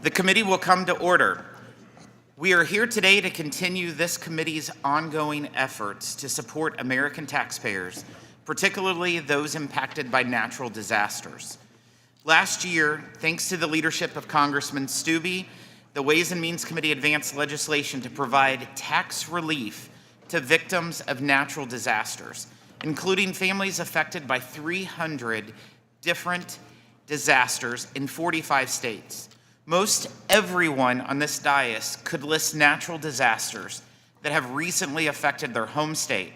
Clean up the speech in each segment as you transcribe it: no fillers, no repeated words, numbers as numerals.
The committee will come to order. We are here today to continue this committee's ongoing efforts to support American taxpayers, particularly those impacted by natural disasters. Last year, thanks to the leadership of Congressman Stubbe, the Ways and Means Committee advanced legislation to provide tax relief to victims of natural disasters, including families affected by 300 different disasters in 45 states. Most everyone on this dais could list natural disasters that have recently affected their home state.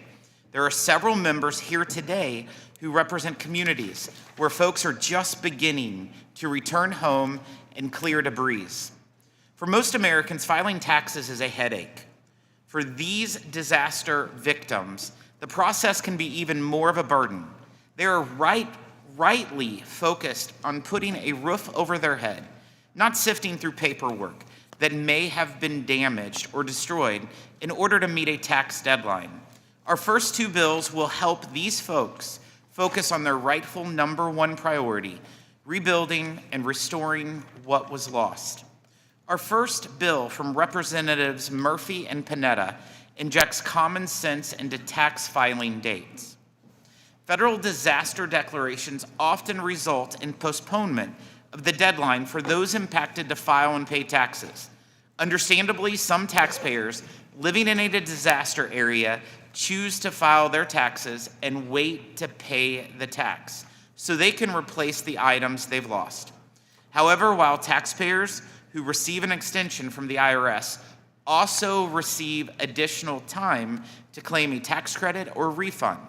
There are several members here today who represent communities where folks are just beginning to return home and clear debris. For most Americans, filing taxes is a headache. For these disaster victims, the process can be even more of a burden. They are rightly focused on putting a roof over their head, not sifting through paperwork that may have been damaged or destroyed in order to meet a tax deadline. Our first two bills will help these folks focus on their rightful number one priority, rebuilding and restoring what was lost. Our first bill from Representatives Murphy and Panetta injects common sense into tax filing dates. Federal disaster declarations often result in postponement of the deadline for those impacted to file and pay taxes. Understandably, some taxpayers living in a disaster area choose to file their taxes and wait to pay the tax so they can replace the items they've lost. However, while taxpayers who receive an extension from the IRS also receive additional time to claim a tax credit or refund,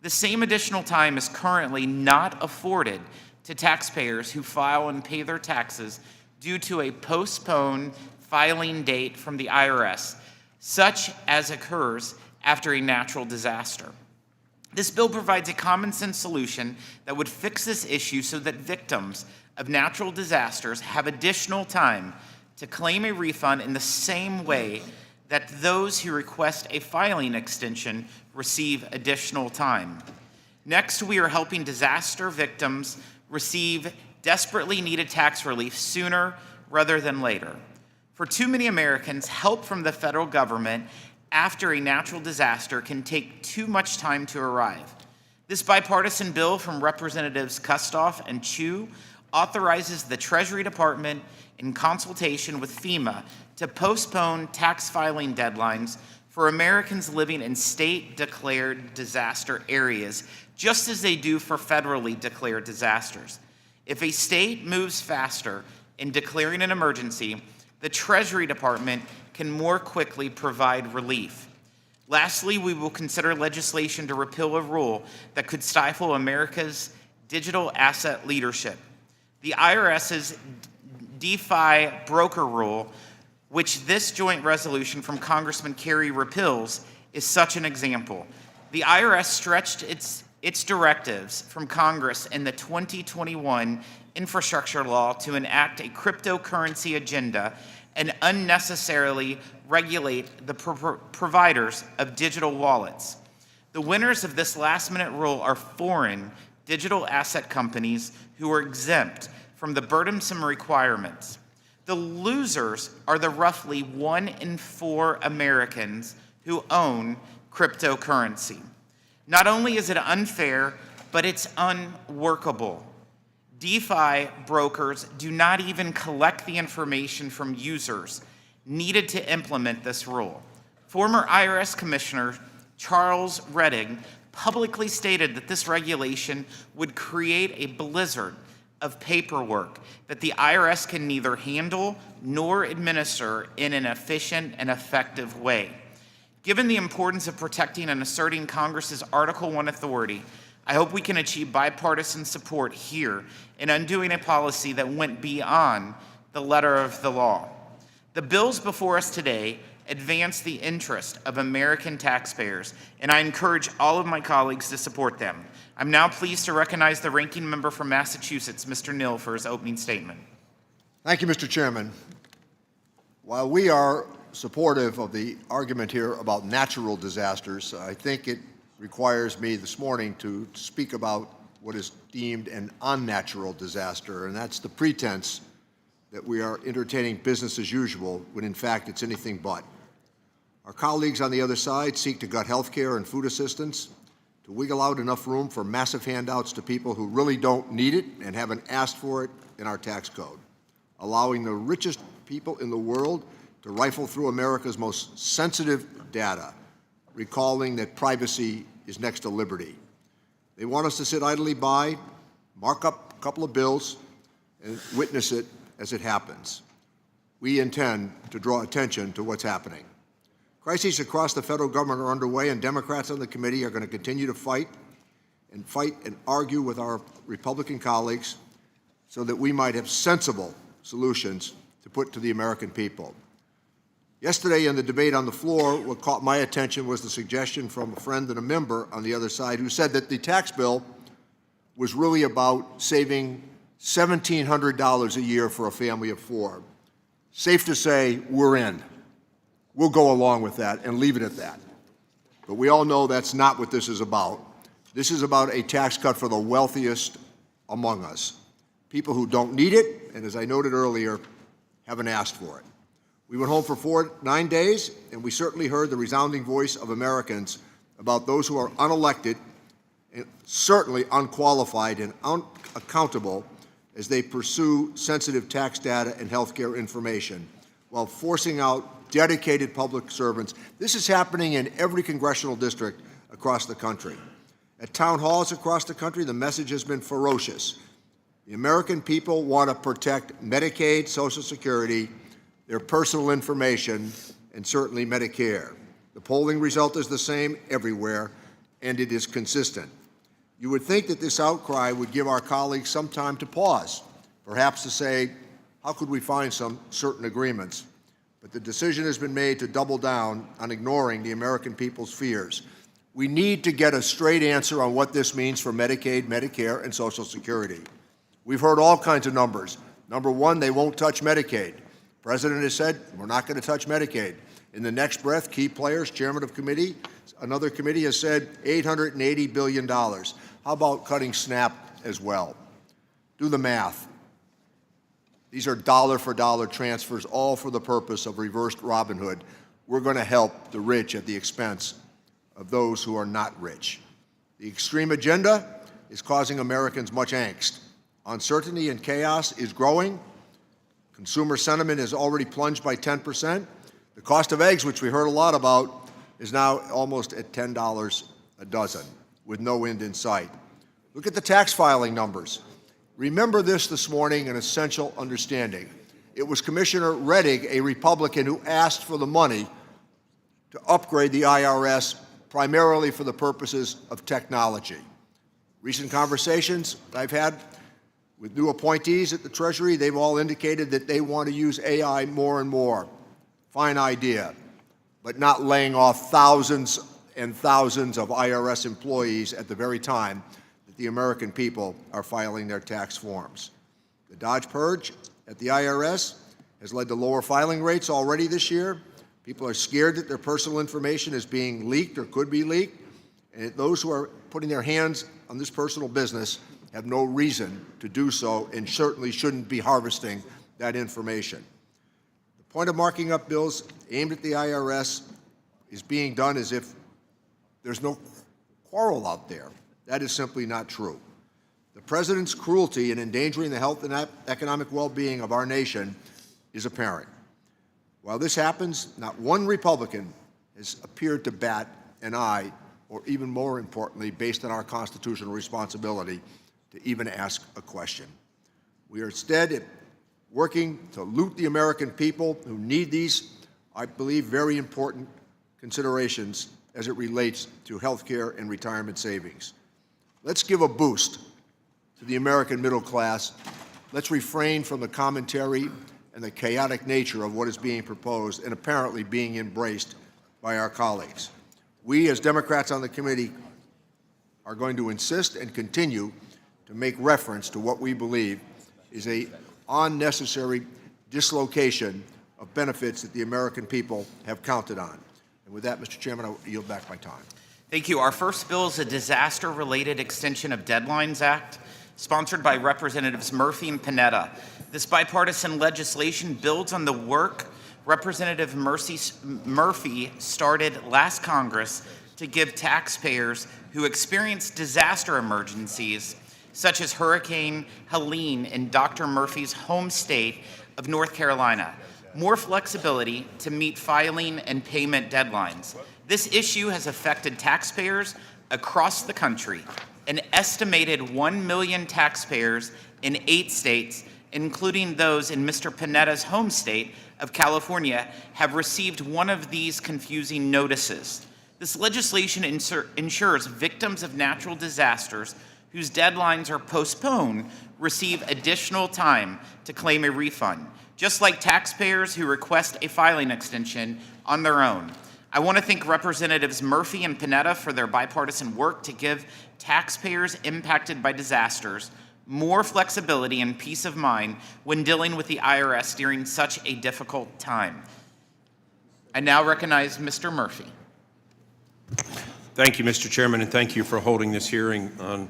the same additional time is currently not afforded to taxpayers who file and pay their taxes due to a postponed filing date from the IRS, such as occurs after a natural disaster. This bill provides a common sense solution that would fix this issue so that victims of natural disasters have additional time to claim a refund in the same way that those who request a filing extension receive additional time. Next, we are helping disaster victims receive desperately needed tax relief sooner rather than later. For too many Americans, help from the federal government after a natural disaster can take too much time to arrive. This bipartisan bill from Representatives Kustoff and Chu authorizes the Treasury Department, in consultation with FEMA, to postpone tax filing deadlines for Americans living in state-declared disaster areas, just as they do for federally declared disasters. If a state moves faster in declaring an emergency, the Treasury Department can more quickly provide relief. Lastly, we will consider legislation to repeal a rule that could stifle America's digital asset leadership. The IRS's DeFi broker rule, which this joint resolution from Congressman Kerry repeals, is such an example. The IRS stretched its directives from Congress in the 2021 infrastructure law to enact a cryptocurrency agenda and unnecessarily regulate the providers of digital wallets. The winners of this last-minute rule are foreign digital asset companies who are exempt from the burdensome requirements. The losers are the roughly 1 in 4 Americans who own cryptocurrency. Not only is it unfair, but it's unworkable. DeFi brokers do not even collect the information from users needed to implement this rule. Former IRS Commissioner Charles Redding publicly stated that this regulation would create a blizzard of paperwork that the IRS can neither handle nor administer in an efficient and effective way. Given the importance of protecting and asserting Congress's Article I authority, I hope we can achieve bipartisan support here in undoing a policy that went beyond the letter of the law. The bills before us today advance the interest of American taxpayers, and I encourage all of my colleagues to support them. I'm now pleased to recognize the ranking member from Massachusetts, Mr. Neal, for his opening statement. Thank you, Mr. Chairman. While we are supportive of the argument here about natural disasters, I think it requires me this morning to speak about what is deemed an unnatural disaster, and that's the pretense that we are entertaining business as usual when in fact it's anything but. Our colleagues on the other side seek to gut health care and food assistance, to wiggle out enough room for massive handouts to people who really don't need it and haven't asked for it in our tax code, allowing the richest people in the world to rifle through America's most sensitive data, recalling that privacy is next to liberty. They want us to sit idly by, mark up a couple of bills, and witness it as it happens. We intend to draw attention to what's happening. Crises across the federal government are underway, and Democrats on the committee are going to continue to fight and argue with our Republican colleagues so that we might have sensible solutions to put to the American people. Yesterday in the debate on the floor, what caught my attention was the suggestion from a friend and a member on the other side who said that the tax bill was really about saving $1,700 a year for a family of four. Safe to say, we're in. We'll go along with that and leave it at that. But we all know that's not what this is about. This is about a tax cut for the wealthiest among us, people who don't need it, and as I noted earlier, haven't asked for it. We went home for 9 days, and we certainly heard the resounding voice of Americans about those who are unelected and certainly unqualified and unaccountable as they pursue sensitive tax data and health care information while forcing out dedicated public servants. This is happening in every congressional district across the country. At town halls across the country, the message has been ferocious. The American people want to protect Medicaid, Social Security, their personal information, and certainly Medicare. The polling result is the same everywhere, and it is consistent. You would think that this outcry would give our colleagues some time to pause, perhaps to say, how could we find some certain agreements? But the decision has been made to double down on ignoring the American people's fears. We need to get a straight answer on what this means for Medicaid, Medicare, and Social Security. We've heard all kinds of numbers. Number one, they won't touch Medicaid. The President has said, we're not going to touch Medicaid. In the next breath, key players, chairman of committee, another committee has said $880 billion. How about cutting SNAP as well? Do the math. These are dollar-for-dollar transfers, all for the purpose of reversed Robin Hood. We're going to help the rich at the expense of those who are not rich. The extreme agenda is causing Americans much angst. Uncertainty and chaos is growing. Consumer sentiment has already plunged by 10%. The cost of eggs, which we heard a lot about, is now almost at $10 a dozen, with no end in sight. Look at the tax filing numbers. Remember this morning, an essential understanding. It was Commissioner Rettig, a Republican, who asked for the money to upgrade the IRS primarily for the purposes of technology. Recent conversations I've had with new appointees at the Treasury, they've all indicated that they want to use AI more and more. Fine idea, but not laying off thousands and thousands of IRS employees at the very time the American people are filing their tax forms. The Dodge Purge at the IRS has led to lower filing rates already this year. People are scared that their personal information is being leaked or could be leaked, and those who are putting their hands on this personal business have no reason to do so and certainly shouldn't be harvesting that information. The point of marking up bills aimed at the IRS is being done as if there's no quarrel out there. That is simply not true. The President's cruelty in endangering the health and economic well-being of our nation is apparent. While this happens, not one Republican has appeared to bat an eye, or even more importantly, based on our constitutional responsibility, to even ask a question. We are instead working to loot the American people who need these, I believe, very important considerations as it relates to health care and retirement savings. Let's give a boost to the American middle class. Let's refrain from the commentary and the chaotic nature of what is being proposed and apparently being embraced by our colleagues. We, as Democrats on the committee, are going to insist and continue to make reference to what we believe is an unnecessary dislocation of benefits that the American people have counted on. And with that, Mr. Chairman, I will yield back my time. Thank you. Our first bill is a disaster-related extension of Deadlines Act, sponsored by Representatives Murphy and Panetta. This bipartisan legislation builds on the work Representative Murphy started last Congress to give taxpayers who experience disaster emergencies, such as Hurricane Helene in Dr. Murphy's home state of North Carolina, more flexibility to meet filing and payment deadlines. This issue has affected taxpayers across the country. An estimated 1 million taxpayers in 8 states, including those in Mr. Panetta's home state of California, have received one of these confusing notices. This legislation ensures victims of natural disasters whose deadlines are postponed receive additional time to claim a refund, just like taxpayers who request a filing extension on their own. I want to thank Representatives Murphy and Panetta for their bipartisan work to give taxpayers impacted by disasters more flexibility and peace of mind when dealing with the IRS during such a difficult time. I now recognize Mr. Murphy. Thank you, Mr. Chairman, and thank you for holding this hearing on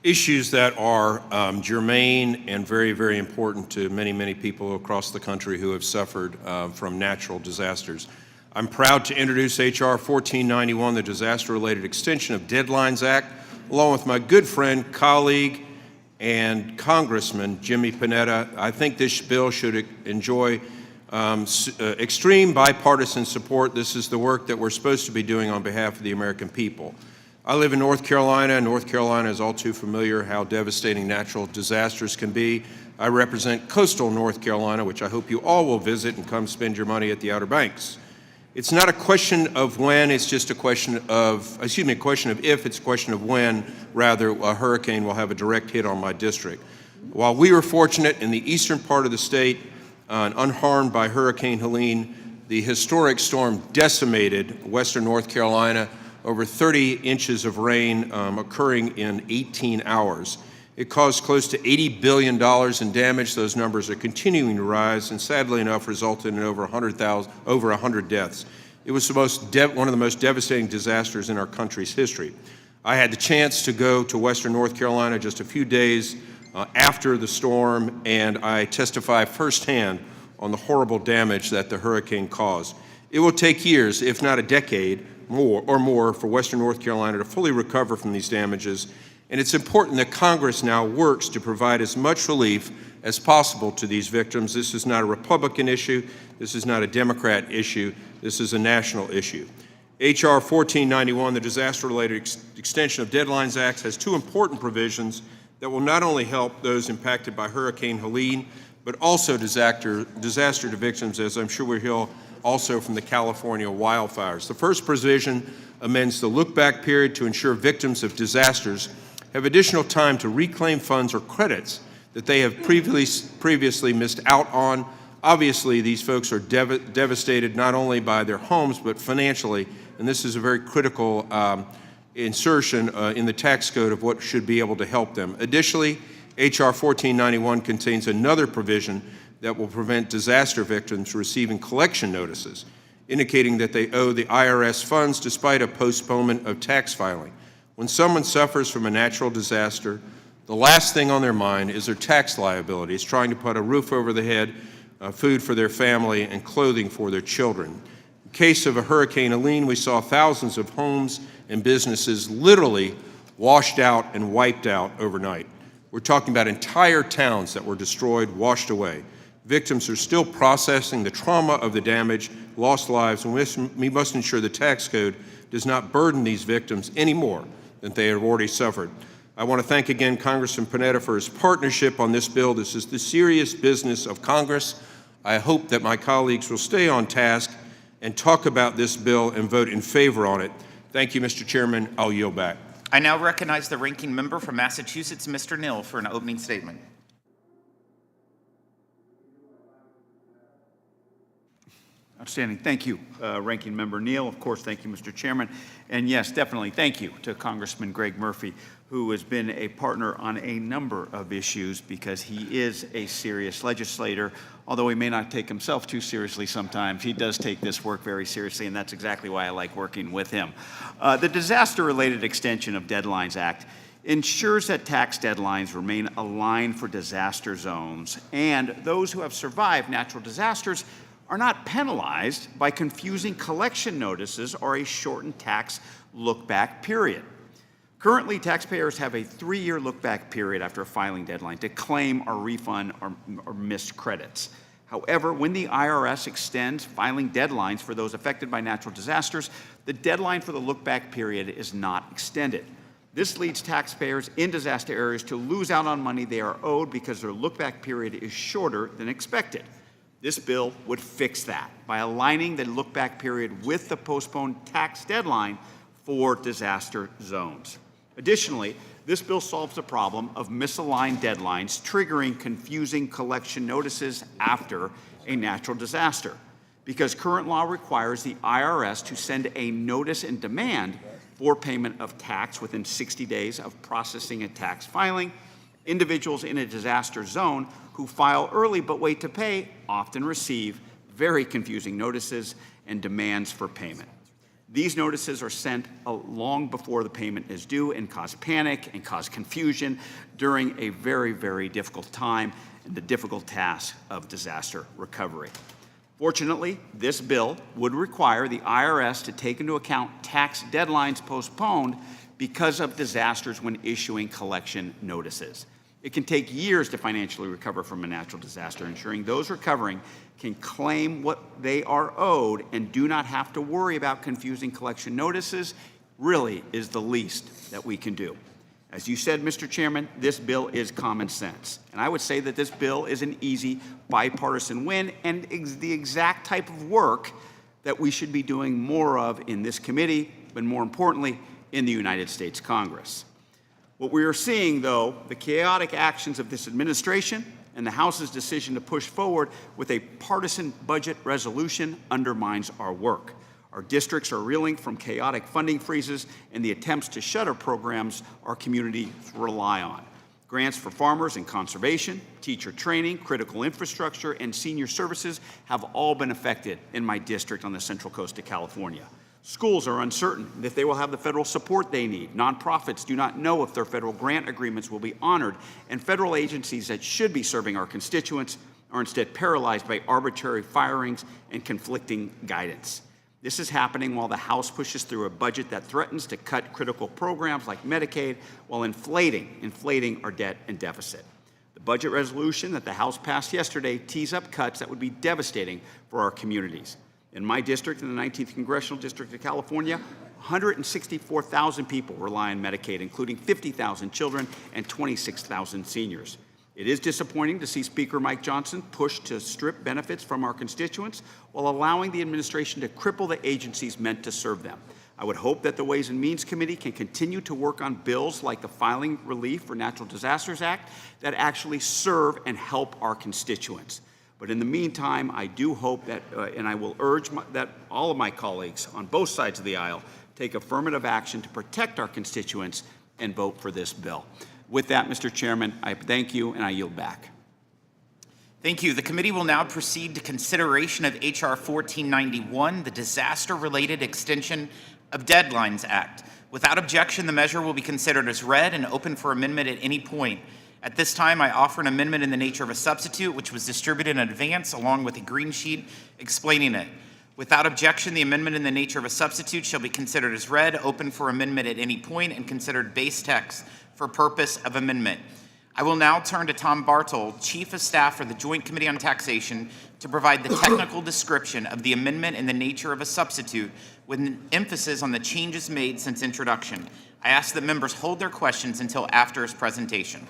issues that are germane and very, very important to many, many people across the country who have suffered from natural disasters. I'm proud to introduce H.R. 1491, the Disaster-Related Extension of Deadlines Act, along with my good friend, colleague, and Congressman Jimmy Panetta. I think this bill should enjoy extreme bipartisan support. This is the work that we're supposed to be doing on behalf of the American people. I live in North Carolina. North Carolina is all too familiar how devastating natural disasters can be. I represent coastal North Carolina, which I hope you all will visit and come spend your money at the Outer Banks. It's not a question of when, it's just a question of, a question of if, it's a question of when, rather, a hurricane will have a direct hit on my district. While we were fortunate in the eastern part of the state and unharmed by Hurricane Helene, the historic storm decimated western North Carolina, over 30 inches of rain occurring in 18 hours. It caused close to $80 billion in damage. Those numbers are continuing to rise, and sadly enough, resulted in over 100 deaths. It was one of the most devastating disasters in our country's history. I had the chance to go to Western North Carolina just a few days after the storm, and I testify firsthand on the horrible damage that the hurricane caused. It will take years, if not a decade more, for Western North Carolina to fully recover from these damages. And it's important that Congress now works to provide as much relief as possible to these victims. This is not a Republican issue. This is not a Democrat issue. This is a national issue. H.R. 1491, the Disaster-Related Extension of Deadlines Act, has 2 important provisions that will not only help those impacted by Hurricane Helene, but also disaster victims, as I'm sure we'll hear also from the California wildfires. The first provision amends the look-back period to ensure victims of disasters have additional time to reclaim funds or credits that they have previously missed out on. Obviously, these folks are devastated not only by their homes, but financially, and this is a very critical insertion in the tax code of what should be able to help them. Additionally, H.R. 1491 contains another provision that will prevent disaster victims receiving collection notices, indicating that they owe the IRS funds despite a postponement of tax filing. When someone suffers from a natural disaster, the last thing on their mind is their tax liabilities, trying to put a roof over the head, food for their family, and clothing for their children. In the case of a Hurricane Helene, we saw thousands of homes and businesses literally washed out and wiped out overnight. We're talking about entire towns that were destroyed, washed away. Victims are still processing the trauma of the damage, lost lives, and we must ensure the tax code does not burden these victims any more than they have already suffered. I want to thank again Congressman Panetta for his partnership on this bill. This is the serious business of Congress. I hope that my colleagues will stay on task and talk about this bill and vote in favor on it. Thank you, Mr. Chairman. I'll yield back. I now recognize the ranking member from Massachusetts, Mr. Neal, for an opening statement. Outstanding. Thank you, Ranking Member Neal. Of course, thank you, Mr. Chairman. And yes, definitely thank you to Congressman Greg Murphy, who has been a partner on a number of issues because he is a serious legislator. Although he may not take himself too seriously sometimes, he does take this work very seriously, and that's exactly why I like working with him. The Disaster-Related Extension of Deadlines Act ensures that tax deadlines remain aligned for disaster zones, and those who have survived natural disasters are not penalized by confusing collection notices or a shortened tax look-back period. Currently, taxpayers have a 3-year look-back period after a filing deadline to claim or refund or missed credits. However, when the IRS extends filing deadlines for those affected by natural disasters, the deadline for the look-back period is not extended. This leads taxpayers in disaster areas to lose out on money they are owed because their look-back period is shorter than expected. This bill would fix that by aligning the look-back period with the postponed tax deadline for disaster zones. Additionally, this bill solves the problem of misaligned deadlines triggering confusing collection notices after a natural disaster, because current law requires the IRS to send a notice in demand for payment of tax within 60 days of processing a tax filing. Individuals in a disaster zone who file early but wait to pay often receive very confusing notices and demands for payment. These notices are sent long before the payment is due and cause panic and cause confusion during a very, very difficult time and the difficult task of disaster recovery. Fortunately, this bill would require the IRS to take into account tax deadlines postponed because of disasters when issuing collection notices. It can take years to financially recover from a natural disaster, ensuring those recovering can claim what they are owed and do not have to worry about confusing collection notices really is the least that we can do. As you said, Mr. Chairman, this bill is common sense. And I would say that this bill is an easy bipartisan win and the exact type of work that we should be doing more of in this committee, but more importantly, in the United States Congress. What we are seeing, though, the chaotic actions of this administration and the House's decision to push forward with a partisan budget resolution undermines our work. Our districts are reeling from chaotic funding freezes and the attempts to shutter programs our communities rely on. Grants for farmers and conservation, teacher training, critical infrastructure, and senior services have all been affected in my district on the Central Coast of California. Schools are uncertain if they will have the federal support they need. Nonprofits do not know if their federal grant agreements will be honored, and federal agencies that should be serving our constituents are instead paralyzed by arbitrary firings and conflicting guidance. This is happening while the House pushes through a budget that threatens to cut critical programs like Medicaid while inflating our debt and deficit. The budget resolution that the House passed yesterday tees up cuts that would be devastating for our communities. In my district, in the 19th Congressional District of California, 164,000 people rely on Medicaid, including 50,000 children and 26,000 seniors. It is disappointing to see Speaker Mike Johnson push to strip benefits from our constituents while allowing the administration to cripple the agencies meant to serve them. I would hope that the Ways and Means Committee can continue to work on bills like the Filing Relief for Natural Disasters Act that actually serve and help our constituents. But in the meantime, I do hope that, and I will urge that all of my colleagues on both sides of the aisle take affirmative action to protect our constituents and vote for this bill. With that, Mr. Chairman, I thank you and I yield back. Thank you. The committee will now proceed to consideration of H.R. 1491, the Disaster-Related Extension of Deadlines Act. Without objection, the measure will be considered as read and open for amendment at any point. At this time, I offer an amendment in the nature of a substitute, which was distributed in advance along with a green sheet explaining it. Without objection, the amendment in the nature of a substitute shall be considered as read, open for amendment at any point, and considered base text for purpose of amendment. I will now turn to Tom Bartol, Chief of Staff for the Joint Committee on Taxation, to provide the technical description of the amendment in the nature of a substitute with an emphasis on the changes made since introduction. I ask that members hold their questions until after his presentation.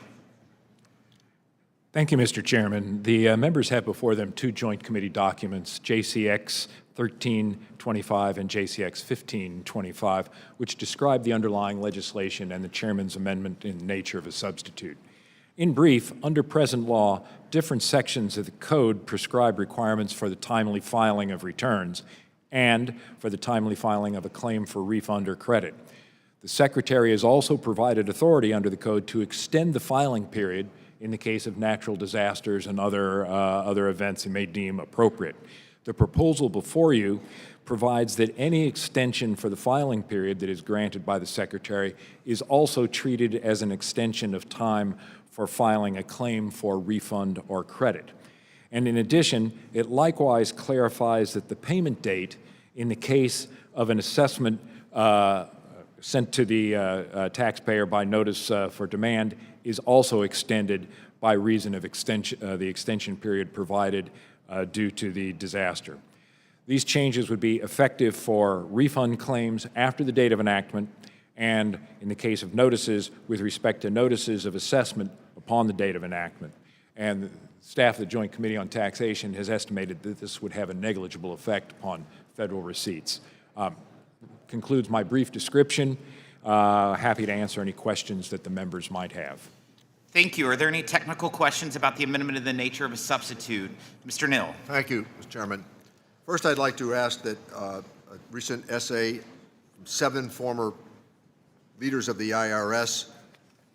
Thank you, Mr. Chairman. The members have before them two joint committee documents, JCX 1325 and JCX 1525, which describe the underlying legislation and the chairman's amendment in the nature of a substitute. In brief, under present law, different sections of the code prescribe requirements for the timely filing of returns and for the timely filing of a claim for refund or credit. The Secretary has also provided authority under the code to extend the filing period in the case of natural disasters and other events it may deem appropriate. The proposal before you provides that any extension for the filing period that is granted by the Secretary is also treated as an extension of time for filing a claim for refund or credit. And in addition, it likewise clarifies that the payment date in the case of an assessment sent to the taxpayer by notice for demand is also extended by reason of the extension period provided due to the disaster. These changes would be effective for refund claims after the date of enactment, and in the case of notices, with respect to notices of assessment upon the date of enactment. And the staff of the Joint Committee on Taxation has estimated that this would have a negligible effect upon federal receipts. Concludes my brief description. Happy to answer any questions that the members might have. Thank you. Are there any technical questions about the amendment in the nature of a substitute? Mr. Neal. Thank you, Mr. Chairman. First, I'd like to ask that a recent essay from 7 former leaders of the IRS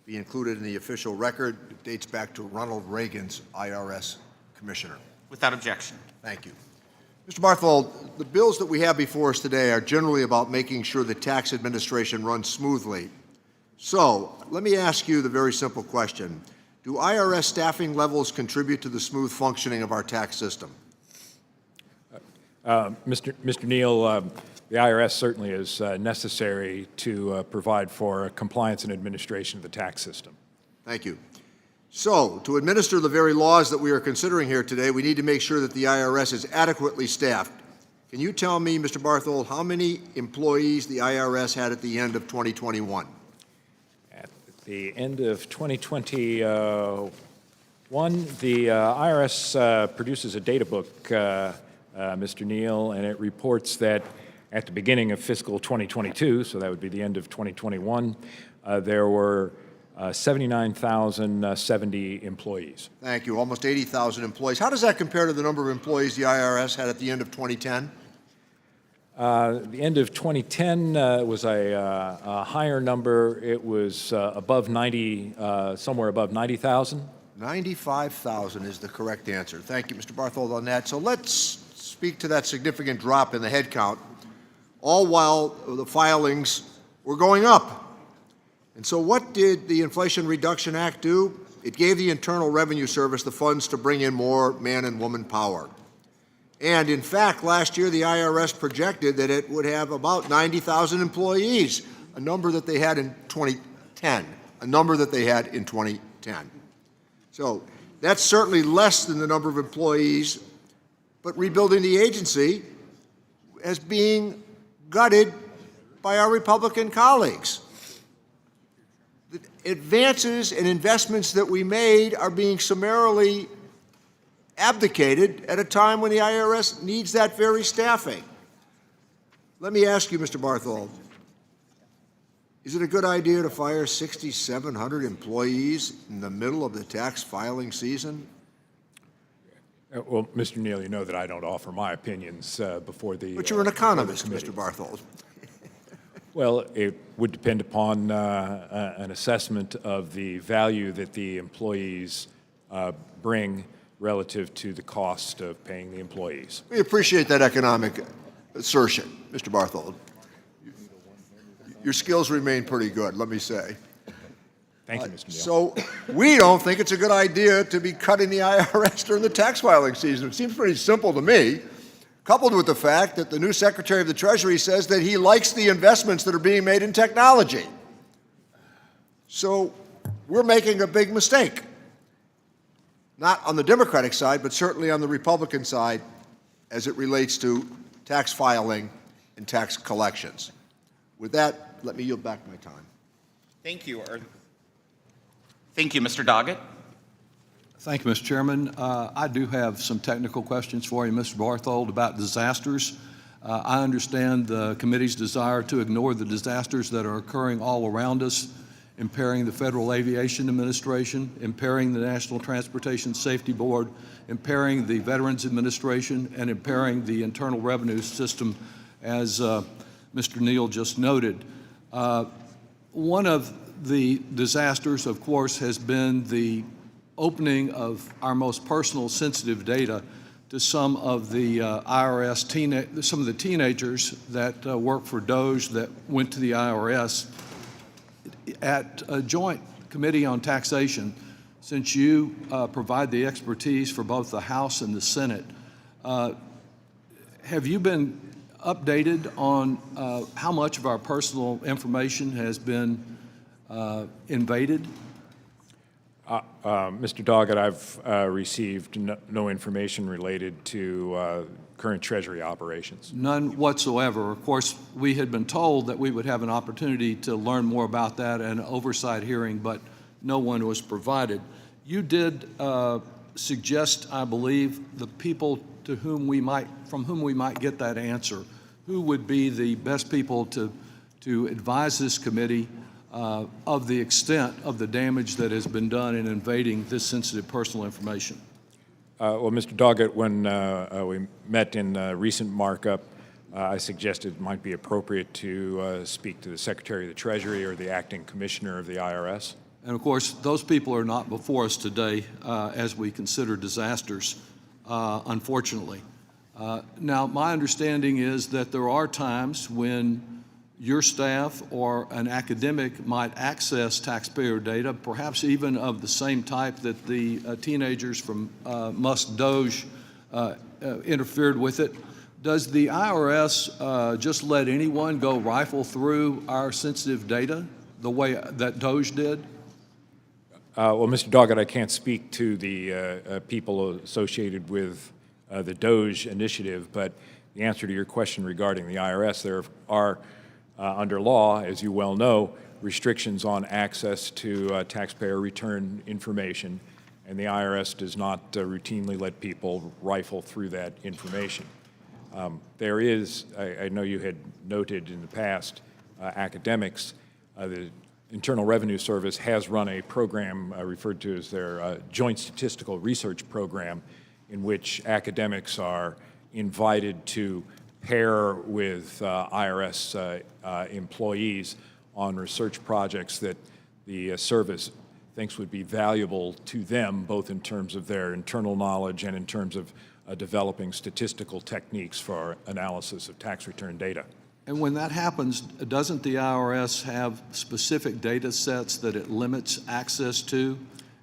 be included in the official record. It dates back to Ronald Reagan's IRS commissioner. Without objection. Thank you. Mr. Barthold, the bills that we have before us today are generally about making sure the tax administration runs smoothly. So, let me ask you the very simple question. Do IRS staffing levels contribute to the smooth functioning of our tax system? Mr. Neal, the IRS certainly is necessary to provide for compliance and administration of the tax system. Thank you. So, to administer the very laws that we are considering here today, we need to make sure that the IRS is adequately staffed. Can you tell me, Mr. Barthold, how many employees the IRS had at the end of 2021? At the end of 2021, the IRS produces a data book, Mr. Neal, and it reports that at the beginning of fiscal 2022, so that would be the end of 2021, there were 79,070 employees. Thank you. Almost 80,000 employees. How does that compare to the number of employees the IRS had at the end of 2010? The end of 2010 was a higher number. It was above 90, somewhere above 90,000. 95,000 is the correct answer. Thank you, Mr. Barthold, on that. So let's speak to that significant drop in the head count, all while the filings were going up. And so what did the Inflation Reduction Act do? It gave the Internal Revenue Service the funds to bring in more man and woman power. And in fact, last year the IRS projected that it would have about 90,000 employees, a number that they had in 2010, a number that they had in 2010. So that's certainly less than the number of employees, but rebuilding the agency as being gutted by our Republican colleagues. The advances and investments that we made are being summarily abdicated at a time when the IRS needs that very staffing. Let me ask you, Mr. Barthold, is it a good idea to fire 6,700 employees in the middle of the tax filing season? Well, Mr. Neal, you know that I don't offer my opinions before the. But you're an economist, Mr. Barthold. Well, it would depend upon an assessment of the value that the employees bring relative to the cost of paying the employees. We appreciate that economic assertion, Mr. Barthold. Your skills remain pretty good, let me say. Thank you, Mr. Neal. So we don't think it's a good idea to be cutting the IRS during the tax filing season. It seems pretty simple to me, coupled with the fact that the new Secretary of the Treasury says that he likes the investments that are being made in technology. So we're making a big mistake. Not on the Democratic side, but certainly on the Republican side as it relates to tax filing and tax collections. With that, let me yield back my time. Thank you. Thank you, Mr. Doggett. Thank you, Mr. Chairman. I do have some technical questions for you, Mr. Barthold, about disasters. I understand the committee's desire to ignore the disasters that are occurring all around us, impairing the Federal Aviation Administration, impairing the National Transportation Safety Board, impairing the Veterans Administration, and impairing the Internal Revenue System, as Mr. Neal just noted. One of the disasters, of course, has been the opening of our most personal sensitive data to some of the IRS some of the teenagers that work for DOJ that went to the IRS. At a joint committee on taxation, since you provide the expertise for both the House and the Senate, have you been updated on how much of our personal information has been invaded? Mr. Doggett, I've received no information related to current Treasury operations. None whatsoever. Of course, we had been told that we would have an opportunity to learn more about that at an oversight hearing, but no one was provided. You did suggest, I believe, the people from whom we might get that answer. Who would be the best people to advise this committee of the extent of the damage that has been done in invading this sensitive personal information? Well, Mr. Doggett, when we met in recent markup, I suggested it might be appropriate to speak to the Secretary of the Treasury or the Acting Commissioner of the IRS. And of course, those people are not before us today as we consider disasters, unfortunately. Now, my understanding is that there are times when your staff or an academic might access taxpayer data, perhaps even of the same type that the teenagers from Musk DOJ interfered with it. Does the IRS just let anyone go rifle through our sensitive data the way that DOJ did? Well, Mr. Doggett, I can't speak to the people associated with the DOJ initiative, but the answer to your question regarding the IRS, there are, under law, as you well know, restrictions on access to taxpayer return information, and the IRS does not routinely let people rifle through that information. There is, I know you had noted in the past, academics, the Internal Revenue Service has run a program referred to as their Joint Statistical Research Program, in which academics are invited to pair with IRS employees on research projects that the service thinks would be valuable to them, both in terms of their internal knowledge and in terms of developing statistical techniques for analysis of tax return data. And when that happens, doesn't the IRS have specific data sets that it limits access to?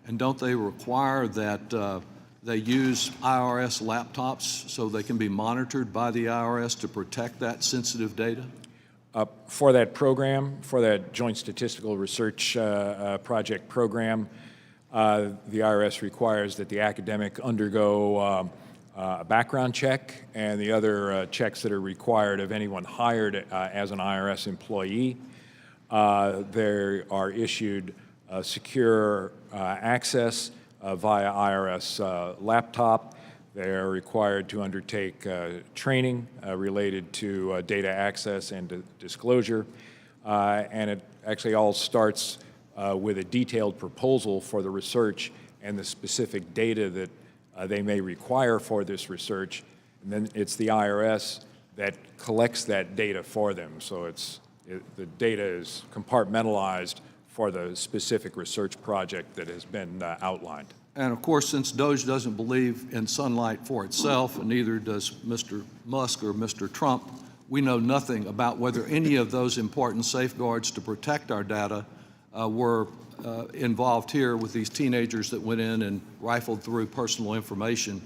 And don't they require that they use IRS laptops so they can be monitored by the IRS to protect that sensitive data? For that program, for that Joint Statistical Research Project program, the IRS requires that the academic undergo a background check and the other checks that are required of anyone hired as an IRS employee. They are issued secure access via IRS laptop. They're required to undertake training related to data access and disclosure. And it actually all starts with a detailed proposal for the research and the specific data that they may require for this research. And then it's the IRS that collects that data for them. So the data is compartmentalized for the specific research project that has been outlined. And of course, since DOJ doesn't believe in sunlight for itself, and neither does Mr. Musk or Mr. Trump, we know nothing about whether any of those important safeguards to protect our data were involved here with these teenagers that went in and rifled through personal information.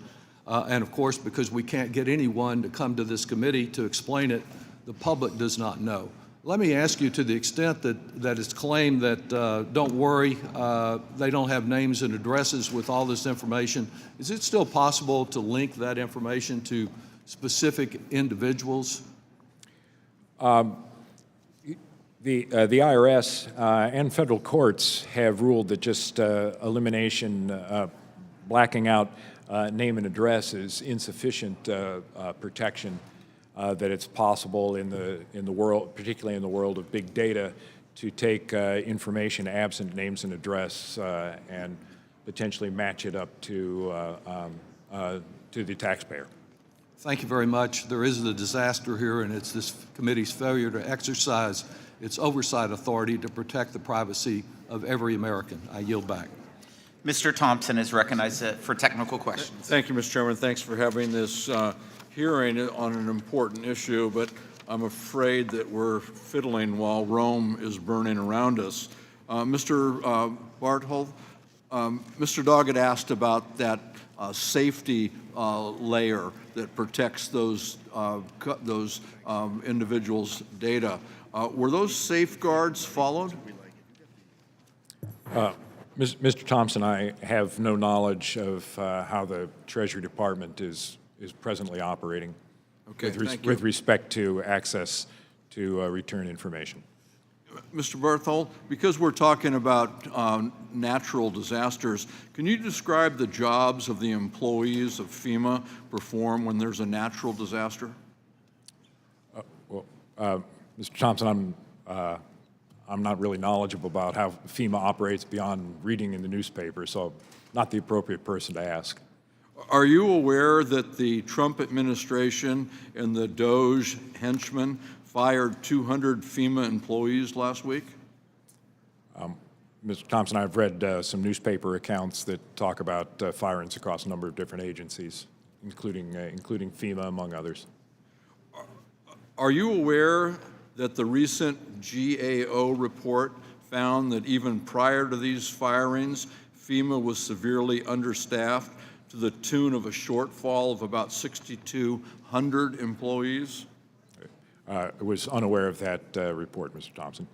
And of course, because we can't get anyone to come to this committee to explain it, the public does not know. Let me ask you, to the extent that it's claimed that, don't worry, they don't have names and addresses with all this information, is it still possible to link that information to specific individuals? The IRS and federal courts have ruled that just elimination, blacking out name and address is insufficient protection. That it's possible in the world, particularly in the world of big data, to take information absent names and address and potentially match it up to the taxpayer. Thank you very much. There is a disaster here, and it's this committee's failure to exercise its oversight authority to protect the privacy of every American. I yield back. Mr. Thompson is recognized for technical questions. Thank you, Mr. Chairman. Thanks for having this hearing on an important issue, but I'm afraid that we're fiddling while Rome is burning around us. Mr. Barthold, Mr. Doggett asked about that safety layer that protects those individuals' data. Were those safeguards followed? Mr. Thompson, I have no knowledge of how the Treasury Department is presently operating with respect to access to return information. Mr. Barthold, because we're talking about natural disasters, can you describe the jobs of the employees of FEMA perform when there's a natural disaster? Mr. Thompson, I'm not really knowledgeable about how FEMA operates beyond reading in the newspaper, so I'm not the appropriate person to ask. Are you aware that the Trump administration and the DOJ henchmen fired 200 FEMA employees last week? Mr. Thompson, I've read some newspaper accounts that talk about firings across a number of different agencies, including FEMA, among others. Are you aware that the recent GAO report found that even prior to these firings, FEMA was severely understaffed to the tune of a shortfall of about 6,200 employees? I was unaware of that report, Mr. Thompson.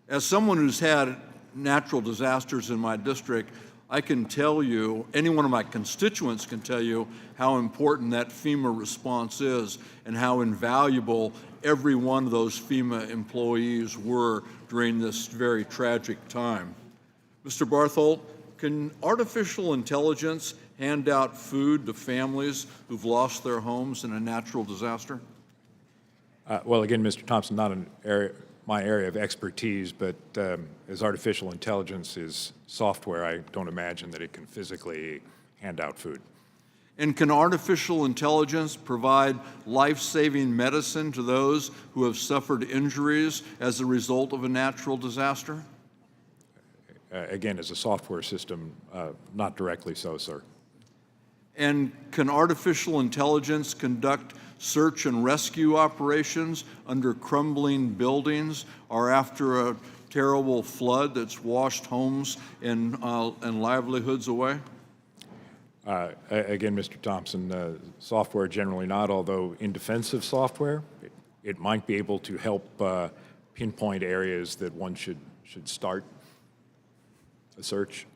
As someone who's had natural disasters in my district, I can tell you, any one of my constituents can tell you how important that FEMA response is and how invaluable every one of those FEMA employees were during this very tragic time. Mr. Barthold, can artificial intelligence hand out food to families who've lost their homes in a natural disaster? Well, again, Mr. Thompson, not my area of expertise, but as artificial intelligence is software, I don't imagine that it can physically hand out food. And can artificial intelligence provide life-saving medicine to those who have suffered injuries as a result of a natural disaster? Again, as a software system, not directly so, sir. And can artificial intelligence conduct search and rescue operations under crumbling buildings or after a terrible flood that's washed homes and livelihoods away? Again, Mr. Thompson, software generally not, although in defensive software, it might be able to help pinpoint areas that one should start a search.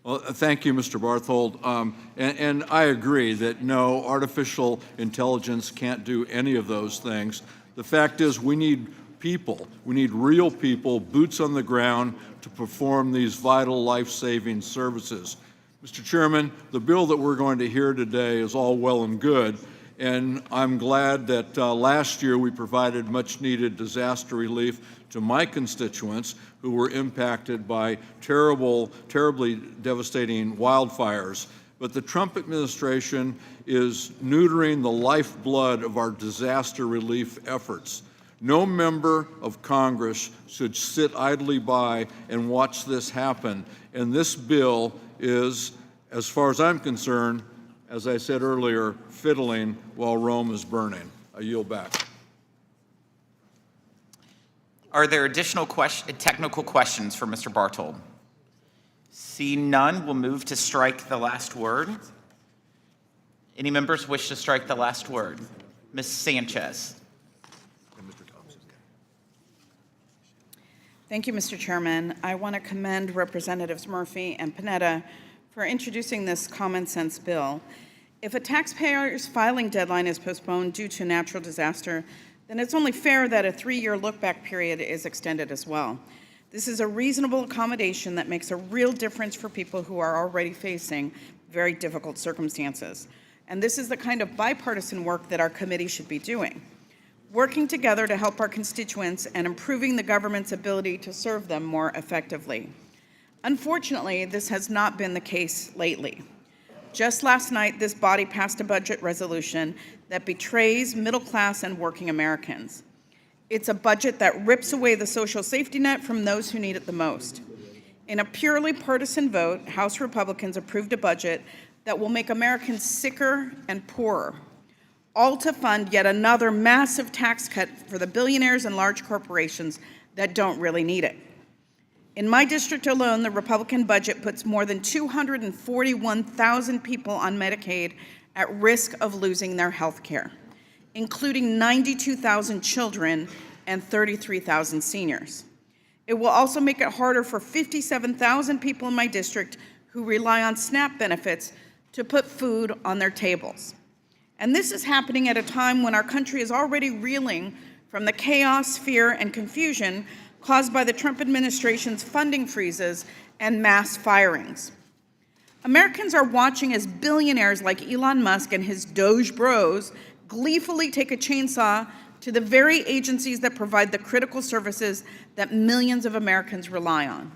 Well, thank you, Mr. Barthold. And I agree that no, artificial intelligence can't do any of those things. The fact is we need people. We need real people, boots on the ground, to perform these vital life-saving services. Mr. Chairman, the bill that we're going to hear today is all well and good, and I'm glad that last year we provided much-needed disaster relief to my constituents who were impacted by terribly devastating wildfires. But the Trump administration is neutering the lifeblood of our disaster relief efforts. No member of Congress should sit idly by and watch this happen. And this bill is, as far as I'm concerned, as I said earlier, fiddling while Rome is burning. I yield back. Are there additional technical questions for Mr. Barthold? See none, we'll move to strike the last word. Any members wish to strike the last word? Ms. Sanchez. Thank you, Mr. Chairman. I want to commend Representatives Murphy and Panetta for introducing this common sense bill. If a taxpayer's filing deadline is postponed due to natural disaster, then it's only fair that a 3-year look-back period is extended as well. This is a reasonable accommodation that makes a real difference for people who are already facing very difficult circumstances. And this is the kind of bipartisan work that our committee should be doing, working together to help our constituents and improving the government's ability to serve them more effectively. Unfortunately, this has not been the case lately. Just last night, this body passed a budget resolution that betrays middle-class and working Americans. It's a budget that rips away the social safety net from those who need it the most. In a purely partisan vote, House Republicans approved a budget that will make Americans sicker and poorer, all to fund yet another massive tax cut for the billionaires and large corporations that don't really need it. In my district alone, the Republican budget puts more than 241,000 people on Medicaid at risk of losing their health care, including 92,000 children and 33,000 seniors. It will also make it harder for 57,000 people in my district who rely on SNAP benefits to put food on their tables. And this is happening at a time when our country is already reeling from the chaos, fear, and confusion caused by the Trump administration's funding freezes and mass firings. Americans are watching as billionaires like Elon Musk and his Doge bros gleefully take a chainsaw to the very agencies that provide the critical services that millions of Americans rely on.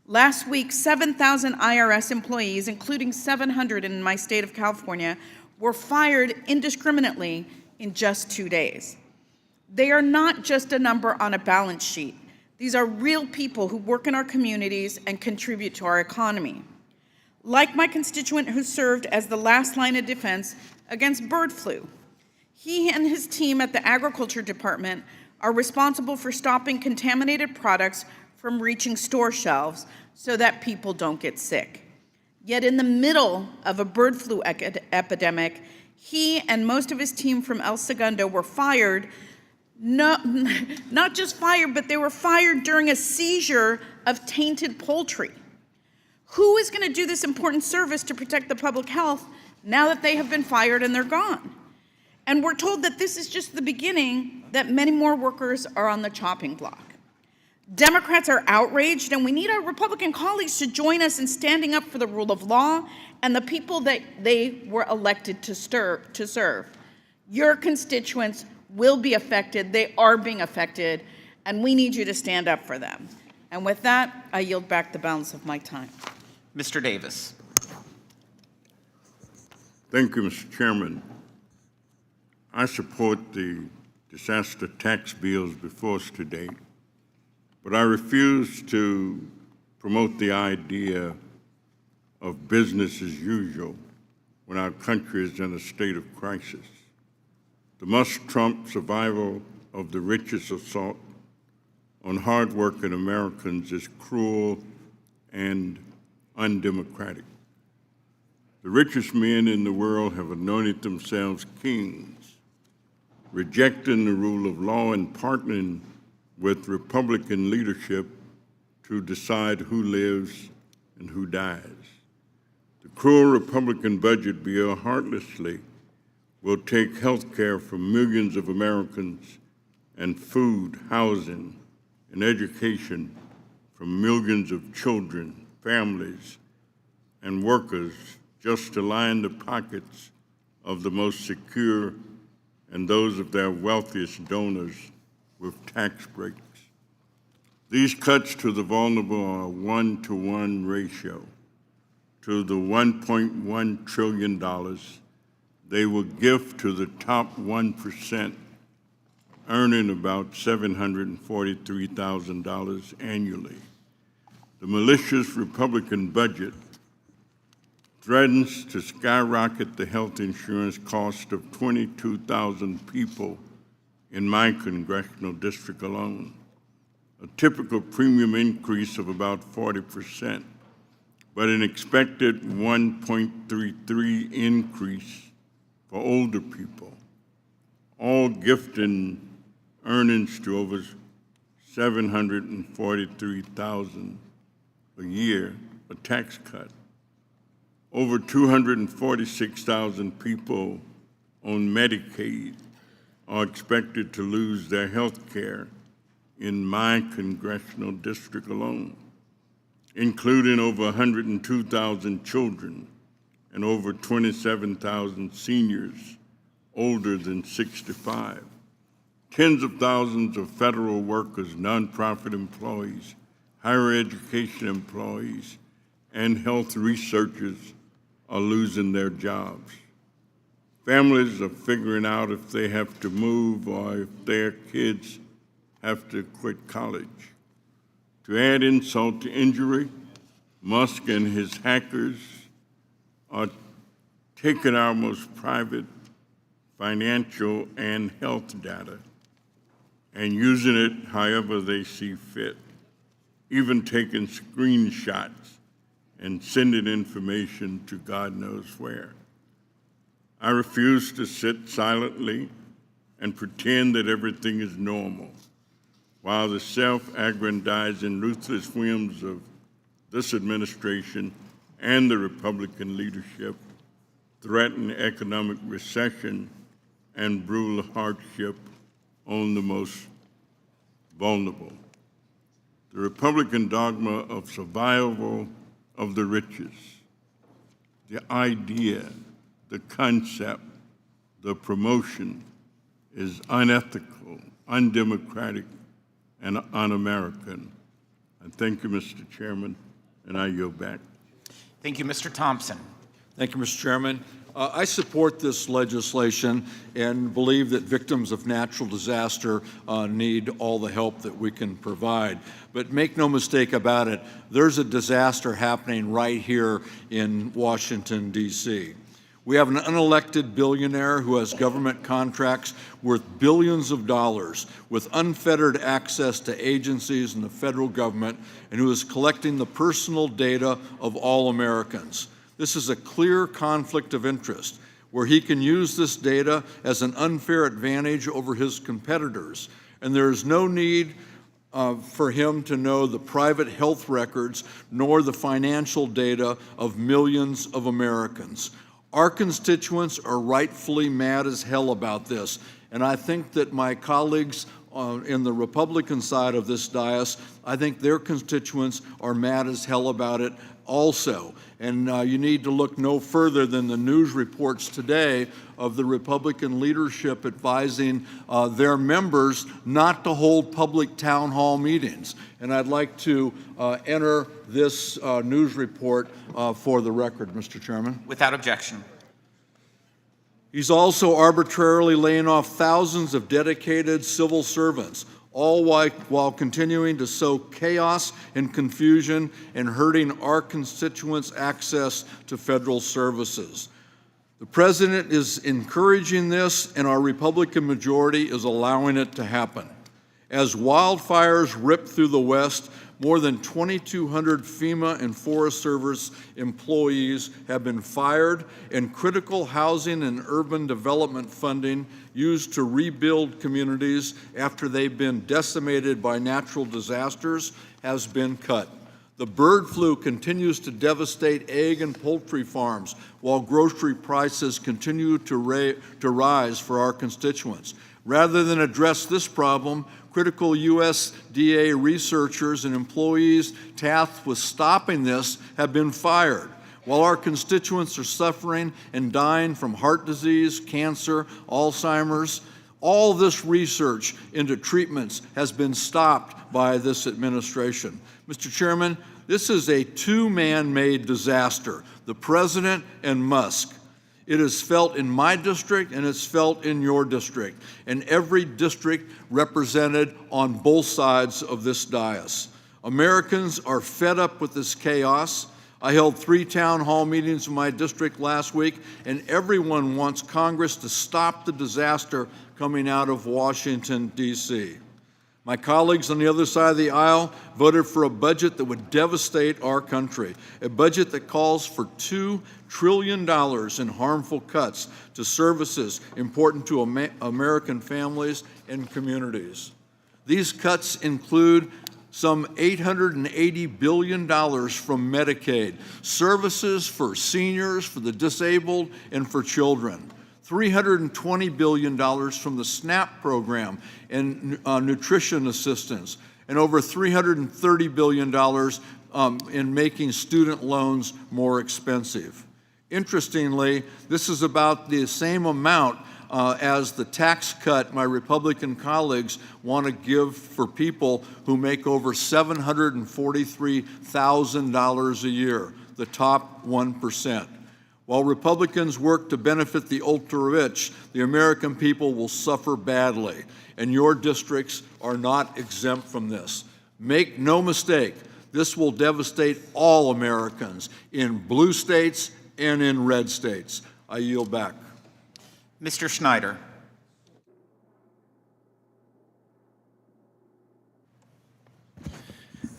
Last week, 7,000 IRS employees, including 700 in my state of California, were fired indiscriminately in just 2 days. They are not just a number on a balance sheet. These are real people who work in our communities and contribute to our economy. Like my constituent who served as the last line of defense against bird flu, he and his team at the Agriculture Department are responsible for stopping contaminated products from reaching store shelves so that people don't get sick. Yet in the middle of a bird flu epidemic, he and most of his team from El Segundo were fired, not just fired, but they were fired during a seizure of tainted poultry. Who is going to do this important service to protect the public health now that they have been fired and they're gone? And we're told that this is just the beginning, that many more workers are on the chopping block. Democrats are outraged, and we need our Republican colleagues to join us in standing up for the rule of law and the people that they were elected to serve. Your constituents will be affected, they are being affected, and we need you to stand up for them. And with that, I yield back the balance of my time. Mr. Davis. Thank you, Mr. Chairman. I support the disaster tax bills before us today, but I refuse to promote the idea of business as usual when our country is in a state of crisis. The must-Trump survival of the richest assault on hard-working Americans is cruel and undemocratic. The richest men in the world have anointed themselves kings, rejecting the rule of law and partnering with Republican leadership to decide who lives and who dies. The cruel Republican budget bill heartlessly will take health care from millions of Americans and food, housing, and education from millions of children, families, and workers just to line the pockets of the most secure and those of their wealthiest donors with tax breaks. These cuts to the vulnerable are a 1-to-1 ratio to the $1.1 trillion they will give to the top 1%, earning about $743,000 annually. The malicious Republican budget threatens to skyrocket the health insurance cost of 22,000 people in my congressional district alone, a typical premium increase of about 40%, but an expected 1.33 increase for older people, all gifting earnings to over $743,000 a year, a tax cut. Over 246,000 people on Medicaid are expected to lose their health care in my congressional district alone, including over 102,000 children and over 27,000 seniors older than 65. Tens of thousands of federal workers, nonprofit employees, higher education employees, and health researchers are losing their jobs. Families are figuring out if they have to move or if their kids have to quit college. To add insult to injury, Musk and his hackers are taking our most private financial and health data and using it however they see fit, even taking screenshots and sending information to God knows where. I refuse to sit silently and pretend that everything is normal, while the self-aggrandizing, ruthless whims of this administration and the Republican leadership threaten economic recession and brutal hardship on the most vulnerable. The Republican dogma of survival of the richest, the idea, the concept, the promotion is unethical, undemocratic, and un-American. And thank you, Mr. Chairman, and I yield back. Thank you, Mr. Thompson. Thank you, Mr. Chairman. I support this legislation and believe that victims of natural disaster need all the help that we can provide. But make no mistake about it, there's a disaster happening right here in Washington, D.C. We have an unelected billionaire who has government contracts worth billions of dollars with unfettered access to agencies in the federal government and who is collecting the personal data of all Americans. This is a clear conflict of interest where he can use this data as an unfair advantage over his competitors. And there is no need for him to know the private health records nor the financial data of millions of Americans. Our constituents are rightfully mad as hell about this, and I think that my colleagues in the Republican side of this dais, I think their constituents are mad as hell about it also. And you need to look no further than the news reports today of the Republican leadership advising their members not to hold public town hall meetings. And I'd like to enter this news report for the record, Mr. Chairman. Without objection. He's also arbitrarily laying off thousands of dedicated civil servants, all while continuing to sow chaos and confusion and hurting our constituents' access to federal services. The president is encouraging this, and our Republican majority is allowing it to happen. As wildfires rip through the West, more than 2,200 FEMA and Forest Service employees have been fired, and critical housing and urban development funding used to rebuild communities after they've been decimated by natural disasters has been cut. The bird flu continues to devastate egg and poultry farms, while grocery prices continue to rise for our constituents. Rather than address this problem, critical USDA researchers and employees tasked with stopping this have been fired. While our constituents are suffering and dying from heart disease, cancer, Alzheimer's, all this research into treatments has been stopped by this administration. Mr. Chairman, this is a two-man-made disaster, the president and Musk. It is felt in my district and it's felt in your district, and every district represented on both sides of this dais. Americans are fed up with this chaos. I held 3 town hall meetings in my district last week, and everyone wants Congress to stop the disaster coming out of Washington, D.C. My colleagues on the other side of the aisle voted for a budget that would devastate our country, a budget that calls for $2 trillion in harmful cuts to services important to American families and communities. These cuts include some $880 billion from Medicaid, services for seniors, for the disabled, and for children. $320 billion from the SNAP program and nutrition assistance, and over $330 billion in making student loans more expensive. Interestingly, this is about the same amount as the tax cut my Republican colleagues want to give for people who make over $743,000 a year, the top 1%. While Republicans work to benefit the ultra-rich, the American people will suffer badly, and your districts are not exempt from this. Make no mistake, This will devastate all Americans in blue states and in red states. I yield back. Mr. Schneider.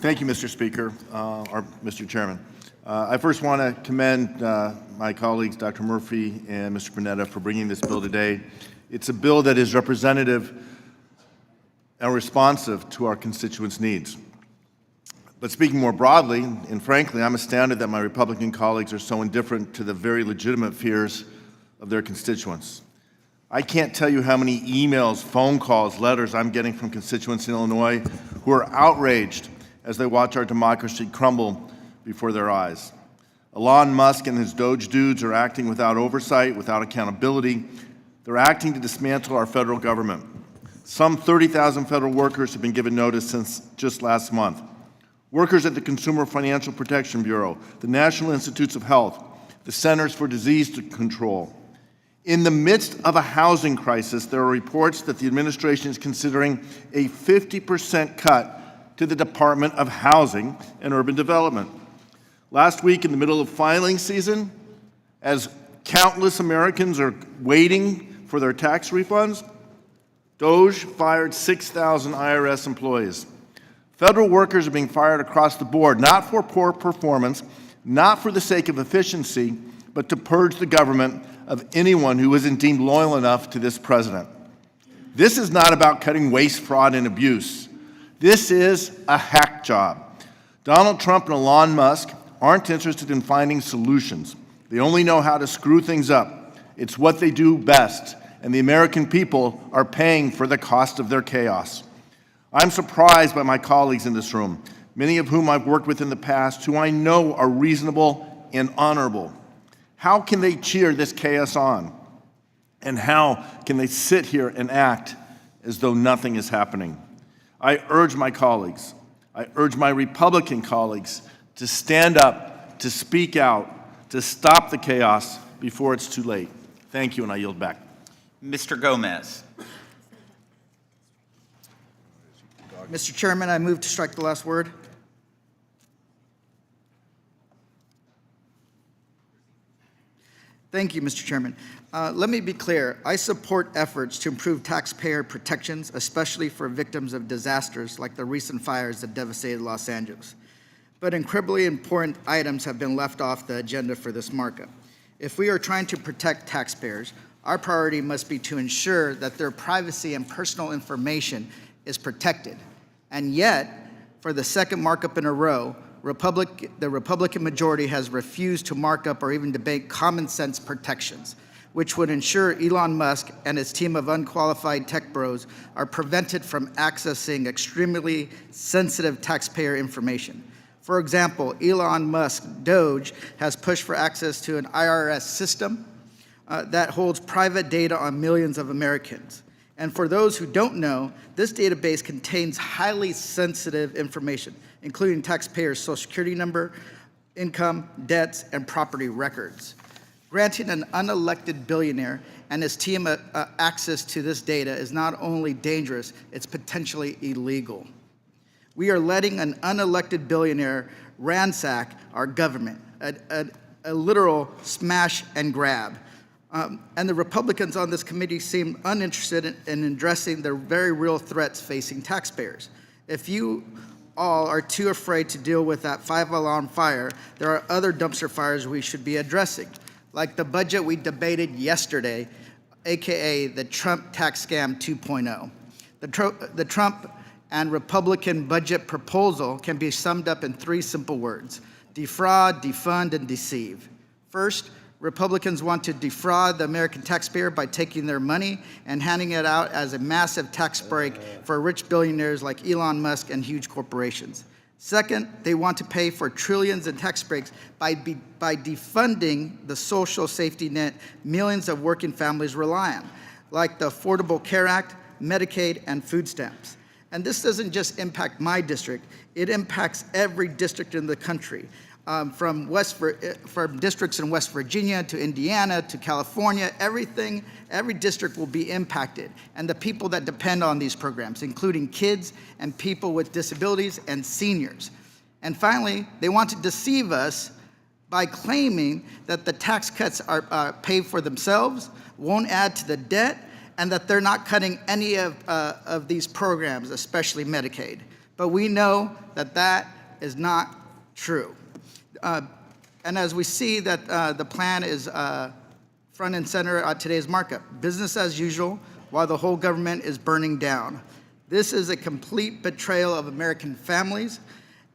Thank you, Mr. Speaker, or Mr. Chairman. I first want to commend my colleagues, Dr. Murphy and Mr. Panetta, for bringing this bill today. It's a bill that is representative and responsive to our constituents' needs. But speaking more broadly, and frankly, I'm astounded that my Republican colleagues are so indifferent to the very legitimate fears of their constituents. I can't tell you how many emails, phone calls, letters I'm getting from constituents in Illinois who are outraged as they watch our democracy crumble before their eyes. Elon Musk and his Doge dudes are acting without oversight, without accountability. They're acting to dismantle our federal government. Some 30,000 federal workers have been given notice since just last month. Workers at the Consumer Financial Protection Bureau, the National Institutes of Health, the Centers for Disease Control. In the midst of a housing crisis, there are reports that the administration is considering a 50% cut to the Department of Housing and Urban Development. Last week, in the middle of filing season, as countless Americans are waiting for their tax refunds, Doge fired 6,000 IRS employees. Federal workers are being fired across the board, not for poor performance, not for the sake of efficiency, but to purge the government of anyone who isn't deemed loyal enough to this president. This is not about cutting waste, fraud, and abuse. This is a hack job. Donald Trump and Elon Musk aren't interested in finding solutions. They only know how to screw things up. It's what they do best, and the American people are paying for the cost of their chaos. I'm surprised by my colleagues in this room, many of whom I've worked with in the past, who I know are reasonable and honorable. How can they cheer this chaos on? And how can they sit here and act as though nothing is happening? I urge my colleagues, I urge my Republican colleagues to stand up, to speak out, to stop the chaos before it's too late. Thank you, and I yield back. Mr. Gomez. Mr. Chairman, I move to strike the last word. Thank you, Mr. Chairman. Let me be clear. I support efforts to improve taxpayer protections, especially for victims of disasters like the recent fires that devastated Los Angeles. But incredibly important items have been left off the agenda for this markup. If we are trying to protect taxpayers, our priority must be to ensure that their privacy and personal information is protected. And yet, for the second markup in a row, the Republican majority has refused to mark up or even debate common sense protections, which would ensure Elon Musk and his team of unqualified tech bros are prevented from accessing extremely sensitive taxpayer information. For example, Elon Musk Doge has pushed for access to an IRS system that holds private data on millions of Americans. And for those who don't know, this database contains highly sensitive information, including taxpayers' social security number, income, debts, and property records. Granting an unelected billionaire and his team access to this data is not only dangerous, it's potentially illegal. We are letting an unelected billionaire ransack our government, a literal smash and grab. And the Republicans on this committee seem uninterested in addressing the very real threats facing taxpayers. If you all are too afraid to deal with that 5-alarm fire, there are other dumpster fires we should be addressing, like the budget we debated yesterday, AKA the Trump tax scam 2.0. The Trump and Republican budget proposal can be summed up in 3 simple words: defraud, defund, and deceive. First, Republicans want to defraud the American taxpayer by taking their money and handing it out as a massive tax break for rich billionaires like Elon Musk and huge corporations. Second, they want to pay for trillions in tax breaks by defunding the social safety net millions of working families rely on, like the Affordable Care Act, Medicaid, and food stamps. And this doesn't just impact my district, it impacts every district in the country. From districts in West Virginia to Indiana to California, every district will be impacted. And the people that depend on these programs, including kids and people with disabilities and seniors. And finally, they want to deceive us by claiming that the tax cuts are paid for themselves, won't add to the debt, and that they're not cutting any of these programs, especially Medicaid. But we know that that is not true. And as we see that the plan is front and center at today's markup, business as usual, while the whole government is burning down. This is a complete betrayal of American families,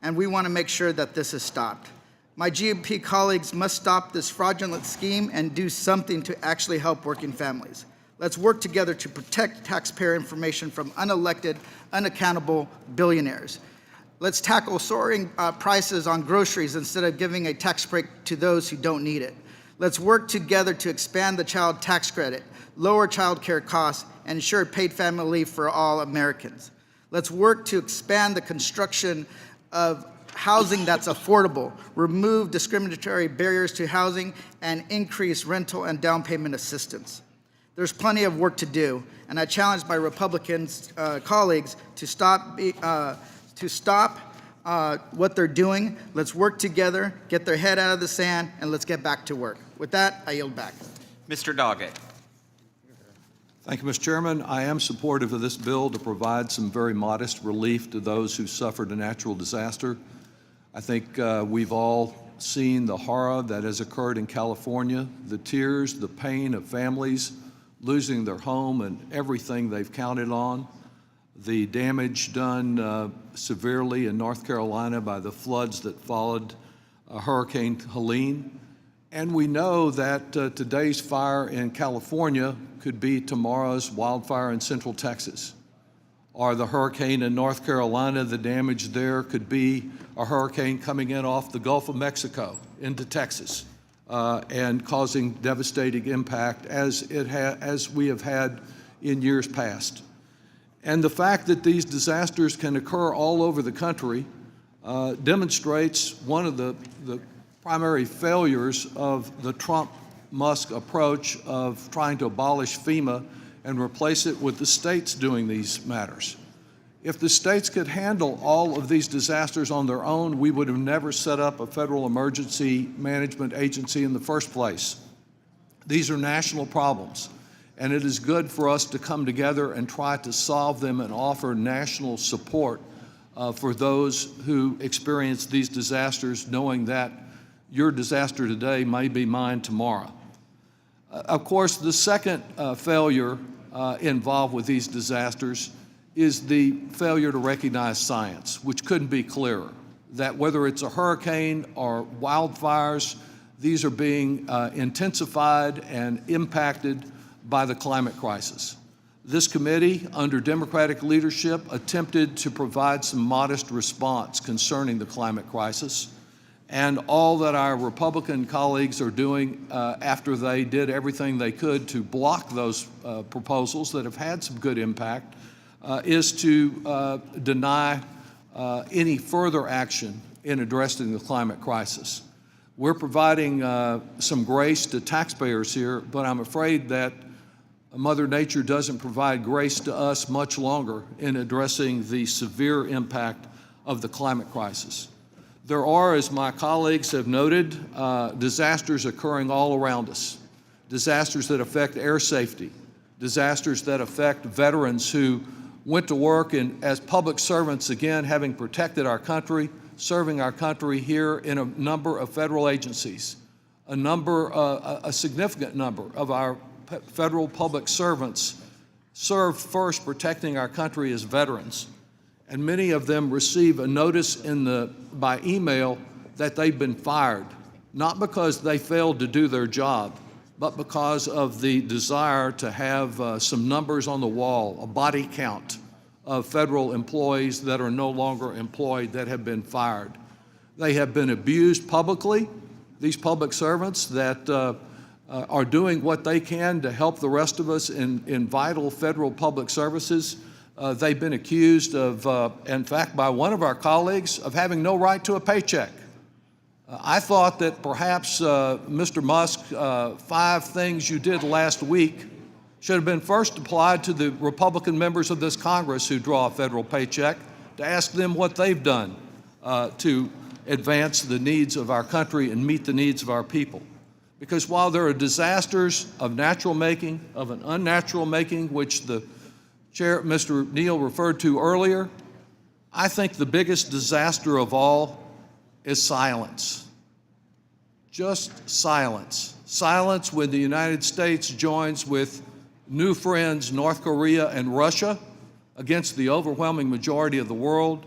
and we want to make sure that this is stopped. My GOP colleagues must stop this fraudulent scheme and do something to actually help working families. Let's work together to protect taxpayer information from unelected, unaccountable billionaires. Let's tackle soaring prices on groceries instead of giving a tax break to those who don't need it. Let's work together to expand the child tax credit, lower child care costs, and ensure paid family leave for all Americans. Let's work to expand the construction of housing that's affordable, remove discriminatory barriers to housing, and increase rental and down payment assistance. There's plenty of work to do, and I challenge my Republican colleagues to stop what they're doing. Let's work together, get their head out of the sand, and let's get back to work. With that, I yield back. Mr. Doggett. Thank you, Mr. Chairman. I am supportive of this bill to provide some very modest relief to those who suffered a natural disaster. I think we've all seen the horror that has occurred in California, the tears, the pain of families losing their home and everything they've counted on, the damage done severely in North Carolina by the floods that followed Hurricane Helene. And we know that today's fire in California could be tomorrow's wildfire in Central Texas. Or the hurricane in North Carolina, the damage there could be a hurricane coming in off the Gulf of Mexico into Texas and causing devastating impact as we have had in years past. And the fact that these disasters can occur all over the country demonstrates one of the primary failures of the Trump-Musk approach of trying to abolish FEMA and replace it with the states doing these matters. If the states could handle all of these disasters on their own, we would have never set up a federal emergency management agency in the first place. These are national problems, and it is good for us to come together and try to solve them and offer national support for those who experience these disasters, knowing that your disaster today may be mine tomorrow. Of course, the second failure involved with these disasters is the failure to recognize science, which couldn't be clearer, that whether it's a hurricane or wildfires, these are being intensified and impacted by the climate crisis. This committee, under Democratic leadership, attempted to provide some modest response concerning the climate crisis. And all that our Republican colleagues are doing after they did everything they could to block those proposals that have had some good impact is to deny any further action in addressing the climate crisis. We're providing some grace to taxpayers here, but I'm afraid that Mother Nature doesn't provide grace to us much longer in addressing the severe impact of the climate crisis. There are, as my colleagues have noted, disasters occurring all around us, disasters that affect air safety, disasters that affect veterans who went to work as public servants, again, having protected our country, serving our country here in a number of federal agencies. A significant number of our federal public servants served first protecting our country as veterans. And many of them receive a notice by email that they've been fired, not because they failed to do their job, but because of the desire to have some numbers on the wall, a body count of federal employees that are no longer employed that have been fired. They have been abused publicly, these public servants that are doing what they can to help the rest of us in vital federal public services. They've been accused of, in fact, by one of our colleagues, of having no right to a paycheck. I thought that perhaps, Mr. Musk, 5 things you did last week should have been first applied to the Republican members of this Congress who draw a federal paycheck, to ask them what they've done to advance the needs of our country and meet the needs of our people. Because while there are disasters of natural making, of an unnatural making, which the Chair, Mr. Neal, referred to earlier, I think the biggest disaster of all is silence. Just silence. Silence when the United States joins with new friends, North Korea and Russia, against the overwhelming majority of the world.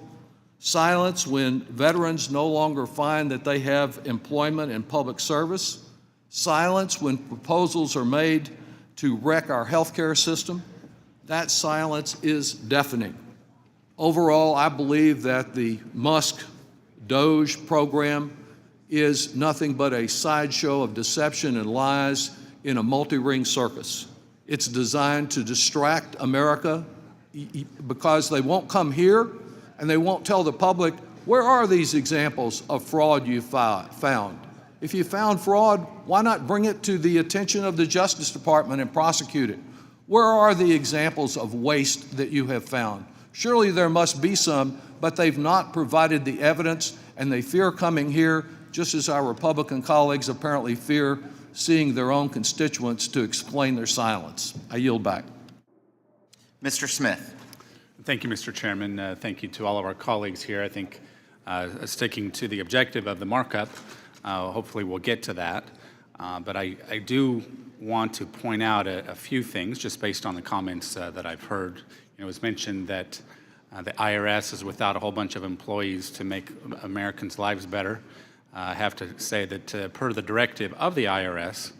Silence when veterans no longer find that they have employment in public service. Silence when proposals are made to wreck our healthcare system. That silence is deafening. Overall, I believe that the Musk DOGE program is nothing but a sideshow of deception and lies in a multi-ring circus. It's designed to distract America because they won't come here and they won't tell the public, where are these examples of fraud you found? If you found fraud, why not bring it to the attention of the Justice Department and prosecute it? Where are the examples of waste that you have found? Surely there must be some, but they've not provided the evidence, and they fear coming here, just as our Republican colleagues apparently fear seeing their own constituents to explain their silence. I yield back. Mr. Smith. Thank you, Mr. Chairman. Thank you to all of our colleagues here. I think sticking to the objective of the markup, hopefully we'll get to that. But I do want to point out a few things just based on the comments that I've heard. It was mentioned that the IRS is without a whole bunch of employees to make Americans' lives better. I have to say that per the directive of the IRS,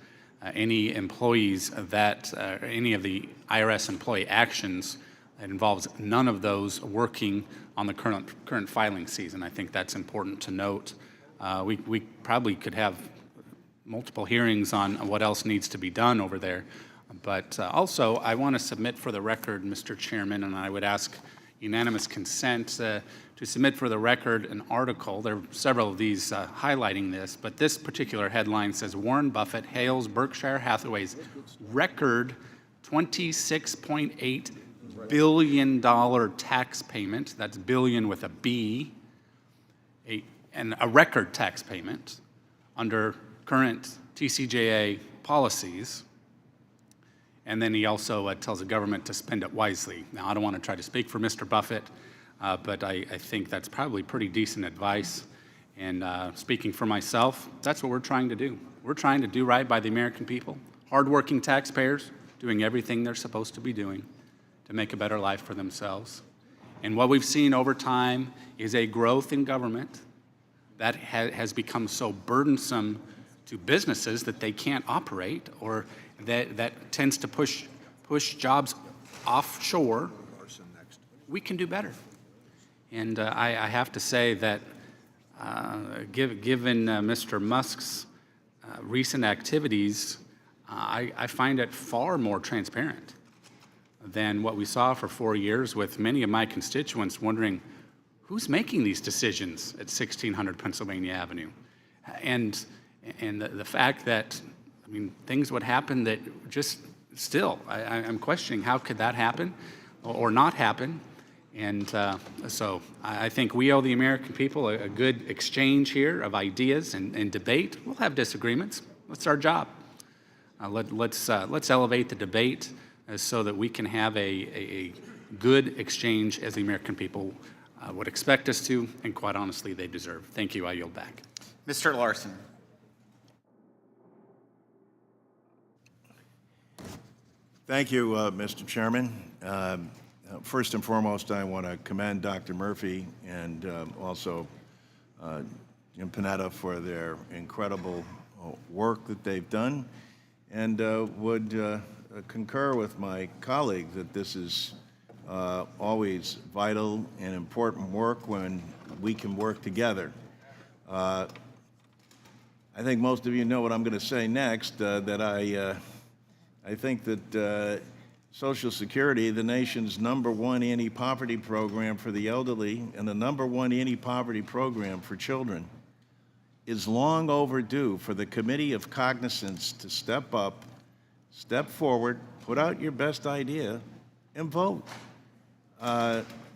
any employees that, any of the IRS employee actions, it involves none of those working on the current filing season. I think that's important to note. We probably could have multiple hearings on what else needs to be done over there. But also, I want to submit for the record, Mr. Chairman, and I would ask unanimous consent to submit for the record an article. There are several of these highlighting this, but this particular headline says, Warren Buffett hails Berkshire Hathaway's record $26.8 billion tax payment. That's billion with a B, and a record tax payment under current TCJA policies. And then he also tells the government to spend it wisely. Now, I don't want to try to speak for Mr. Buffett, but I think that's probably pretty decent advice. And speaking for myself, that's what we're trying to do. We're trying to do right by the American people, hardworking taxpayers doing everything they're supposed to be doing to make a better life for themselves. And what we've seen over time is a growth in government that has become so burdensome to businesses that they can't operate, or that tends to push jobs offshore. We can do better. And I have to say that given Mr. Musk's recent activities, I find it far more transparent than what we saw for 4 years, with many of my constituents wondering, who's making these decisions at 1600 Pennsylvania Avenue? And the fact that, I mean, things would happen that just still, I'm questioning how could that happen or not happen. And so I think we owe the American people a good exchange here of ideas and debate. We'll have disagreements. That's our job. Let's elevate the debate so that we can have a good exchange as the American people would expect us to, and quite honestly, they deserve. Thank you. I yield back. Mr. Larson. Thank you, Mr. Chairman. First and foremost, I want to commend Dr. Murphy and also Jim Panetta for their incredible work that they've done, and would concur with my colleague that this is always vital and important work when we can work together. I think most of you know what I'm going to say next, that I think that Social Security, the nation's #1 anti-poverty program for the elderly and the #1 anti-poverty program for children, is long overdue for the Committee of Cognizance to step up, step forward, put out your best idea, and vote.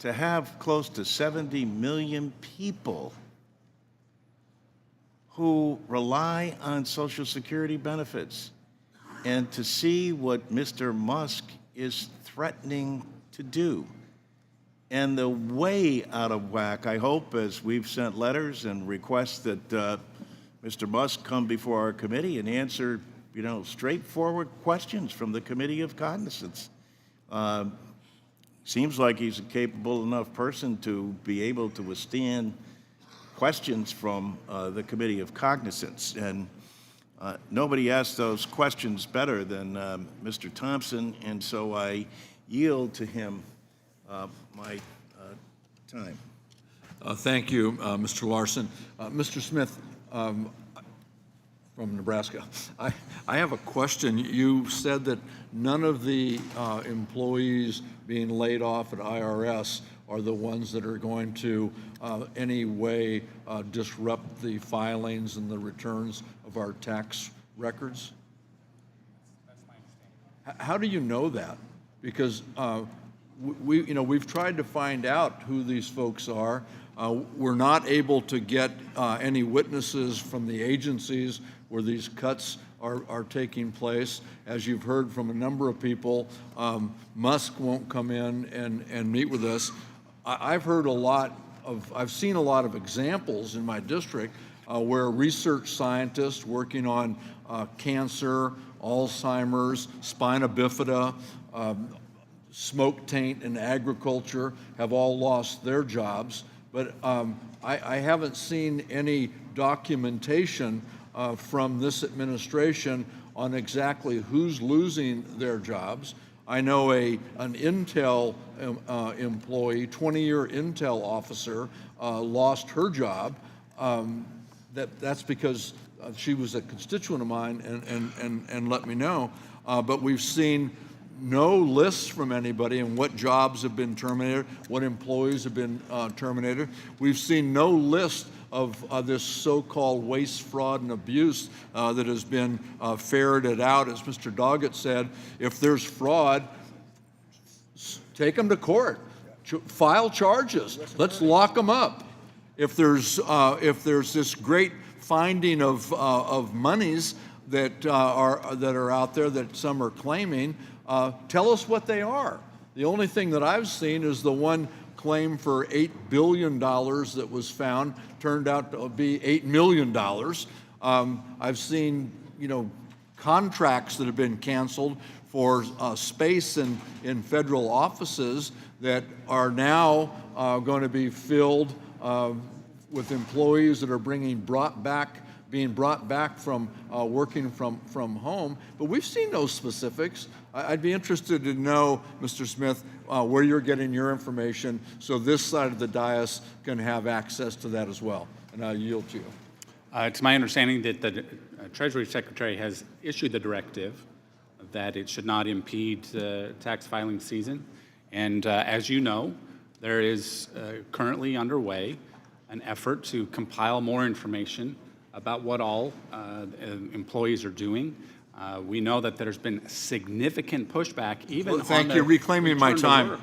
to have close to 70 million people who rely on Social Security benefits, and to see what Mr. Musk is threatening to do. And the way out of whack, I hope, as we've sent letters and requests that Mr. Musk come before our committee and answer, straightforward questions from the Committee of Cognizance. Seems like he's a capable enough person to be able to withstand questions from the Committee of Cognizance. And nobody asked those questions better than Mr. Thompson, and so I yield to him my time. Thank you, Mr. Larson. Mr. Smith, from Nebraska. I have a question. You said that none of the employees being laid off at IRS are the ones that are going to any way disrupt the filings and the returns of our tax records? That's my understanding. How do you know that? Because we've tried to find out who these folks are. We're not able to get any witnesses from the agencies where these cuts are taking place. As you've heard from a number of people, Musk won't come in and meet with us. I've seen a lot of examples in my district where research scientists working on cancer, Alzheimer's, spina bifida, smoke taint in agriculture have all lost their jobs. But I haven't seen any documentation from this administration on exactly who's losing their jobs. I know an Intel employee, 20-year Intel officer, lost her job. That's because she was a constituent of mine and let me know. But we've seen no lists from anybody on what jobs have been terminated, what employees have been terminated. We've seen no list of this so-called waste, fraud, and abuse that has been ferreted out. As Mr. Doggett said, if there's fraud, take them to court, file charges, let's lock them up. If there's this great finding of monies that are out there that some are claiming, tell us what they are. The only thing that I've seen is the one claim for $8 billion that was found turned out to be $8 million. I've seen, contracts that have been canceled for space in federal offices that are now going to be filled with employees that are being brought back from working from home. But we've seen no specifics. I'd be interested to know, Mr. Smith, where you're getting your information so this side of the dais can have access to that as well. And I yield to you. It's my understanding that the Treasury Secretary has issued the directive that it should not impede the tax filing season. And as you know, there is currently underway an effort to compile more information about what all employees are doing. We know that there's been significant pushback even on the reclaiming my time.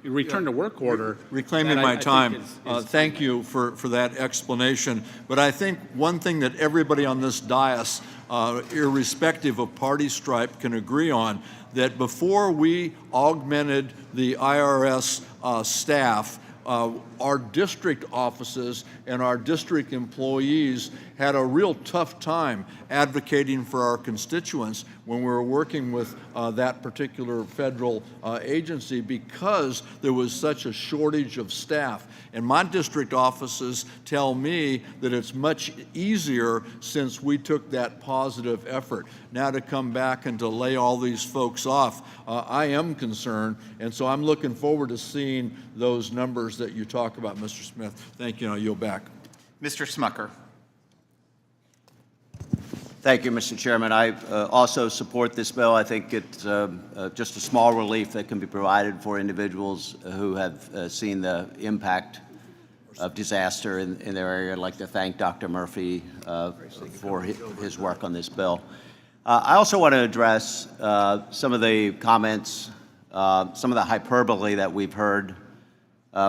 Return to work order. Reclaiming my time. Thank you for that explanation. But I think one thing that everybody on this dais, irrespective of party stripe, can agree on, that before we augmented the IRS staff, our district offices and our district employees had a real tough time advocating for our constituents when we were working with that particular federal agency because there was such a shortage of staff. And my district offices tell me that it's much easier since we took that positive effort. Now to come back and to lay all these folks off, I am concerned, and so I'm looking forward to seeing those numbers that you talk about, Mr. Smith. Thank you, and I yield back. Mr. Smucker. Thank you, Mr. Chairman. I also support this bill. I think it's just a small relief that can be provided for individuals who have seen the impact of disaster in their area. I'd like to thank Dr. Murphy for his work on this bill. I also want to address some of the comments, some of the hyperbole that we've heard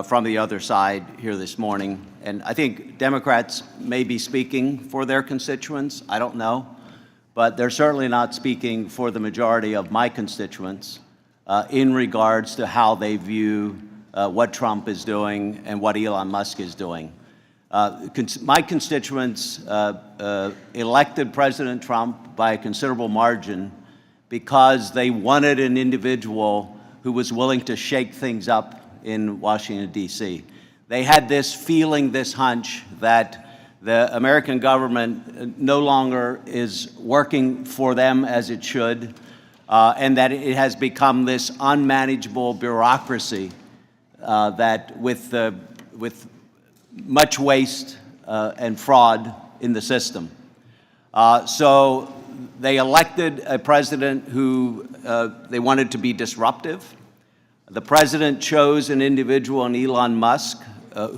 from the other side here this morning. And I think Democrats may be speaking for their constituents. I don't know. But they're certainly not speaking for the majority of my constituents in regards to how they view what Trump is doing and what Elon Musk is doing. My constituents elected President Trump by a considerable margin because they wanted an individual who was willing to shake things up in Washington, D.C. They had this feeling, this hunch, that the American government no longer is working for them as it should, and that it has become this unmanageable bureaucracy that with much waste and fraud in the system. So they elected a president who they wanted to be disruptive. The president chose an individual in Elon Musk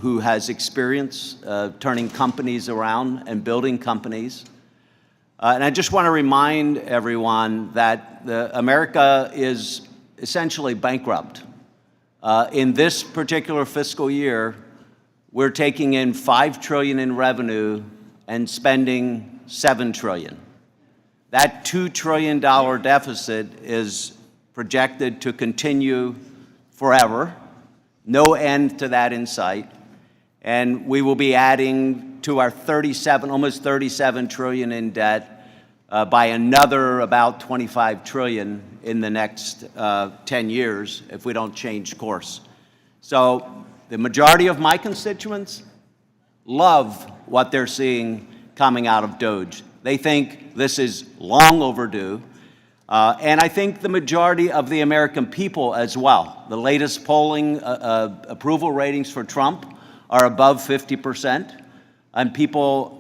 who has experience turning companies around and building companies. And I just want to remind everyone that America is essentially bankrupt. In this particular fiscal year, we're taking in $5 trillion in revenue and spending $7 trillion. That $2 trillion deficit is projected to continue forever. No end to that in sight. And we will be adding to our almost 37 trillion in debt by another about 25 trillion in the next 10 years if we don't change course. So the majority of my constituents love what they're seeing coming out of DOGE. They think this is long overdue. And I think the majority of the American people as well. The latest polling approval ratings for Trump are above 50%. And people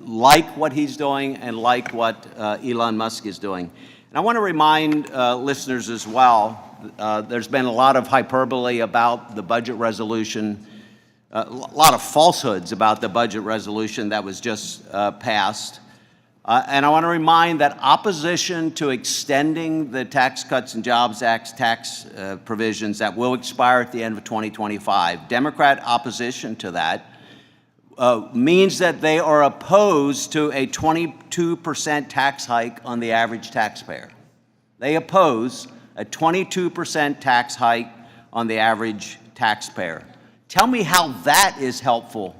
like what he's doing and like what Elon Musk is doing. And I want to remind listeners as well, there's been a lot of hyperbole about the budget resolution, a lot of falsehoods about the budget resolution that was just passed. And I want to remind that opposition to extending the Tax Cuts and Jobs Act tax provisions that will expire at the end of 2025, Democrat opposition to that means that they are opposed to a 22% tax hike on the average taxpayer. They oppose a 22% tax hike on the average taxpayer. Tell me how that is helpful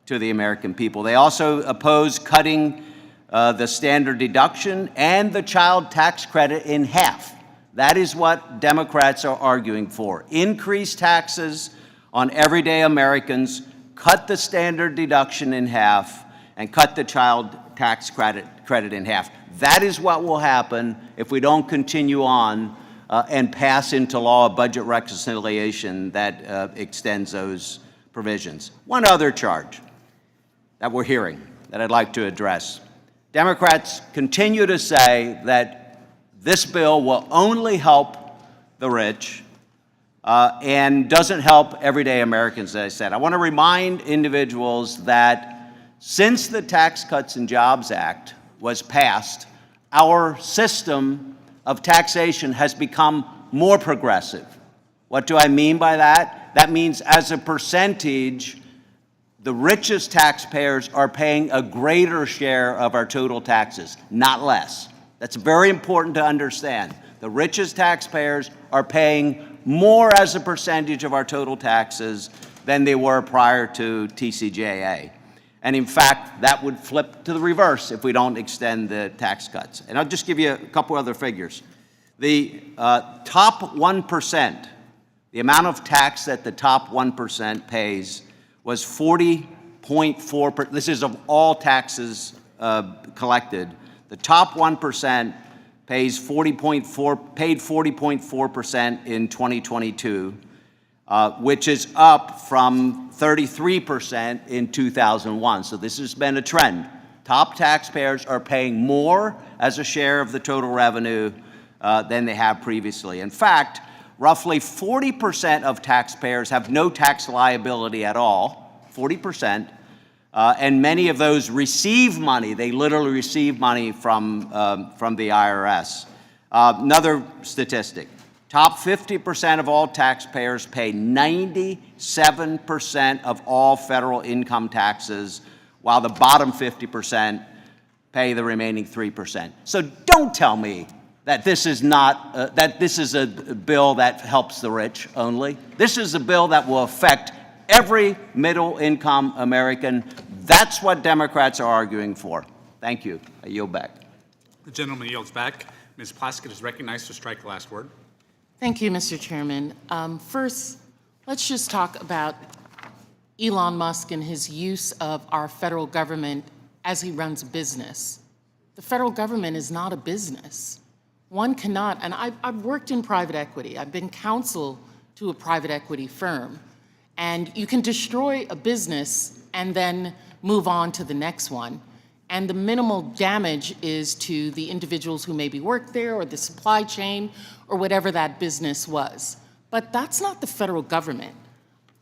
to the American people. They also oppose cutting the standard deduction and the child tax credit in half. That is what Democrats are arguing for. Increase taxes on everyday Americans, cut the standard deduction in half, and cut the child tax credit in half. That is what will happen if we don't continue on and pass into law a budget reconciliation that extends those provisions. One other charge that we're hearing that I'd like to address. Democrats continue to say that this bill will only help the rich and doesn't help everyday Americans, as I said. I want to remind individuals that since the Tax Cuts and Jobs Act was passed, our system of taxation has become more progressive. What do I mean by that? That means as a percentage, the richest taxpayers are paying a greater share of our total taxes, not less. That's very important to understand. The richest taxpayers are paying more as a percentage of our total taxes than they were prior to TCJA. And in fact, that would flip to the reverse if we don't extend the tax cuts. And I'll just give you a couple other figures. The top 1%, the amount of tax that the top 1% pays was 40.4%. This is of all taxes collected. The top 1% paid 40.4% in 2022, which is up from 33% in 2001. So this has been a trend. Top taxpayers are paying more as a share of the total revenue than they have previously. In fact, roughly 40% of taxpayers have no tax liability at all, 40%, and many of those receive money. They literally receive money from the IRS. Another statistic, Top 50% of all taxpayers pay 97% of all federal income taxes, while the bottom 50% pay the remaining 3%. So don't tell me that this is not, that this is a bill that helps the rich only. This is a bill that will affect every middle-income American. That's what Democrats are arguing for. Thank you. I yield back. The gentleman yields back. Ms. Plaskett is recognized to strike the last word. Thank you, Mr. Chairman. First, let's just talk about Elon Musk and his use of our federal government as he runs a business. The federal government is not a business. One cannot, and I've worked in private equity. I've been counsel to a private equity firm. And you can destroy a business and then move on to the next one. And the minimal damage is to the individuals who maybe work there or the supply chain or whatever that business was. But that's not the federal government.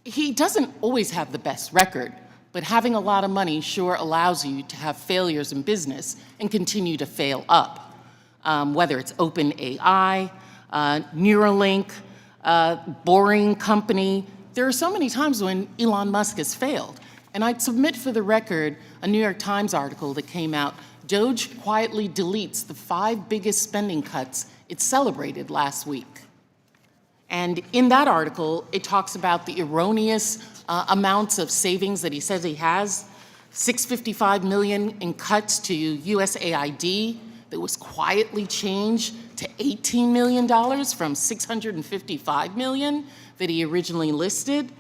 He doesn't always have the best record, but having a lot of money sure allows you to have failures in business and continue to fail up. Whether it's OpenAI, Neuralink, Boring Company, there are so many times when Elon Musk has failed. And I'd submit for the record a New York Times article that came out, Doge quietly deletes the 5 biggest spending cuts it celebrated last week. And in that article, it talks about the erroneous amounts of savings that he says he has, $655 million in cuts to USAID that was quietly changed to $18 million from $655 million that he originally listed,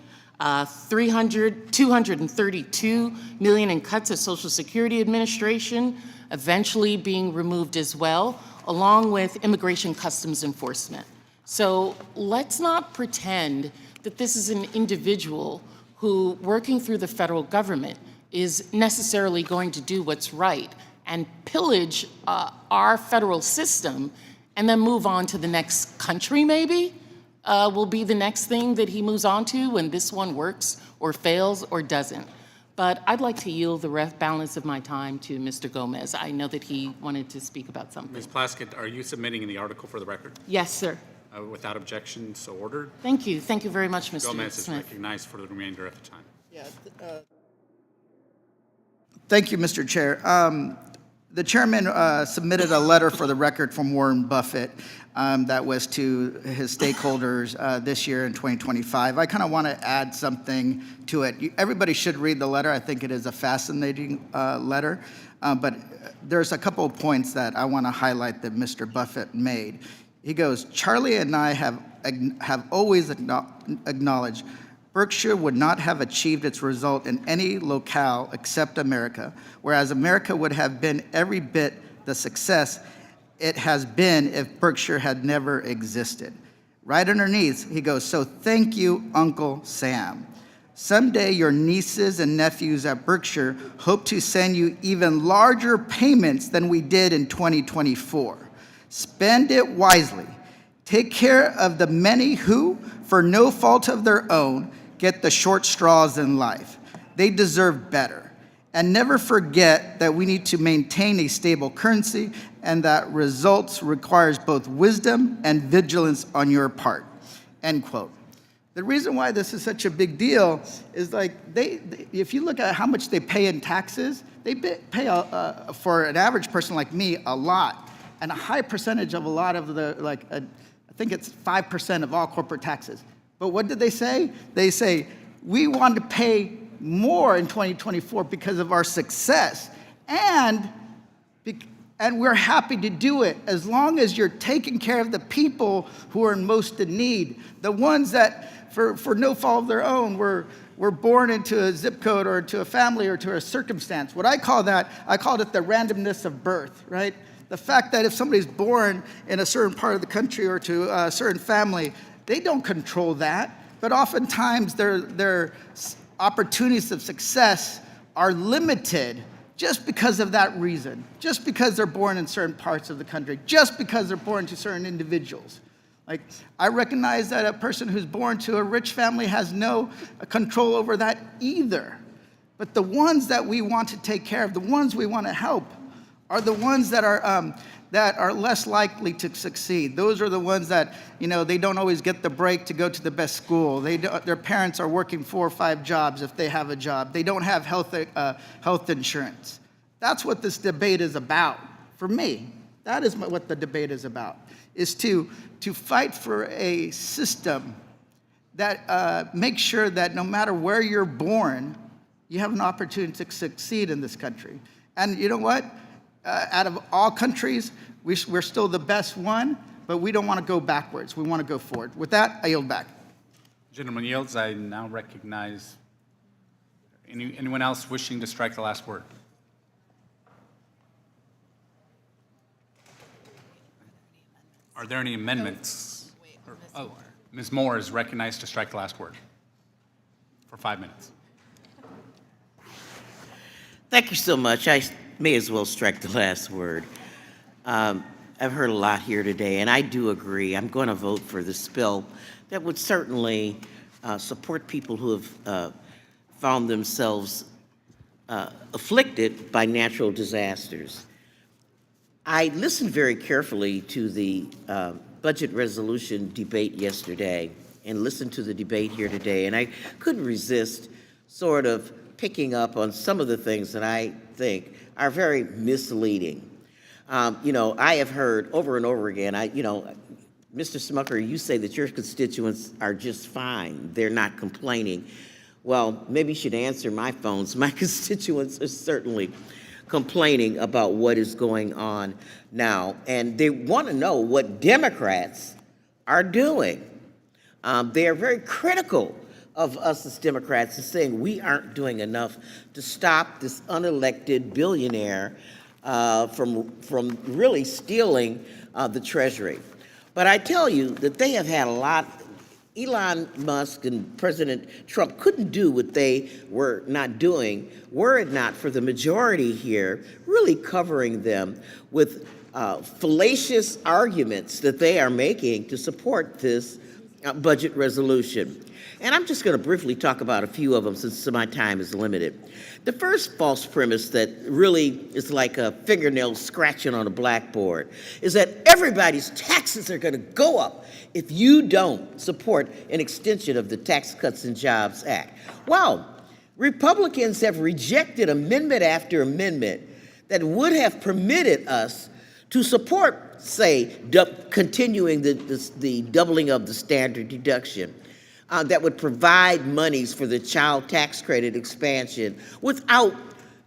$232 million in cuts to Social Security Administration, eventually being removed as well, along with Immigration Customs Enforcement. So let's not pretend that this is an individual who, working through the federal government, is necessarily going to do what's right and pillage our federal system and then move on to the next country, maybe, will be the next thing that he moves on to when this one works or fails or doesn't. But I'd like to yield the balance of my time to Mr. Gomez. I know that he wanted to speak about something. Ms. Plaskett, are you submitting the article for the record? Yes, sir. Without objection, so ordered. Thank you. Thank you very much, Mr. Gomez is Smith. recognized for the remainder of the time. Thank you, Mr. Chair. The chairman submitted a letter for the record from Warren Buffett that was to his stakeholders this year in 2025. I kind of want to add something to it. Everybody should read the letter. I think it is a fascinating letter. But there's a couple of points that I want to highlight that Mr. Buffett made. He goes, Charlie and I have always acknowledged Berkshire would not have achieved its result in any locale except America, whereas America would have been every bit the success it has been if Berkshire had never existed. Right underneath, he goes, so thank you, Uncle Sam. Someday your nieces and nephews at Berkshire hope to send you even larger payments than we did in 2024. Spend it wisely. Take care of the many who, for no fault of their own, get the short straws in life. They deserve better. And never forget that we need to maintain a stable currency and that results requires both wisdom and vigilance on your part, end quote. The reason why this is such a big deal is like if you look at how much they pay in taxes, they pay for an average person like me a lot, and a high percentage of a lot of the, I think it's 5% of all corporate taxes. But what did they say? They say, we want to pay more in 2024 because of our success, and we're happy to do it as long as you're taking care of the people who are in most in need, the ones that, for no fault of their own, were born into a zip code or to a family or to a circumstance. What I call that, I called it the randomness of birth, right? The fact that if somebody's born in a certain part of the country or to a certain family, they don't control that, but oftentimes their opportunities of success are limited just because of that reason, just because they're born in certain parts of the country, just because they're born to certain individuals. Like, I recognize that a person who's born to a rich family has no control over that either. But the ones that we want to take care of, the ones we want to help, are the ones that are that are less likely to succeed. Those are the ones that, they don't always get the break to go to the best school. Their parents are working 4 or 5 jobs if they have a job. They don't have health insurance. That's what this debate is about. For me, that is what the debate is about, is to fight for a system that makes sure that no matter where you're born, you have an opportunity to succeed in this country. And you know what? Out of all countries, we're still the best one, but we don't want to go backwards. We want to go forward. With that, I yield back. Gentleman yields. I now recognize anyone else wishing to strike the last word. Are there any amendments? Ms. Moore is recognized to strike the last word for 5 minutes. Thank you so much. I may as well strike the last word. I've heard a lot here today, and I do agree. I'm going to vote for this bill that would certainly support people who have found themselves afflicted by natural disasters. I listened very carefully to the budget resolution debate yesterday and listened to the debate here today, and I couldn't resist sort of picking up on some of the things that I think are very misleading. I have heard over and over again, Mr. Smucker, you say that your constituents are just fine. They're not complaining. Well, maybe you should answer my phones. My constituents are certainly complaining about what is going on now, and they want to know what Democrats are doing. They are very critical of us as Democrats and saying we aren't doing enough to stop this unelected billionaire from really stealing the Treasury. But I tell you that they have had a lot. Elon Musk and President Trump couldn't do what they were not doing were it not for the majority here really covering them with fallacious arguments that they are making to support this budget resolution. And I'm just going to briefly talk about a few of them since my time is limited. The first false premise that really is like a fingernail scratching on a blackboard is that everybody's taxes are going to go up if you don't support an extension of the Tax Cuts and Jobs Act. Well, Republicans have rejected amendment after amendment that would have permitted us to support, say, continuing the doubling of the standard deduction. That would provide monies for the child tax credit expansion without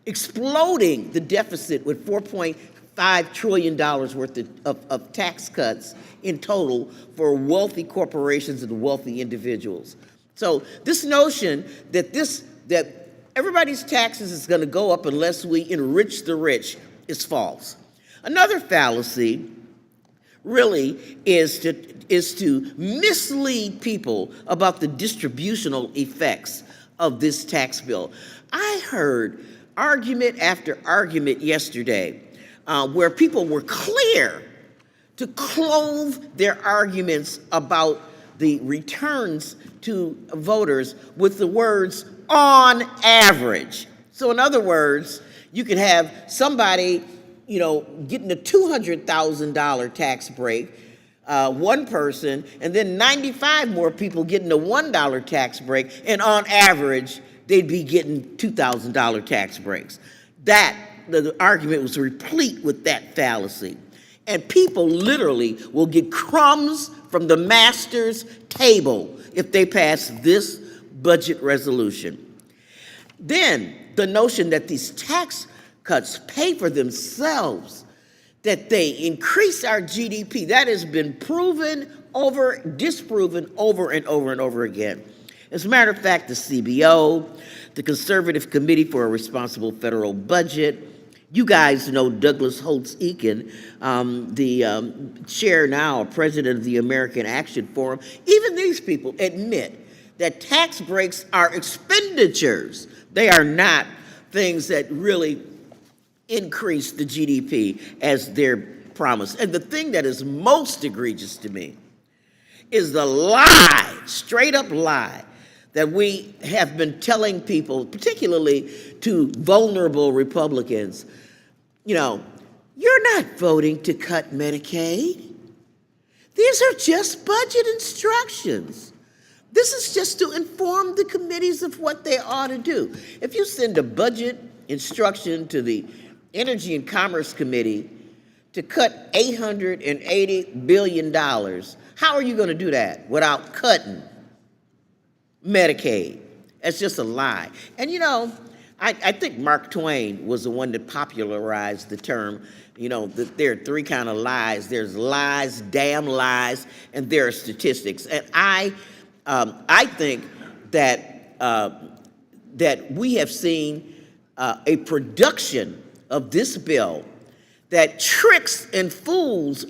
exploding the deficit with $4.5 trillion worth of tax cuts in total for wealthy corporations and wealthy individuals. So this notion that everybody's taxes is going to go up unless we enrich the rich is false. Another fallacy really is to mislead people about the distributional effects of this tax bill. I heard argument after argument yesterday where people were clear to clothe their arguments about the returns to voters with the words on average. So in other words, you could have somebody getting a $200,000 tax break, one person, and then 95 more people getting a $1 tax break, and on average, they'd be getting $2,000 tax breaks. The argument was replete with that fallacy. And people literally will get crumbs from the master's table if they pass this budget resolution. Then the notion that these tax cuts pay for themselves, that they increase our GDP. That has been disproven over and over and over again. As a matter of fact, the CBO, the Conservative Committee for a Responsible Federal Budget, you guys know Douglas Holtz-Eakin, the chair now, president of the American Action Forum. Even these people admit that tax breaks are expenditures. They are not things that really increase the GDP as they're promised. And the thing that is most egregious to me is the lie, straight up lie, that we have been telling people, particularly to vulnerable Republicans, You're not voting to cut Medicaid. These are just budget instructions. This is just to inform the committees of what they ought to do. If you send a budget instruction to the Energy and Commerce Committee to cut $880 billion, how are you going to do that without cutting Medicaid? That's just a lie. And you know, I think Mark Twain was the one that popularized the term, you know, that there are three kind of lies. There's lies, damn lies, and there are statistics. And I think that that we have seen a production of this bill that tricks and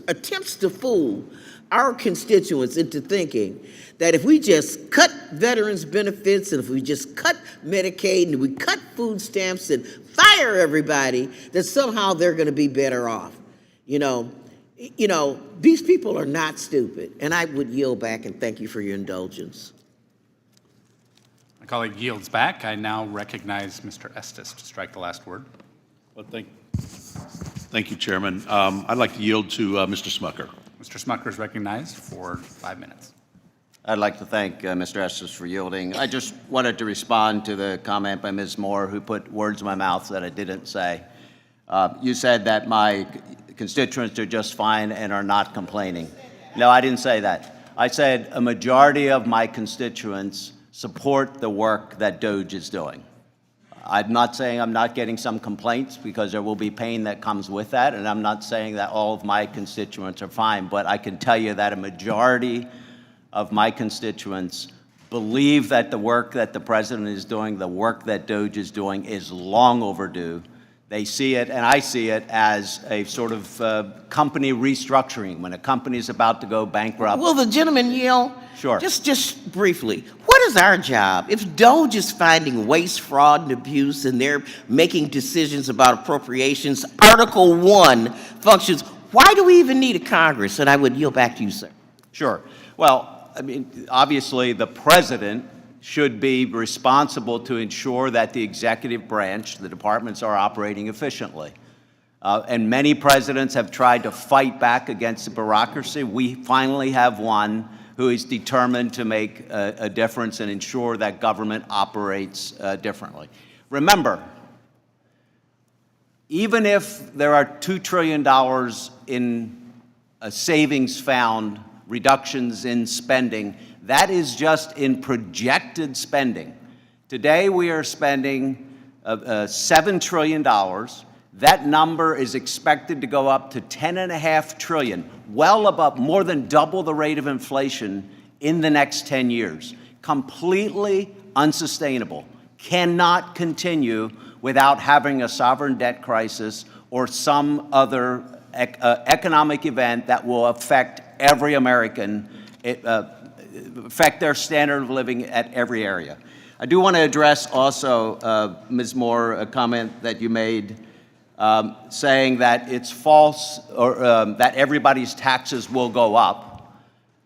attempts to fool our constituents into thinking that if we just cut veterans' benefits and if we just cut Medicaid and we cut food stamps and fire everybody, that somehow they're going to be better off. You know, these people are not stupid. And I would yield back and thank you for your indulgence. My colleague yields back. I now recognize Mr. Estes to strike the last word. Well, thank you, Chairman. I'd like to yield to Mr. Smucker. Mr. Smucker is recognized for 5 minutes. I'd like to thank Mr. Estes for yielding. I just wanted to respond to the comment by Ms. Moore, who put words in my mouth that I didn't say. You said that my constituents are just fine and are not complaining. No, I didn't say that. I said a majority of my constituents support the work that DOGE is doing. I'm not saying I'm not getting some complaints, because there will be pain that comes with that, and I'm not saying that all of my constituents are fine, but I can tell you that a majority of my constituents believe that the work that the president is doing, the work that DOGE is doing, is long overdue. They see it, and I see it, as a sort of company restructuring. When a company is about to go bankrupt. Will the gentleman yield? Sure. Just briefly, what is our job? If DOGE is finding waste, fraud, and abuse, and they're making decisions about appropriations, Article 1 functions, why do we even need a Congress? And I would yield back to you, sir. Sure. Well, I mean, obviously, the president should be responsible to ensure that the executive branch, the departments, are operating efficiently. And many presidents have tried to fight back against the bureaucracy. We finally have one who is determined to make a difference and ensure that government operates differently. Remember, even if there are $2 trillion in savings found, reductions in spending, that is just in projected spending. Today we are spending $7 trillion. That number is expected to go up to $10.5 trillion, well above, more than double the rate of inflation in the next 10 years. Completely unsustainable. Cannot continue without having a sovereign debt crisis or some other economic event that will affect every American, affect their standard of living at every area. I do want to address also, Ms. Moore, a comment that you made saying that it's false, or that everybody's taxes will go up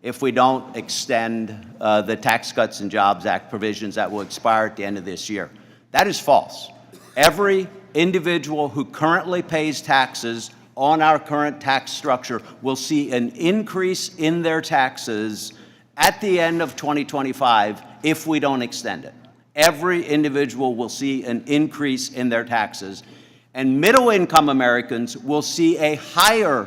if we don't extend the Tax Cuts and Jobs Act provisions that will expire at the end of this year. That is false. Every individual who currently pays taxes on our current tax structure will see an increase in their taxes at the end of 2025 if we don't extend it. Every individual will see an increase in their taxes, and middle-income Americans will see a higher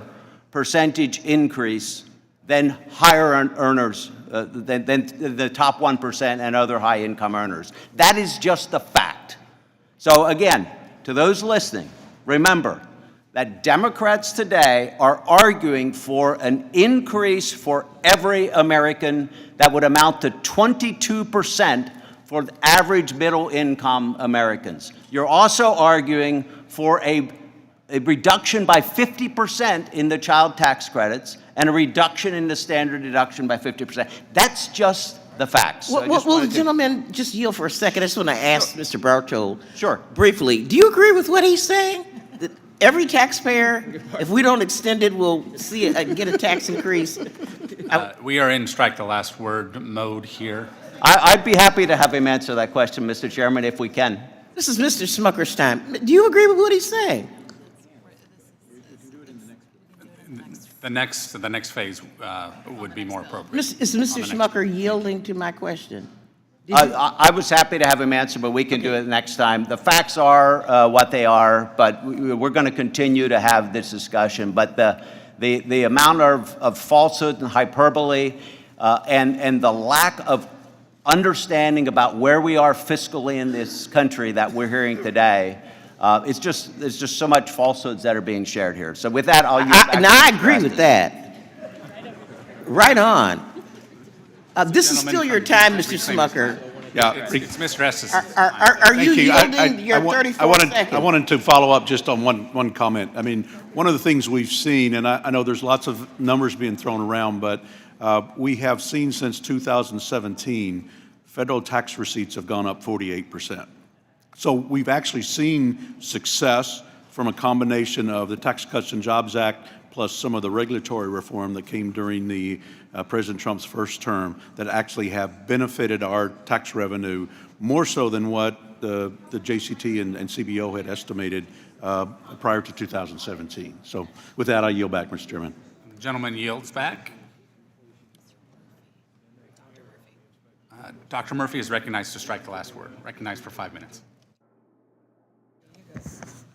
percentage increase than higher earners, than the top 1% and other high-income earners. That is just a fact. So again, to those listening, remember that Democrats today are arguing for an increase for every American that would amount to 22% for the average middle-income Americans. You're also arguing for a reduction by 50% in the child tax credits and a reduction in the standard deduction by 50%. That's just the facts. Will the gentleman just yield for a second? I just want to ask Mr. Bartold. Sure. Briefly, do you agree with what he's saying? That every taxpayer, if we don't extend it, will get a tax increase? We are in strike the last word mode here. I'd be happy to have him answer that question, Mr. Chairman, if we can. This is Mr. Smucker's time. Do you agree with what he's saying? The next phase would be more appropriate. Is Mr. Schmucker yielding to my question? I was happy to have him answer, but we can do it next time. The facts are what they are, but we're going to continue to have this discussion. But the amount of falsehood and hyperbole and the lack of understanding about where we are fiscally in this country that we're hearing today, there's just so much falsehoods that are being shared here. So with that, I'll use back. Now, I agree with that. Right on. This is still your time, Mr. Smucker. Yeah, it's Mr. Estes. Are you yielding your 34 seconds? I wanted to follow up just on one comment. I mean, one of the things we've seen, and I know there's lots of numbers being thrown around, but we have seen since 2017, federal tax receipts have gone up 48%. So we've actually seen success from a combination of the Tax Cuts and Jobs Act plus some of the regulatory reform that came during the President Trump's first term that actually have benefited our tax revenue more so than what the JCT and CBO had estimated prior to 2017. So with that, I yield back, Mr. Chairman. The gentleman yields back. Dr. Murphy is recognized to strike the last word. Recognized for 5 minutes.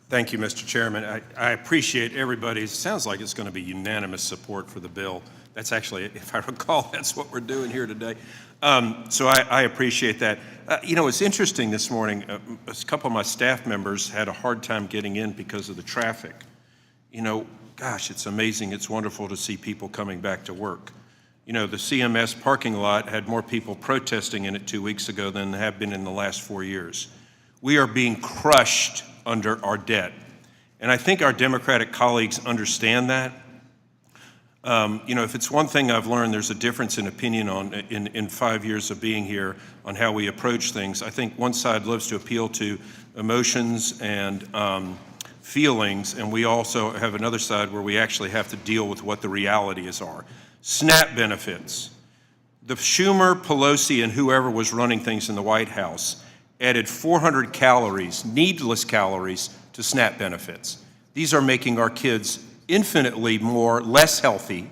Thank you, Mr. Chairman. I appreciate everybody's, sounds like it's going to be unanimous support for the bill. That's actually, if I recall, that's what we're doing here today. So I appreciate that. You know, it's interesting this morning, a couple of my staff members had a hard time getting in because of the traffic. You know, gosh, it's amazing. It's wonderful to see people coming back to work. You know, the CMS parking lot had more people protesting in it 2 weeks ago than have been in the last 4 years. We are being crushed under our debt. And I think our Democratic colleagues understand that. You know, if it's one thing I've learned, there's a difference in opinion in 5 years of being here on how we approach things. I think one side loves to appeal to emotions and feelings, and we also have another side where we actually have to deal with what the realities are. SNAP benefits. The Schumer, Pelosi, and whoever was running things in the White House added 400 calories, needless calories, to SNAP benefits. These are making our kids infinitely less healthy,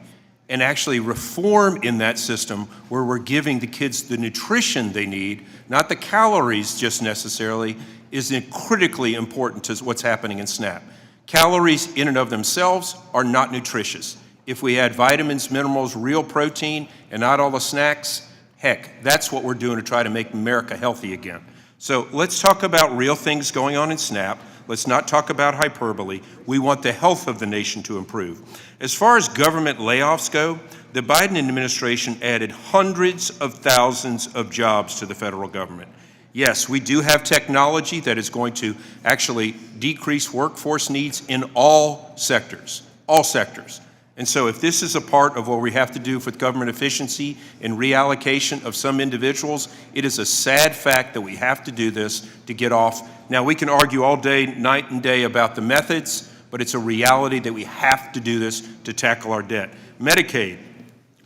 and actually reform in that system where we're giving the kids the nutrition they need, not the calories just necessarily, is critically important to what's happening in SNAP. Calories in and of themselves are not nutritious. If we add vitamins, minerals, real protein, and not all the snacks, heck, that's what we're doing to try to make America healthy again. So let's talk about real things going on in SNAP. Let's not talk about hyperbole. We want the health of the nation to improve. As far as government layoffs go, the Biden administration added hundreds of thousands of jobs to the federal government. Yes, we do have technology that is going to actually decrease workforce needs in all sectors, all sectors. And so if this is a part of what we have to do with government efficiency and reallocation of some individuals, it is a sad fact that we have to do this to get off. Now, we can argue all day, night and day about the methods, but it's a reality that we have to do this to tackle our debt. Medicaid.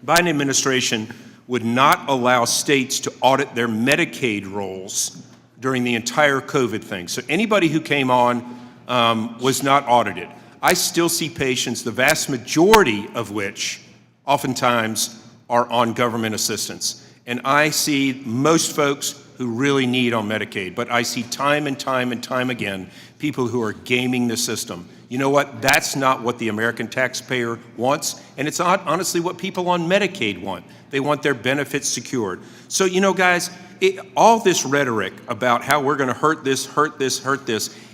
Biden administration would not allow states to audit their Medicaid rolls during the entire COVID thing. So anybody who came on was not audited. I still see patients, the vast majority of which oftentimes are on government assistance. And I see most folks who really need on Medicaid, but I see time and time and time again people who are gaming the system. You know what? That's not what the American taxpayer wants, and it's not honestly what people on Medicaid want. They want their benefits secured. So, you know, guys, all this rhetoric about how we're going to hurt this,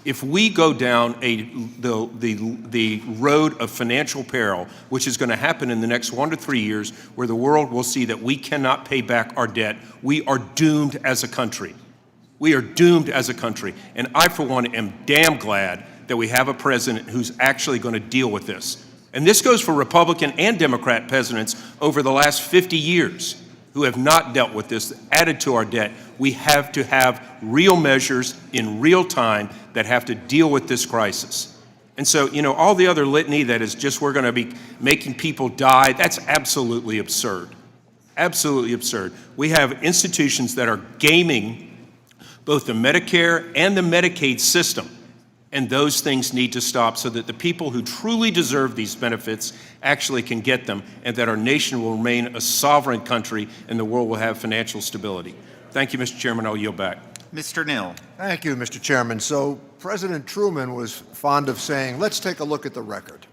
if we go down the road of financial peril, which is going to happen in the next 1 to 3 years, where the world will see that we cannot pay back our debt, we are doomed as a country. We are doomed as a country. And I, for one, am damn glad that we have a president who's actually going to deal with this. And this goes for Republican and Democrat presidents over the last 50 years who have not dealt with this, added to our debt. We have to have real measures in real time that have to deal with this crisis. And so, you know, all the other litany that is just we're going to be making people die, that's absolutely absurd. Absolutely absurd. We have institutions that are gaming both the Medicare and the Medicaid system. And those things need to stop so that the people who truly deserve these benefits actually can get them, and that our nation will remain a sovereign country and the world will have financial stability. Thank you, Mr. Chairman. I'll yield back. Mr. Neal. Thank you, Mr. Chairman. So President Truman was fond of saying, let's take a look at the record.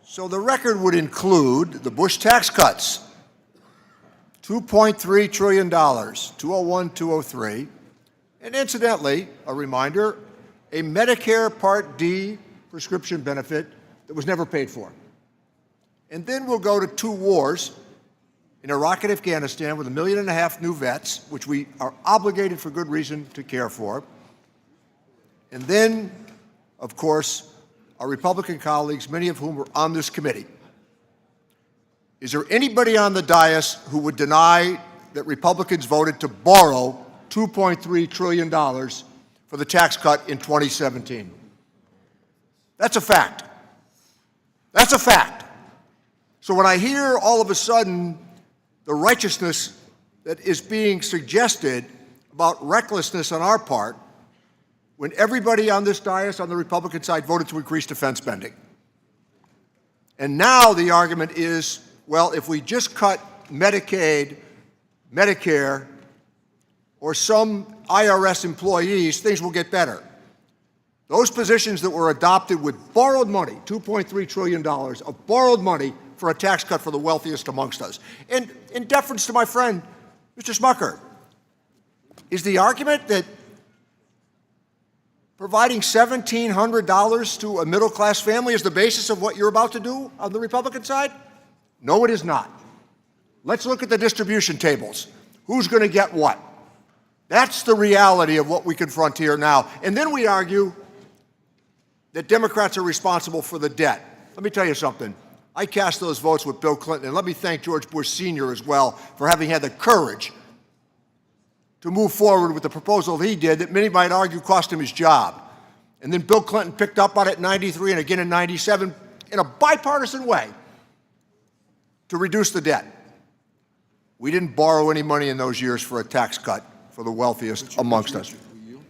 So the record would include the Bush tax cuts, $2.3 trillion, 201, 203, and incidentally, a reminder, a Medicare Part D prescription benefit that was never paid for. And then we'll go to 2 wars in Iraq and Afghanistan with 1.5 million new vets, which we are obligated for good reason to care for. And then, of course, our Republican colleagues, many of whom were on this committee. Is there anybody on the dais who would deny that Republicans voted to borrow $2.3 trillion for the tax cut in 2017? That's a fact. That's a fact. So when I hear all of a sudden the righteousness that is being suggested about recklessness on our part, when everybody on this dais on the Republican side voted to increase defense spending. And now the argument is, well, if we just cut Medicaid, Medicare, or some IRS employees, things will get better. Those positions that were adopted with borrowed money, $2.3 trillion of borrowed money for a tax cut for the wealthiest amongst us. And in deference to my friend, Mr. Smucker, is the argument that providing $1,700 to a middle-class family is the basis of what you're about to do on the Republican side? No, it is not. Let's look at the distribution tables. Who's going to get what? That's the reality of what we confront here now. And then we argue that Democrats are responsible for the debt. Let me tell you something. I cast those votes with Bill Clinton, and let me thank George Bush Sr. as well for having had the courage to move forward with the proposal he did that many might argue cost him his job. And then Bill Clinton picked up on it in '93 and again in '97 in a bipartisan way to reduce the debt. We didn't borrow any money in those years for a tax cut for the wealthiest amongst us.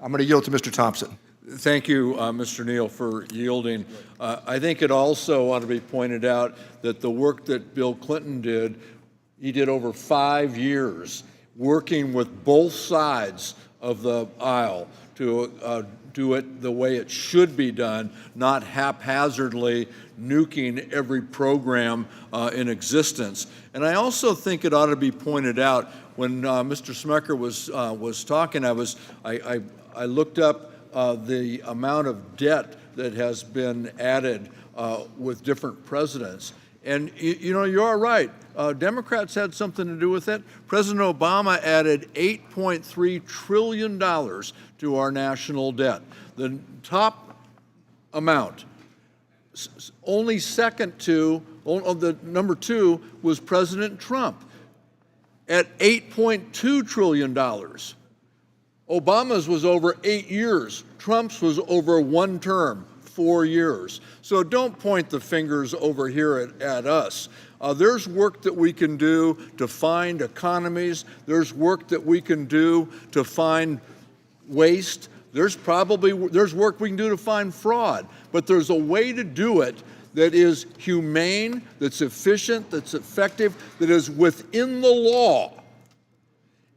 I'm going to yield to Mr. Thompson. Thank you, Mr. Neal, for yielding. I think it also ought to be pointed out that the work that Bill Clinton did, he did over 5 years, working with both sides of the aisle to do it the way it should be done, not haphazardly nuking every program in existence. And I also think it ought to be pointed out when Mr. Smucker was talking, I looked up the amount of debt that has been added with different presidents. And, you know, you're right. Democrats had something to do with it. President Obama added $8.3 trillion to our national debt. The top amount, only second to, the number 2 was President Trump at $8.2 trillion. Obama's was over 8 years. Trump's was over 1 term, 4 years. So don't point the fingers over here at us. There's work that we can do to find economies. There's work that we can do to find waste. There's work we can do to find fraud. But there's a way to do it that is humane, that's efficient, that's effective, that is within the law,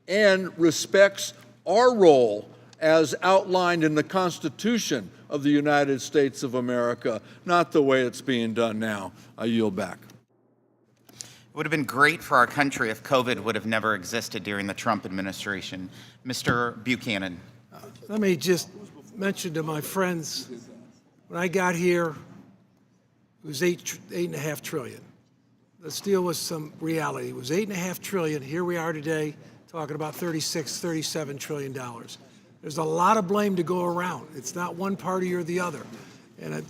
and respects our role as outlined in the Constitution of the United States of America, not the way it's being done now. I yield back. It would have been great for our country if COVID would have never existed during the Trump administration. Mr. Buchanan. Let me just mention to my friends, when I got here, it was $8.5 trillion. Let's deal with some reality. It was $8.5 trillion. Here we are today talking about $37 trillion. There's a lot of blame to go around. It's not one party or the other. And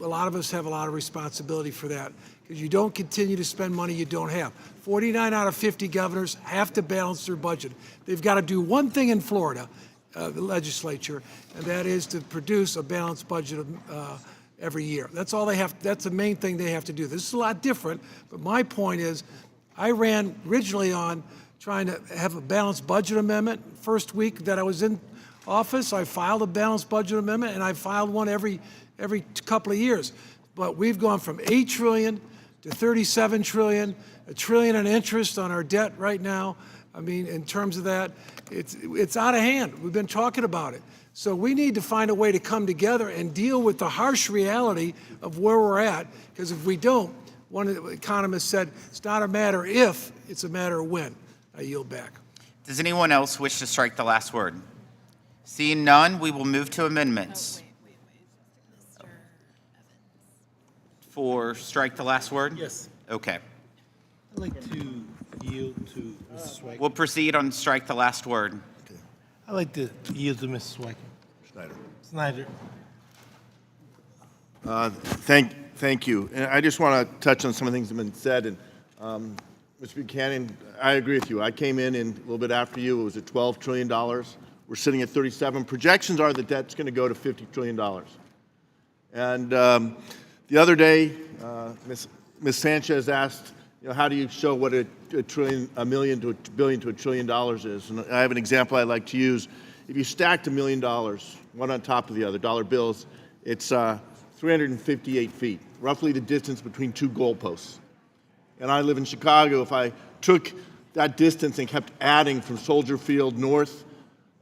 a lot of us have a lot of responsibility for that, because you don't continue to spend money you don't have. 49 out of 50 governors have to balance their budget. They've got to do one thing in Florida, the legislature, and that is to produce a balanced budget every year. That's all they have. That's the main thing they have to do. This is a lot different, but my point is, I ran originally on trying to have a balanced budget amendment. First week that I was in office, I filed a balanced budget amendment, and I filed one every couple of years. But we've gone from 8 trillion to 37 trillion, $1 trillion in interest on our debt right now. I mean, in terms of that, it's out of hand. We've been talking about it. So we need to find a way to come together and deal with the harsh reality of where we're at, because if we don't, one of the economists said, it's not a matter if, it's a matter of when. I yield back. Does anyone else wish to strike the last word? Seeing none, we will move to amendments. For strike the last word? Yes. Okay. I'd like to yield to Mrs. Swiker. We'll proceed on strike the last word. I'd like to yield to Mrs. Swiker. Snyder. Thank you. And I just want to touch on some of the things that have been said. And Mr. Buchanan, I agree with you. I came in a little bit after you. It was at $12 trillion. We're sitting at 37. Projections are that debt's going to go to $50 trillion. And the other day, Ms. Sanchez asked, how do you show what a million to $1 billion to $1 trillion is? And I have an example I like to use. If you stacked $1 million, one on top of the other, dollar bills, it's 358 feet, roughly the distance between 2 goalposts. And I live in Chicago. If I took that distance and kept adding from Soldier Field north,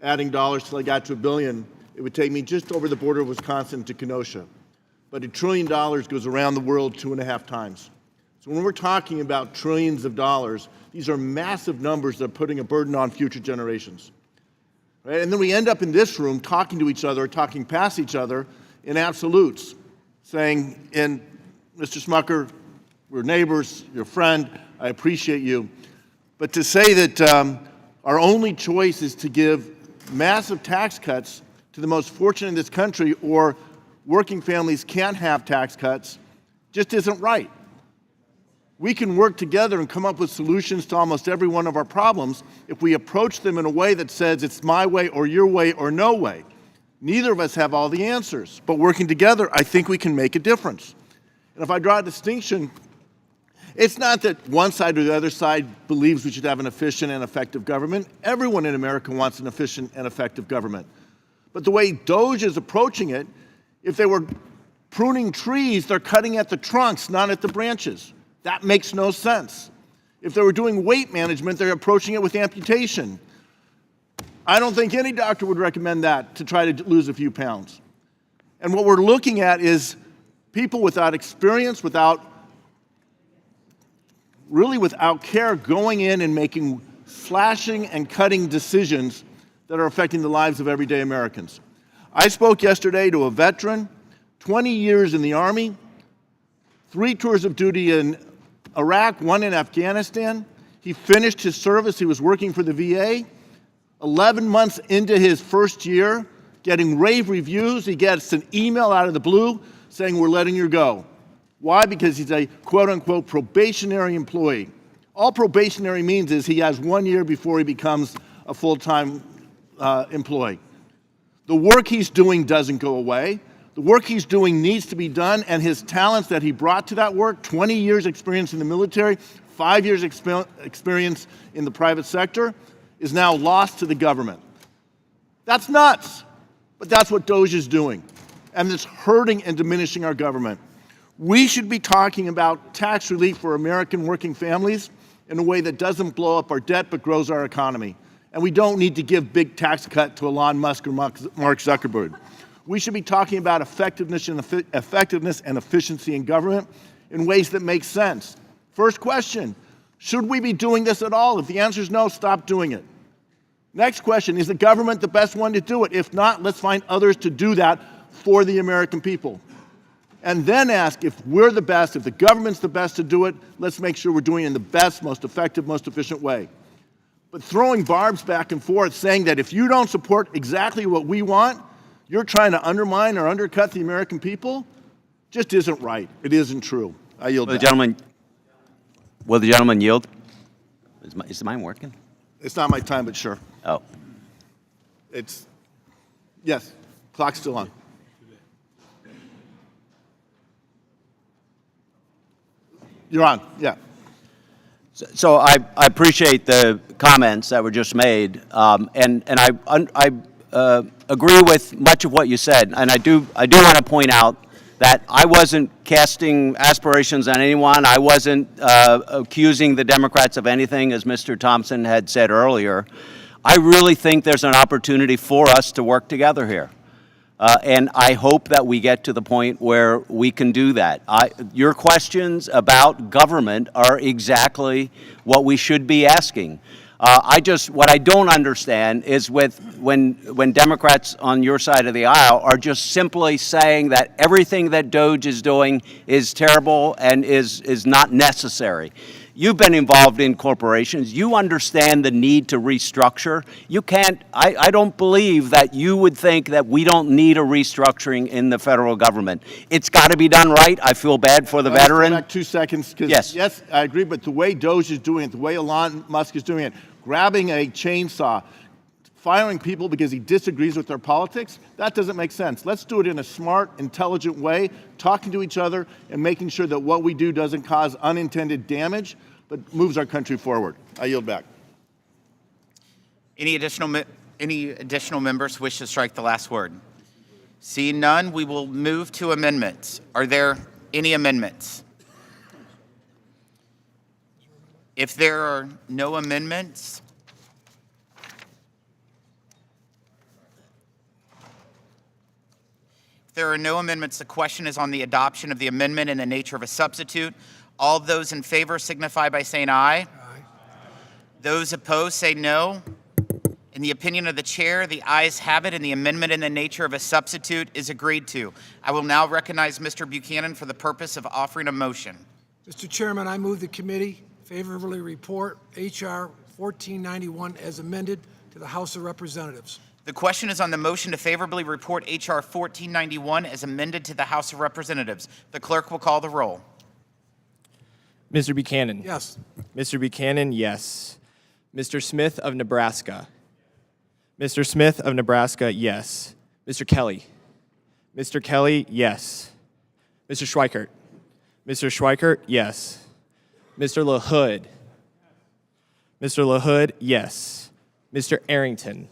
adding dollars till I got to $1 billion, it would take me just over the border of Wisconsin to Kenosha. But $1 trillion goes around the world 2.5 times. So when we're talking about trillions of dollars, these are massive numbers that are putting a burden on future generations. Right? And then we end up in this room talking to each other, talking past each other in absolutes, saying, and Mr. Smucker, we're neighbors, you're a friend, I appreciate you. But to say that our only choice is to give massive tax cuts to the most fortunate in this country, or working families can't have tax cuts, just isn't right. We can work together and come up with solutions to almost every one of our problems if we approach them in a way that says it's my way or your way or no way. Neither of us have all the answers, but working together, I think we can make a difference. And if I draw a distinction, it's not that one side or the other side believes we should have an efficient and effective government. Everyone in America wants an efficient and effective government. But the way DOGE is approaching it, if they were pruning trees, they're cutting at the trunks, not at the branches. That makes no sense. If they were doing weight management, they're approaching it with amputation. I don't think any doctor would recommend that to try to lose a few pounds. And what we're looking at is people without experience, without care, going in and making slashing and cutting decisions that are affecting the lives of everyday Americans. I spoke yesterday to a veteran, 20 years in the Army, 3 tours of duty in Iraq, 1 in Afghanistan. He finished his service. He was working for the VA. 11 months into his first year, getting rave reviews, he gets an email out of the blue saying, "We're letting you go." Why? Because he's a quote-unquote probationary employee. All probationary means is he has 1 year before he becomes a full-time employee. The work he's doing doesn't go away. The work he's doing needs to be done, and his talents that he brought to that work, 20 years experience in the military, 5 years experience in the private sector, is now lost to the government. That's nuts, but that's what DOGE is doing, and it's hurting and diminishing our government. We should be talking about tax relief for American working families in a way that doesn't blow up our debt but grows our economy. And we don't need to give big tax cut to Elon Musk or Mark Zuckerberg. We should be talking about effectiveness and efficiency in government in ways that make sense. First question, should we be doing this at all? If the answer is no, stop doing it. Next question, is the government the best one to do it? If not, let's find others to do that for the American people. And then ask if we're the best, if the government's the best to do it, let's make sure we're doing it in the best, most effective, most efficient way. But throwing barbs back and forth, saying that if you don't support exactly what we want, you're trying to undermine or undercut the American people, just isn't right. It isn't true. I yield back. Will the gentleman yield? Is mine working? It's not my time, but sure. Oh. Yes, clock's still on. You're on, yeah. So I appreciate the comments that were just made, and I agree with much of what you said, and I do want to point out that I wasn't casting aspirations on anyone. I wasn't accusing the Democrats of anything, as Mr. Thompson had said earlier. I really think there's an opportunity for us to work together here. And I hope that we get to the point where we can do that. Your questions about government are exactly what we should be asking. What I don't understand is when Democrats on your side of the aisle are just simply saying that everything that DOGE is doing is terrible and is not necessary. You've been involved in corporations. You understand the need to restructure. You can't, I don't believe that you would think that we don't need a restructuring in the federal government. It's got to be done right. I feel bad for the veteran. Back 2 seconds, because Yes. yes, I agree, but the way DOGE is doing it, the way Elon Musk is doing it, grabbing a chainsaw, firing people because he disagrees with their politics, that doesn't make sense. Let's do it in a smart, intelligent way, talking to each other and making sure that what we do doesn't cause unintended damage, but moves our country forward. I yield back. Any additional members wish to strike the last word? Seeing none, we will move to amendments. Are there any amendments? If there are no amendments, the question is on the adoption of the amendment in the nature of a substitute. All those in favor signify by saying aye. Aye. Those opposed say no. In the opinion of the chair, the ayes have it, and the amendment in the nature of a substitute is agreed to. I will now recognize Mr. Buchanan for the purpose of offering a motion. Mr. Chairman, I move the committee favorably report H.R. 1491 as amended to the House of Representatives. The question is on the motion to favorably report H.R. 1491 as amended to the House of Representatives. The clerk will call the roll. Mr. Buchanan? Yes. Mr. Buchanan, yes. Mr. Smith of Nebraska? Mr. Smith of Nebraska, yes. Mr. Kelly? Mr. Kelly, yes. Mr. Schweikert? Mr. Schweikert, yes. Mr. LaHood? Mr. LaHood, yes. Mr. Arrington?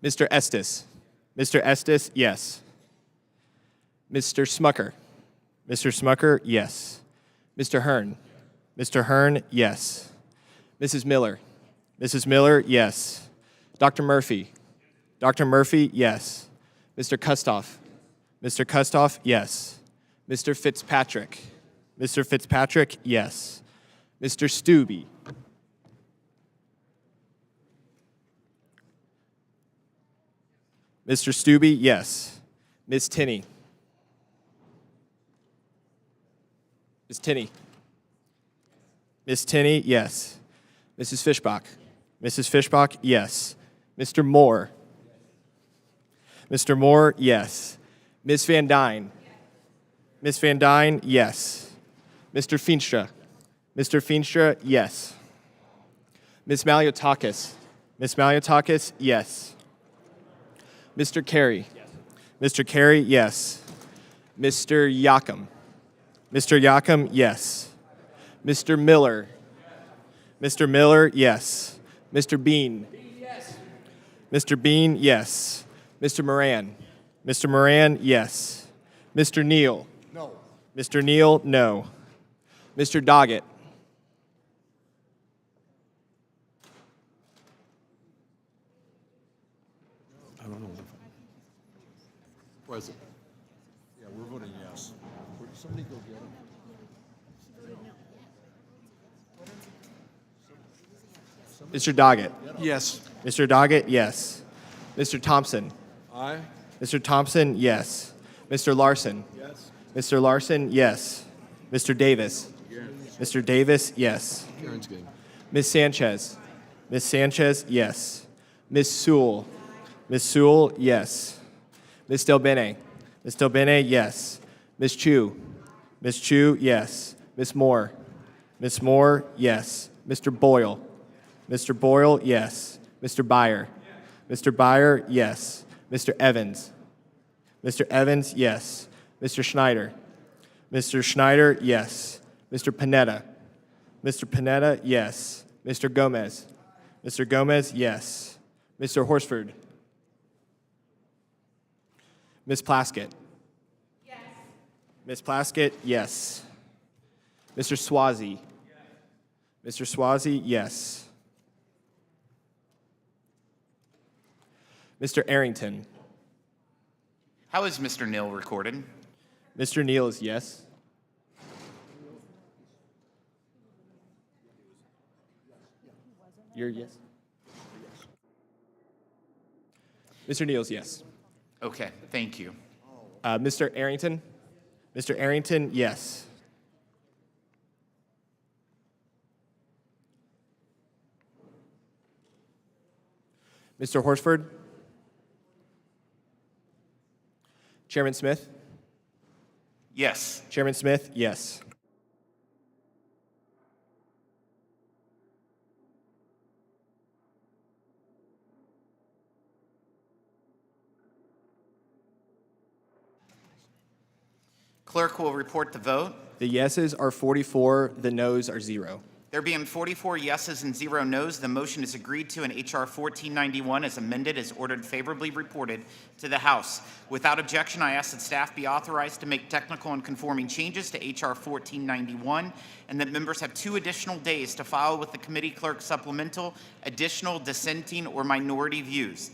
Mr. Estes? Mr. Estes, yes. Mr. Smucker? Mr. Smucker, yes. Mr. Hearn? Mr. Hearn, yes. Mrs. Miller? Mrs. Miller, yes. Dr. Murphy? Dr. Murphy, yes. Mr. Kustoff? Mr. Kustoff, yes. Mr. Fitzpatrick? Mr. Fitzpatrick, yes. Mr. Stubbe? Mr. Stubbe, yes. Ms. Tinney? Ms. Tinney? Ms. Tinney, yes. Mrs. Fishbach? Mrs. Fishbach, yes. Mr. Moore? Mr. Moore, yes. Ms. Van Dyne? Ms. Van Dyne, yes. Mr. Feenstra? Mr. Feenstra, yes. Ms. Maliotakis? Ms. Maliotakis, yes. Mr. Carey? Mr. Carey, yes. Mr. Yakum? Mr. Yakum, yes. Mr. Miller? Mr. Miller, yes. Mr. Bean? Mr. Bean, yes. Mr. Moran? Mr. Moran, yes. Mr. Neal? No. Mr. Neal, no. Mr. Doggett? I don't know. Present. Yeah, we're voting yes. Somebody go get him. Mr. Doggett? Yes. Mr. Doggett, yes. Mr. Thompson? Aye. Mr. Thompson, yes. Mr. Larson? Yes. Mr. Larson, yes. Mr. Davis? Yes. Mr. Davis, yes. Karen's game. Ms. Sanchez? Ms. Sanchez, yes. Ms. Sewell? Ms. Sewell, yes. Ms. Delbene? Ms. Delbene, yes. Ms. Chu? Ms. Chu, yes. Ms. Moore? Ms. Moore, yes. Mr. Boyle? Mr. Boyle, yes. Mr. Byer? Mr. Byer, yes. Mr. Evans? Mr. Evans, yes. Mr. Schneider? Mr. Schneider, yes. Mr. Panetta? Mr. Panetta, yes. Mr. Gomez? Mr. Gomez, yes. Mr. Horsford? Ms. Plaskett? Yes. Ms. Plaskett, yes. Mr. Swazi? Yes. Mr. Swazi, yes. Mr. Arrington? How is Mr. Neal recorded? Mr. Neal is yes. You're yes? Mr. Neal's yes. Okay, thank you. Mr. Arrington? Mr. Arrington, yes. Mr. Horsford? Chairman Smith? Yes. Chairman Smith, yes. Clerk will report the vote. The yeses are 44, the noes are 0. There being 44 yeses and 0 noes, the motion is agreed to, and H.R. 1491 as amended is ordered favorably reported to the House. Without objection, I ask that staff be authorized to make technical and conforming changes to H.R. 1491, and that members have 2 additional days to file with the committee clerk supplemental, additional, dissenting, or minority views.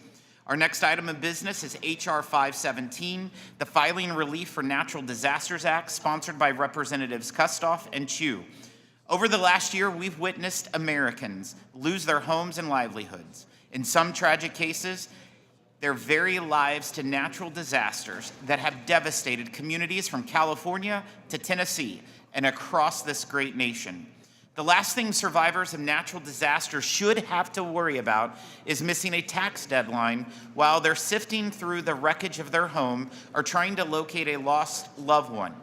Our next item of business is H.R. 517, the Filing Relief for Natural Disasters Act, sponsored by Representatives Kustoff and Chu. Over the last year, we've witnessed Americans lose their homes and livelihoods. In some tragic cases, their very lives to natural disasters that have devastated communities from California to Tennessee and across this great nation. The last thing survivors of natural disasters should have to worry about is missing a tax deadline while they're sifting through the wreckage of their home or trying to locate a lost loved one.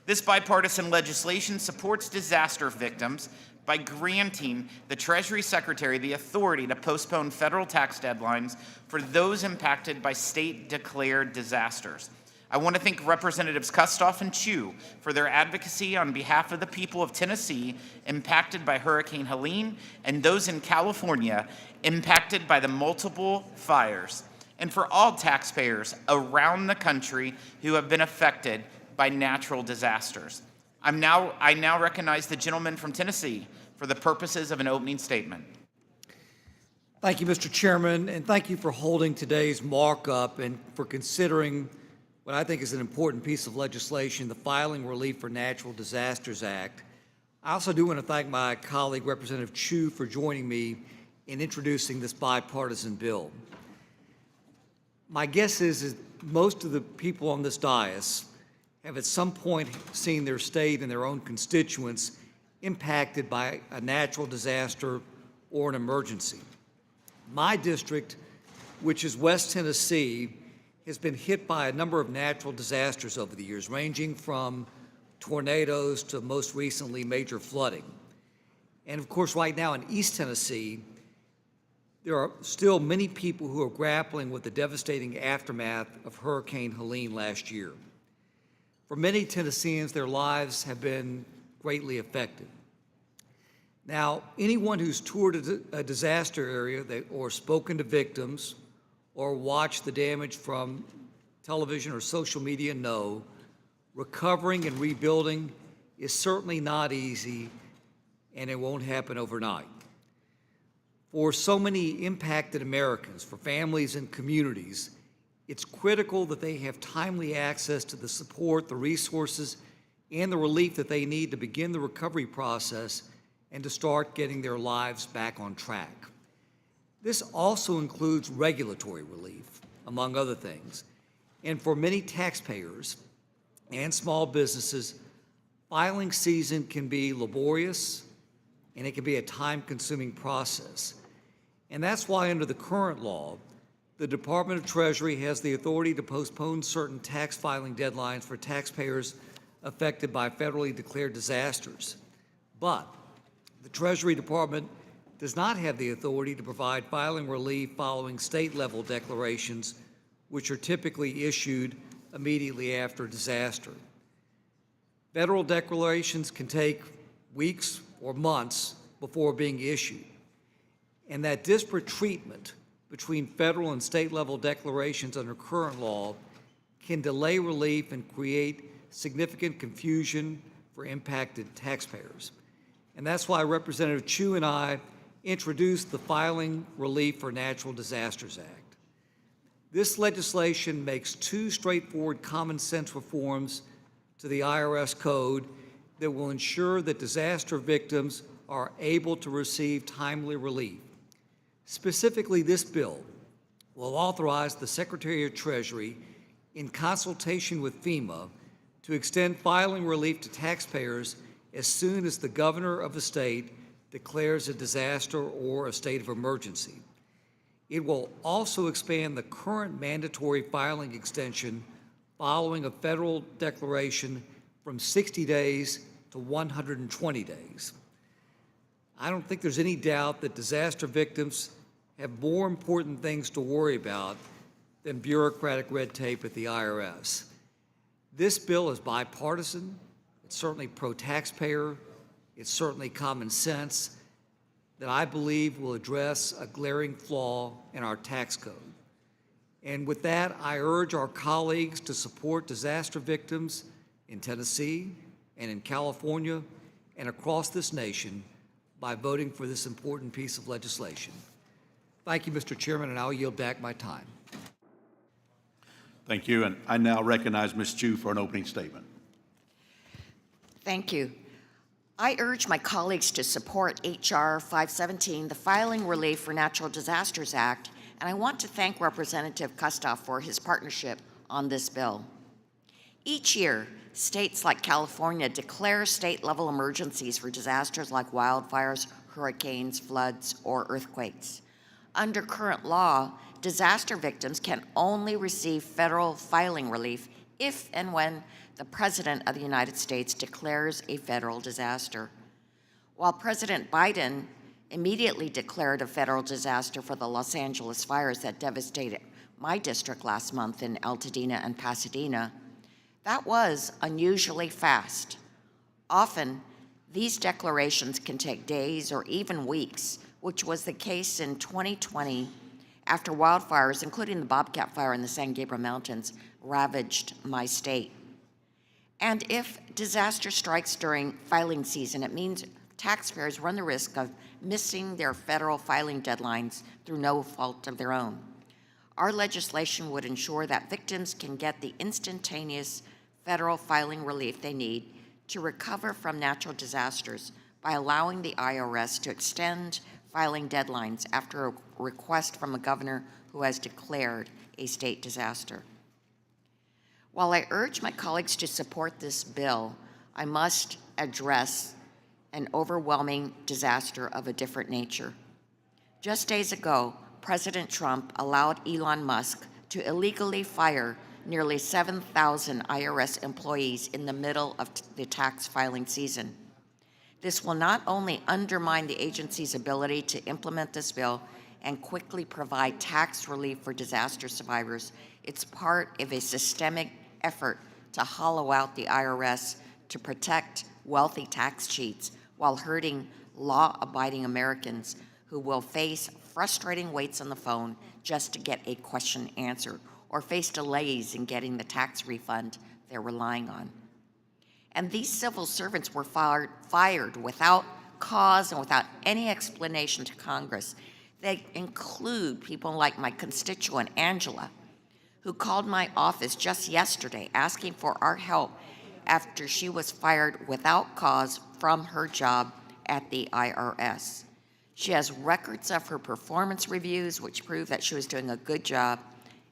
This bipartisan legislation supports disaster victims by granting the Treasury Secretary the authority to postpone federal tax deadlines for those impacted by state-declared disasters. I want to thank Representatives Kustoff and Chu for their advocacy on behalf of the people of Tennessee impacted by Hurricane Helene and those in California impacted by the multiple fires, and for all taxpayers around the country who have been affected by natural disasters. I now recognize the gentleman from Tennessee for the purposes of an opening statement. Thank you, Mr. Chairman, and thank you for holding today's markup and for considering what I think is an important piece of legislation, the Filing Relief for Natural Disasters Act. I also do want to thank my colleague, Representative Chu, for joining me in introducing this bipartisan bill. My guess is most of the people on this dais have at some point seen their state and their own constituents impacted by a natural disaster or an emergency. My district, which is West Tennessee, has been hit by a number of natural disasters over the years, ranging from tornadoes to most recently major flooding. And of course, right now in East Tennessee, there are still many people who are grappling with the devastating aftermath of Hurricane Helene last year. For many Tennesseans, their lives have been greatly affected. Now, anyone who's toured a disaster area or spoken to victims or watched the damage from television or social media know recovering and rebuilding is certainly not easy, and it won't happen overnight. For so many impacted Americans, for families and communities, it's critical that they have timely access to the support, the resources, and the relief that they need to begin the recovery process and to start getting their lives back on track. This also includes regulatory relief, among other things. And for many taxpayers and small businesses, filing season can be laborious and it can be a time-consuming process. And that's why under the current law, the Department of Treasury has the authority to postpone certain tax filing deadlines for taxpayers affected by federally declared disasters. But the Treasury Department does not have the authority to provide filing relief following state-level declarations, which are typically issued immediately after a disaster. Federal declarations can take weeks or months before being issued. and that disparate treatment between federal and state level declarations under current law can delay relief and create significant confusion for impacted taxpayers. And that's why Representative Chu and I introduced the Filing Relief for Natural Disasters Act. This legislation makes two straightforward common sense reforms to the IRS code that will ensure that disaster victims are able to receive timely relief. Specifically, this bill will authorize the Secretary of Treasury, in consultation with FEMA, to extend filing relief to taxpayers as soon as the governor of the state declares a disaster or a state of emergency. It will also expand the current mandatory filing extension following a federal declaration from 60 days to 120 days. I don't think there's any doubt that disaster victims have more important things to worry about than bureaucratic red tape at the IRS. This bill is bipartisan, it's certainly pro-taxpayer, it's certainly common sense, that I believe will address a glaring flaw in our tax code. And with that, I urge our colleagues to support disaster victims in Tennessee and in California and across this nation by voting for this important piece of legislation. Thank you, Mr. Chairman, and I'll yield back my time. Thank you, and I now recognize Ms. Chu for an opening statement. Thank you. I urge my colleagues to support H.R. 517, the Filing Relief for Natural Disasters Act, and I want to thank Representative Kustoff for his partnership on this bill. Each year, states like California declare state-level emergencies for disasters like wildfires, hurricanes, floods, or earthquakes. Under current law, disaster victims can only receive federal filing relief if and when the President of the United States declares a federal disaster. While President Biden immediately declared a federal disaster for the Los Angeles fires that devastated my district last month in Altadena and Pasadena, that was unusually fast. Often, these declarations can take days or even weeks, which was the case in 2020 after wildfires, including the Bobcat Fire in the San Gabriel Mountains, ravaged my state. And if disaster strikes during filing season, it means taxpayers run the risk of missing their federal filing deadlines through no fault of their own. Our legislation would ensure that victims can get the instantaneous federal filing relief they need to recover from natural disasters by allowing the IRS to extend filing deadlines after a request from a governor who has declared a state disaster. While I urge my colleagues to support this bill, I must address an overwhelming disaster of a different nature. Just days ago, President Trump allowed Elon Musk to illegally fire nearly 7,000 IRS employees in the middle of the tax filing season. This will not only undermine the agency's ability to implement this bill and quickly provide tax relief for disaster survivors, it's part of a systemic effort to hollow out the IRS to protect wealthy tax cheats while hurting law-abiding Americans who will face frustrating waits on the phone just to get a question answered or face delays in getting the tax refund they're relying on. And these civil servants were fired without cause and without any explanation to Congress. They include people like my constituent, Angela, who called my office just yesterday asking for our help after she was fired without cause from her job at the IRS. She has records of her performance reviews which prove that she was doing a good job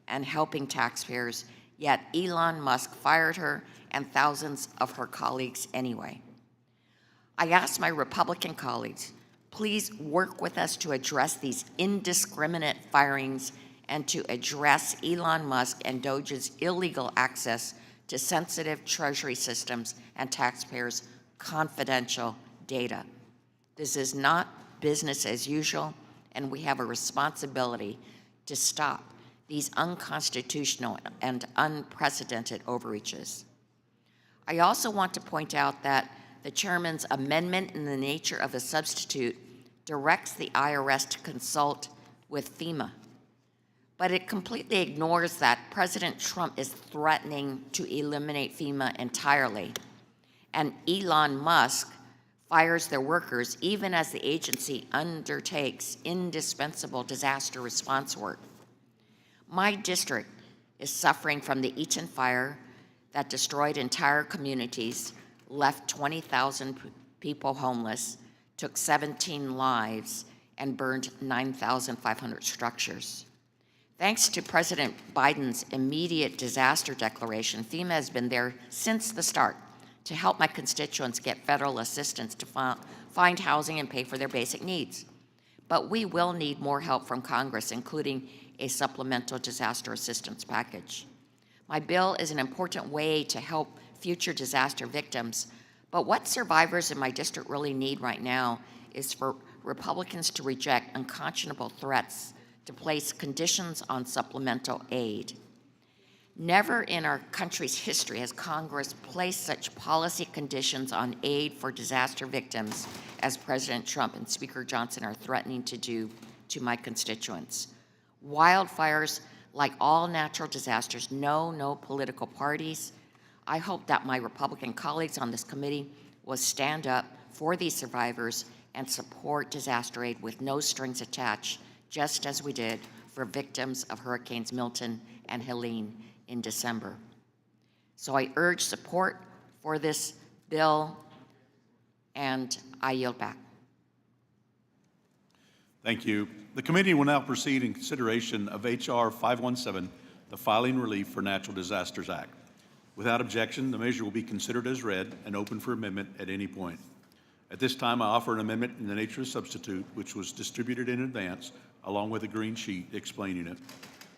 and helping taxpayers, yet Elon Musk fired her and thousands of her colleagues anyway. I asked my Republican colleagues, please work with us to address these indiscriminate firings and to address Elon Musk and Doge's illegal access to sensitive Treasury systems and taxpayers' confidential data. This is not business as usual, and we have a responsibility to stop these unconstitutional and unprecedented overreaches. I also want to point out that the chairman's amendment in the nature of a substitute directs the IRS to consult with FEMA. But it completely ignores that President Trump is threatening to eliminate FEMA entirely. And Elon Musk fires their workers even as the agency undertakes indispensable disaster response work. My district is suffering from the Eaton fire that destroyed entire communities, left 20,000 people homeless, took 17 lives, and burned 9,500 structures. Thanks to President Biden's immediate disaster declaration, FEMA has been there since the start to help my constituents get federal assistance to find housing and pay for their basic needs. But we will need more help from Congress, including a supplemental disaster assistance package. My bill is an important way to help future disaster victims, but what survivors in my district really need right now is for Republicans to reject unconscionable threats to place conditions on supplemental aid. Never in our country's history has Congress placed such policy conditions on aid for disaster victims as President Trump and Speaker Johnson are threatening to do to my constituents. Wildfires, like all natural disasters, know no political parties. I hope that my Republican colleagues on this committee will stand up for these survivors and support disaster aid with no strings attached, just as we did for victims of Hurricanes Milton and Helene in December. So I urge support for this bill, and I yield back. Thank you. The committee will now proceed in consideration of H.R. 517, the Filing Relief for Natural Disasters Act. Without objection, the measure will be considered as read and open for amendment at any point. At this time, I offer an amendment in the nature of substitute, which was distributed in advance, along with a green sheet explaining it.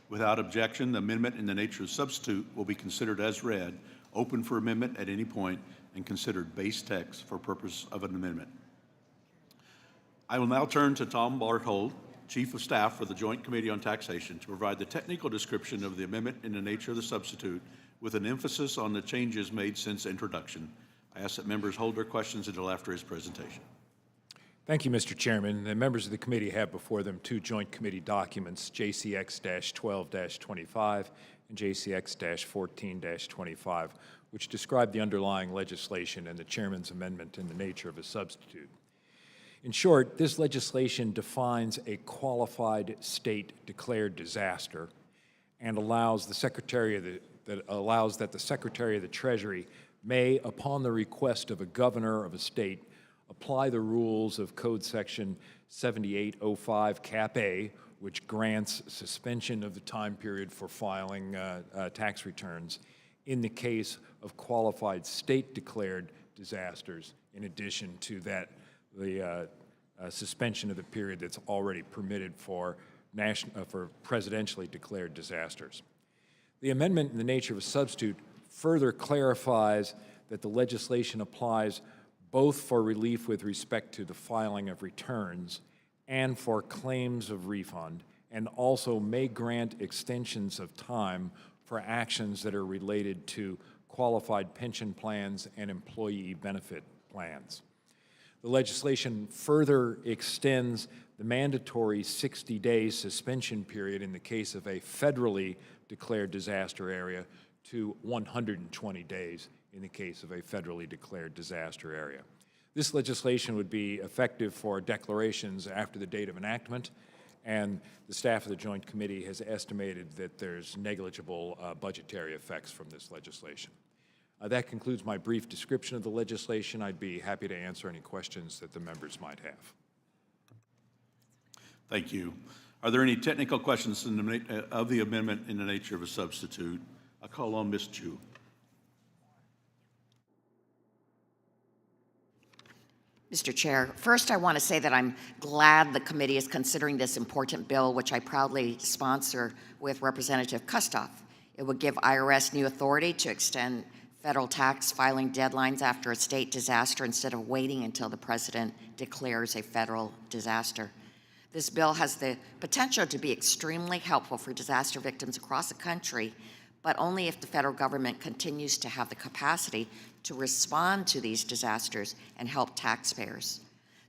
Without objection, the amendment in the nature of substitute will be considered as read, open for amendment at any point, and considered base text for purpose of an amendment. I will now turn to Tom Barthold, Chief of Staff for the Joint Committee on Taxation, to provide the technical description of the amendment in the nature of the substitute, with an emphasis on the changes made since introduction. I ask that members hold their questions until after his presentation. Thank you, Mr. Chairman. The members of the committee have before them two joint committee documents, JCX-12-25 and JCX-14-25, which describe the underlying legislation and the chairman's amendment in the nature of a substitute. In short, this legislation defines a qualified state-declared disaster and allows the Secretary that the Secretary of the Treasury may, upon the request of a governor of a state, apply the rules of Code Section 7805 Cap A, which grants suspension of the time period for filing tax returns in the case of qualified state-declared disasters, in addition to that, the suspension of the period that's already permitted for presidentially declared disasters. The amendment in the nature of a substitute further clarifies that the legislation applies both for relief with respect to the filing of returns and for claims of refund, and also may grant extensions of time for actions that are related to qualified pension plans and employee benefit plans. The legislation further extends the mandatory 60-day suspension period in the case of a federally declared disaster area to 120 days in the case of a federally declared disaster area. This legislation would be effective for declarations after the date of enactment, and the staff of the Joint Committee has estimated that there's negligible budgetary effects from this legislation. That concludes my brief description of the legislation. I'd be happy to answer any questions that the members might have. Thank you. Are there any technical questions of the amendment in the nature of a substitute? I call on Ms. Chu. Mr. Chair, first I want to say that I'm glad the committee is considering this important bill, which I proudly sponsor with Representative Kustoff. It would give IRS new authority to extend federal tax filing deadlines after a state disaster instead of waiting until the president declares a federal disaster. This bill has the potential to be extremely helpful for disaster victims across the country, but only if the federal government continues to have the capacity to respond to these disasters and help taxpayers.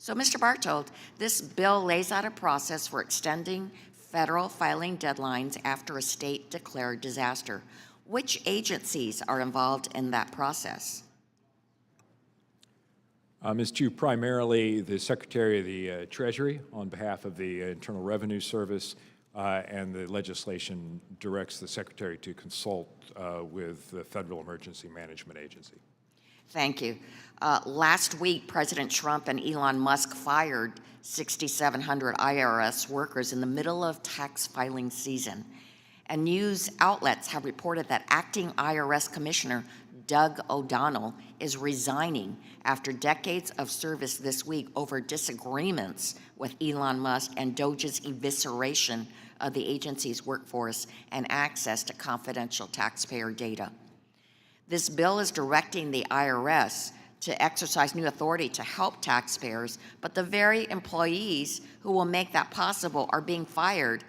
So, Mr. Bartold, this bill lays out a process for extending federal filing deadlines after a state-declared disaster. Which agencies are involved in that process? Ms. Chu, primarily the Secretary of the Treasury on behalf of the Internal Revenue Service, and the legislation directs the Secretary to consult with the Federal Emergency Management Agency. Thank you. Last week, President Trump and Elon Musk fired 6,700 IRS workers in the middle of tax filing season. And news outlets have reported that acting IRS Commissioner Doug O'Donnell is resigning after decades of service this week over disagreements with Elon Musk and DOJ's evisceration of the agency's workforce and access to confidential taxpayer data. This bill is directing the IRS to exercise new authority to help taxpayers, but the very employees who will make that possible are being fired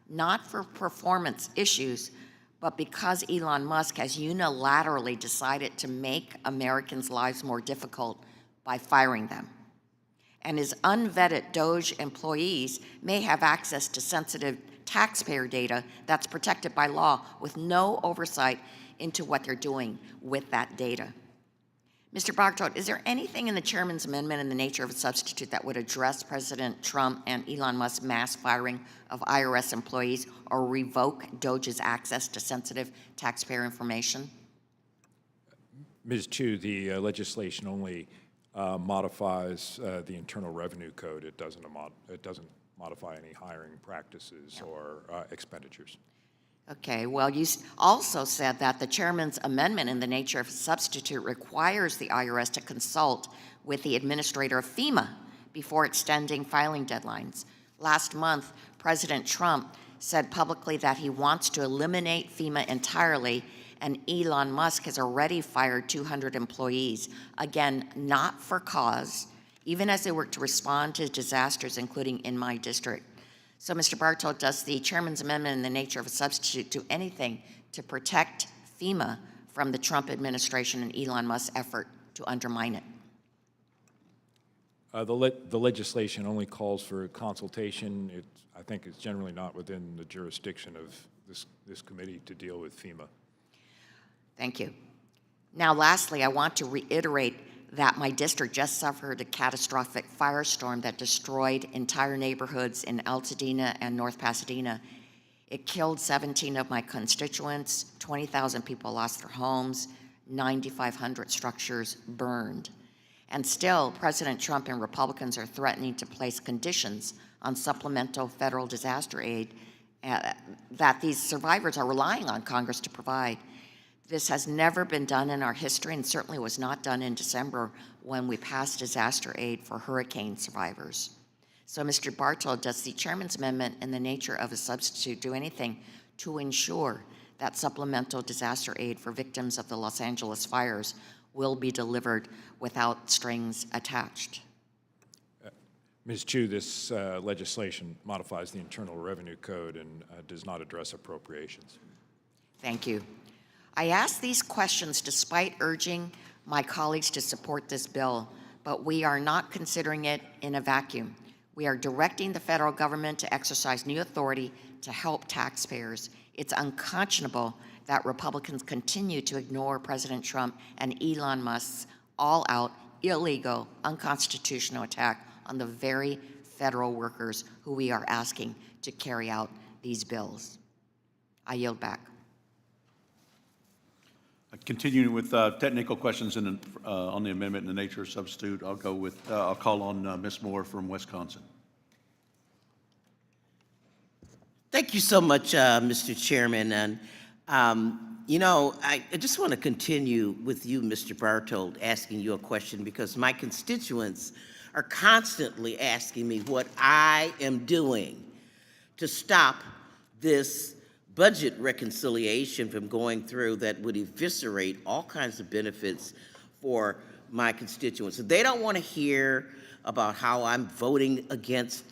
not for performance issues, but because Elon Musk has unilaterally decided to make Americans' lives more difficult by firing them. And his unvetted DOJ employees may have access to sensitive taxpayer data that's protected by law with no oversight into what they're doing with that data. Mr. Bartold, is there anything in the chairman's amendment in the nature of a substitute that would address President Trump and Elon Musk's mass firing of IRS employees or revoke DOJ's access to sensitive taxpayer information? Ms. Chu, the legislation only modifies the Internal Revenue Code. It doesn't modify any hiring practices or expenditures. Okay, well, you also said that the chairman's amendment in the nature of a substitute requires the IRS to consult with the administrator of FEMA before extending filing deadlines. Last month, President Trump said publicly that he wants to eliminate FEMA entirely, and Elon Musk has already fired 200 employees, again, not for cause, even as they work to respond to disasters, including in my district. So, Mr. Bartold, does the chairman's amendment in the nature of a substitute do anything to protect FEMA from the Trump administration and Elon Musk's effort to undermine it? The legislation only calls for consultation. I think it's generally not within the jurisdiction of this committee to deal with FEMA. Thank you. Now, lastly, I want to reiterate that my district just suffered a catastrophic firestorm that destroyed entire neighborhoods in Altadena and North Pasadena. It killed 17 of my constituents, 20,000 people lost their homes, 9,500 structures burned. And still, President Trump and Republicans are threatening to place conditions on supplemental federal disaster aid that these survivors are relying on Congress to provide. This has never been done in our history and certainly was not done in December when we passed disaster aid for hurricane survivors. So, Mr. Bartold, does the chairman's amendment in the nature of a substitute do anything to ensure that supplemental disaster aid for victims of the Los Angeles fires will be delivered without strings attached? Ms. Chu, this legislation modifies the Internal Revenue Code and does not address appropriations. Thank you. I ask these questions despite urging my colleagues to support this bill, but we are not considering it in a vacuum. We are directing the federal government to exercise new authority to help taxpayers. It's unconscionable that Republicans continue to ignore President Trump and Elon Musk's all-out, illegal, unconstitutional attack on the very federal workers who we are asking to carry out these bills. I yield back. Continuing with technical questions on the amendment in the nature of substitute, I'll call on Ms. Moore from Wisconsin. Thank you so much, Mr. Chairman. And, you know, I just want to continue with you, Mr. Bartold, asking you a question because my constituents are constantly asking me what I am doing to stop this budget reconciliation from going through that would eviscerate all kinds of benefits for my constituents. They don't want to hear about how I'm voting against,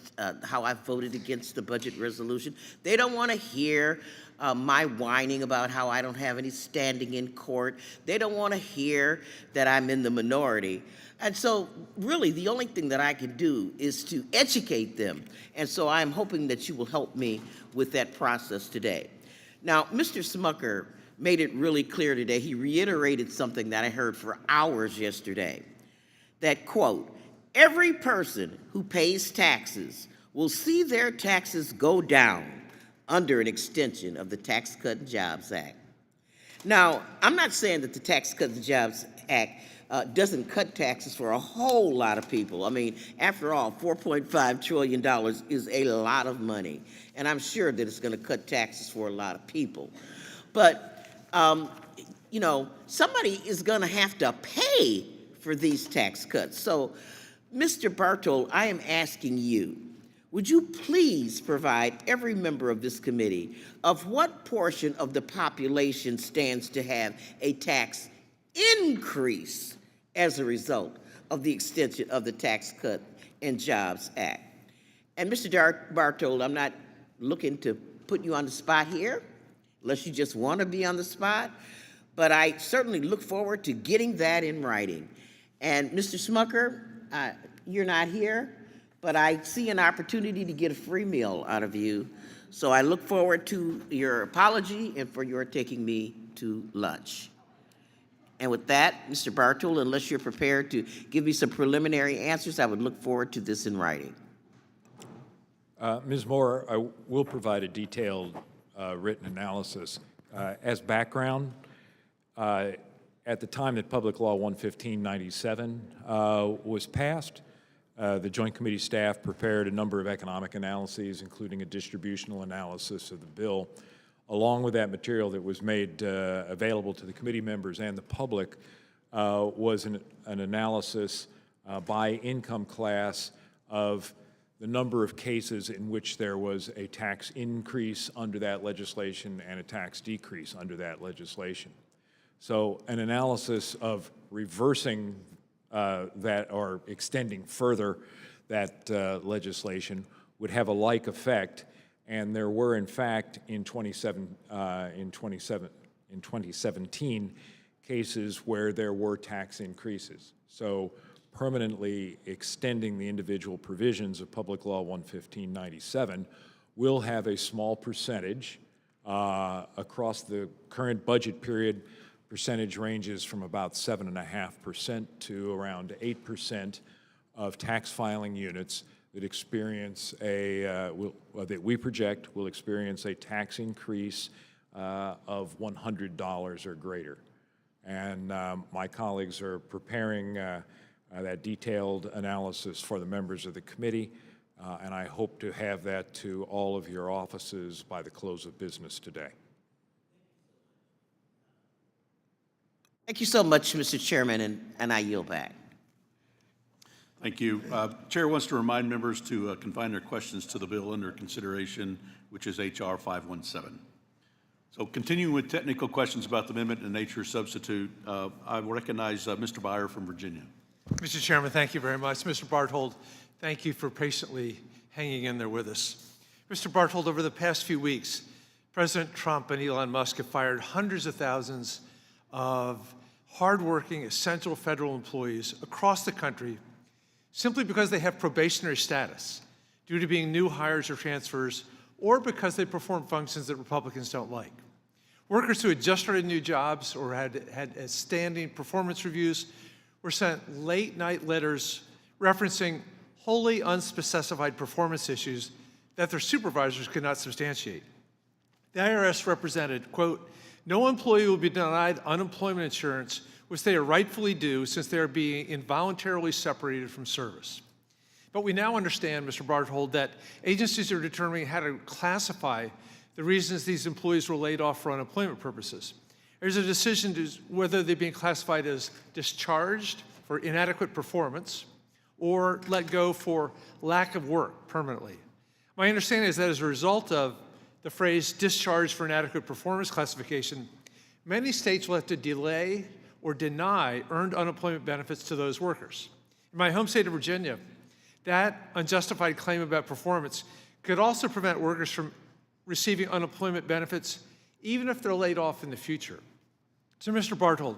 how I voted against the budget resolution. They don't want to hear my whining about how I don't have any standing in court. They don't want to hear that I'm in the minority. And so really the only thing that I can do is to educate them. And so I'm hoping that you will help me with that process today. Now, Mr. Smucker made it really clear today. He reiterated something that I heard for hours yesterday, that, quote, every person who pays taxes will see their taxes go down under an extension of the Tax Cut and Jobs Act. Now, I'm not saying that the Tax Cut and Jobs Act doesn't cut taxes for a whole lot of people. I mean, after all, $4.5 trillion is a lot of money, and I'm sure that it's going to cut taxes for a lot of people. But, you know, somebody is going to have to pay for these tax cuts. So, Mr. Bartold, I am asking you, would you please provide every member of this committee of what portion of the population stands to have a tax increase as a result of the extension of the Tax Cut and Jobs Act? And Mr. Bartold, I'm not looking to put you on the spot here, unless you just want to be on the spot, but I certainly look forward to getting that in writing. And Mr. Smucker, you're not here, but I see an opportunity to get a free meal out of you. So I look forward to your apology and for your taking me to lunch. And with that, Mr. Bartold, unless you're prepared to give me some preliminary answers, I would look forward to this in writing. Ms. Moore, I will provide a detailed written analysis. As background, at the time that Public Law 11597 was passed, the Joint Committee staff prepared a number of economic analyses, including a distributional analysis of the bill. Along with that material that was made available to the committee members and the public was an analysis by income class of the number of cases in which there was a tax increase under that legislation and a tax decrease under that legislation. So an analysis of reversing that or extending further that legislation would have a like effect, and there were in fact in 2017 cases where there were tax increases. So permanently extending the individual provisions of Public Law 11597 will have a small percentage across the current budget period. Percentage ranges from about 7.5% to around 8% of tax filing units that experience that we project will experience a tax increase of $100 or greater. And my colleagues are preparing that detailed analysis for the members of the committee, and I hope to have that to all of your offices by the close of business today. Thank you so much, Mr. Chairman, and I yield back. Thank you. Chair wants to remind members to confine their questions to the bill under consideration, which is H.R. 517. So continuing with technical questions about the amendment and nature substitute, I will recognize Mr. Byer from Virginia. Mr. Chairman, thank you very much. Mr. Bartold, thank you for patiently hanging in there with us. Mr. Bartold, over the past few weeks, President Trump and Elon Musk have fired hundreds of thousands of hardworking, essential federal employees across the country simply because they have probationary status due to being new hires or transfers, or because they perform functions that Republicans don't like. Workers who had just started new jobs or had standing performance reviews were sent late-night letters referencing wholly unspecified performance issues that their supervisors could not substantiate. The IRS represented, quote, "No employee will be denied unemployment insurance, which they are rightfully due since they are being involuntarily separated from service." But we now understand, Mr. Bartold, that agencies are determining how to classify the reasons these employees were laid off for unemployment purposes. There's a decision to whether they're being classified as discharged for inadequate performance or let go for lack of work permanently. My understanding is that as a result of the phrase discharged for inadequate performance classification, many states will have to delay or deny earned unemployment benefits to those workers. In my home state of Virginia, That unjustified claim about performance could also prevent workers from receiving unemployment benefits, even if they're laid off in the future. So, Mr. Barthold,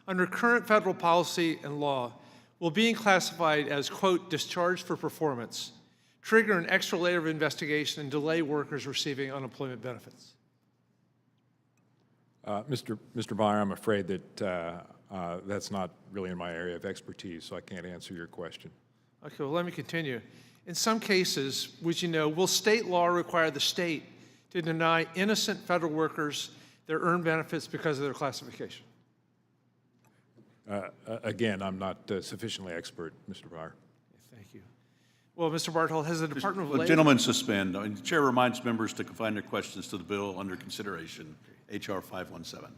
under current federal policy and law, will being classified as, quote, discharged for performance trigger an extra layer of investigation and delay workers receiving unemployment benefits? Mr. Byer, I'm afraid that that's not really in my area of expertise, so I can't answer your question. Okay, well, let me continue. In some cases, which you know, will state law require the state to deny innocent federal workers their earned benefits because of their classification? Again, I'm not sufficiently expert, Mr. Byer. Thank you. Well, Mr. Barthold, has the Department of Labor... Gentlemen, suspend. The chair reminds members to confine their questions to the bill under consideration, H.R. 517.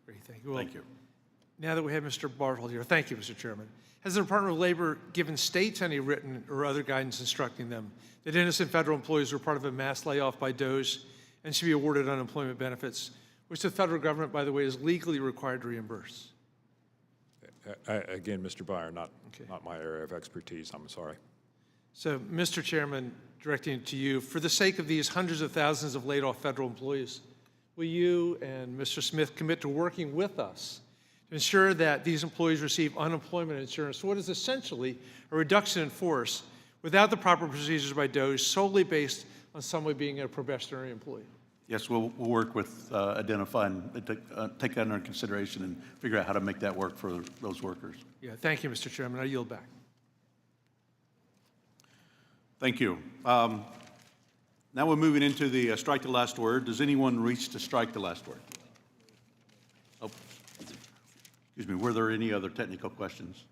Great, thank you. Well, Thank you. Now that we have Mr. Barthold here, thank you, Mr. Chairman. Has the Department of Labor given states any written or other guidance instructing them that innocent federal employees were part of a mass layoff by DOJ and should be awarded unemployment benefits, which the federal government, by the way, is legally required to reimburse? Again, Mr. Byer, not my area of expertise. I'm sorry. So, Mr. Chairman, directing it to you, for the sake of these hundreds of thousands of laid-off federal employees, will you and Mr. Smith commit to working with us to ensure that these employees receive unemployment insurance, what is essentially a reduction in force without the proper procedures by DOJ, solely based on somebody being a probationary employee? Yes, we'll work with identifying, take that under consideration and figure out how to make that work for those workers. Yeah, thank you, Mr. Chairman. I yield back. Thank you. Now we're moving into the strike the last word. Does anyone reach to strike the last word? Oh, excuse me, were there any other technical questions?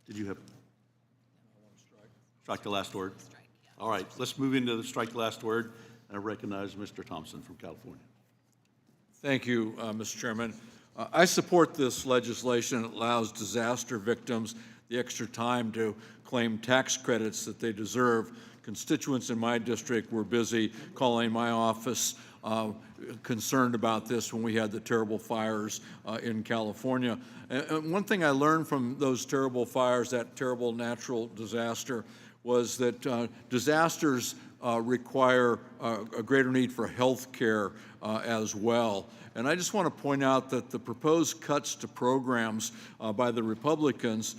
Did you have? Strike the last word? All right, let's move into the strike the last word. I recognize Mr. Thompson from California. Thank you, Mr. Chairman. I support this legislation. It allows disaster victims the extra time to claim tax credits that they deserve. Constituents in my district were busy calling my office concerned about this when we had the terrible fires in California. And one thing I learned from those terrible fires, that terrible natural disaster, was that disasters require a greater need for health care as well. And I just want to point out that the proposed cuts to programs by the Republicans,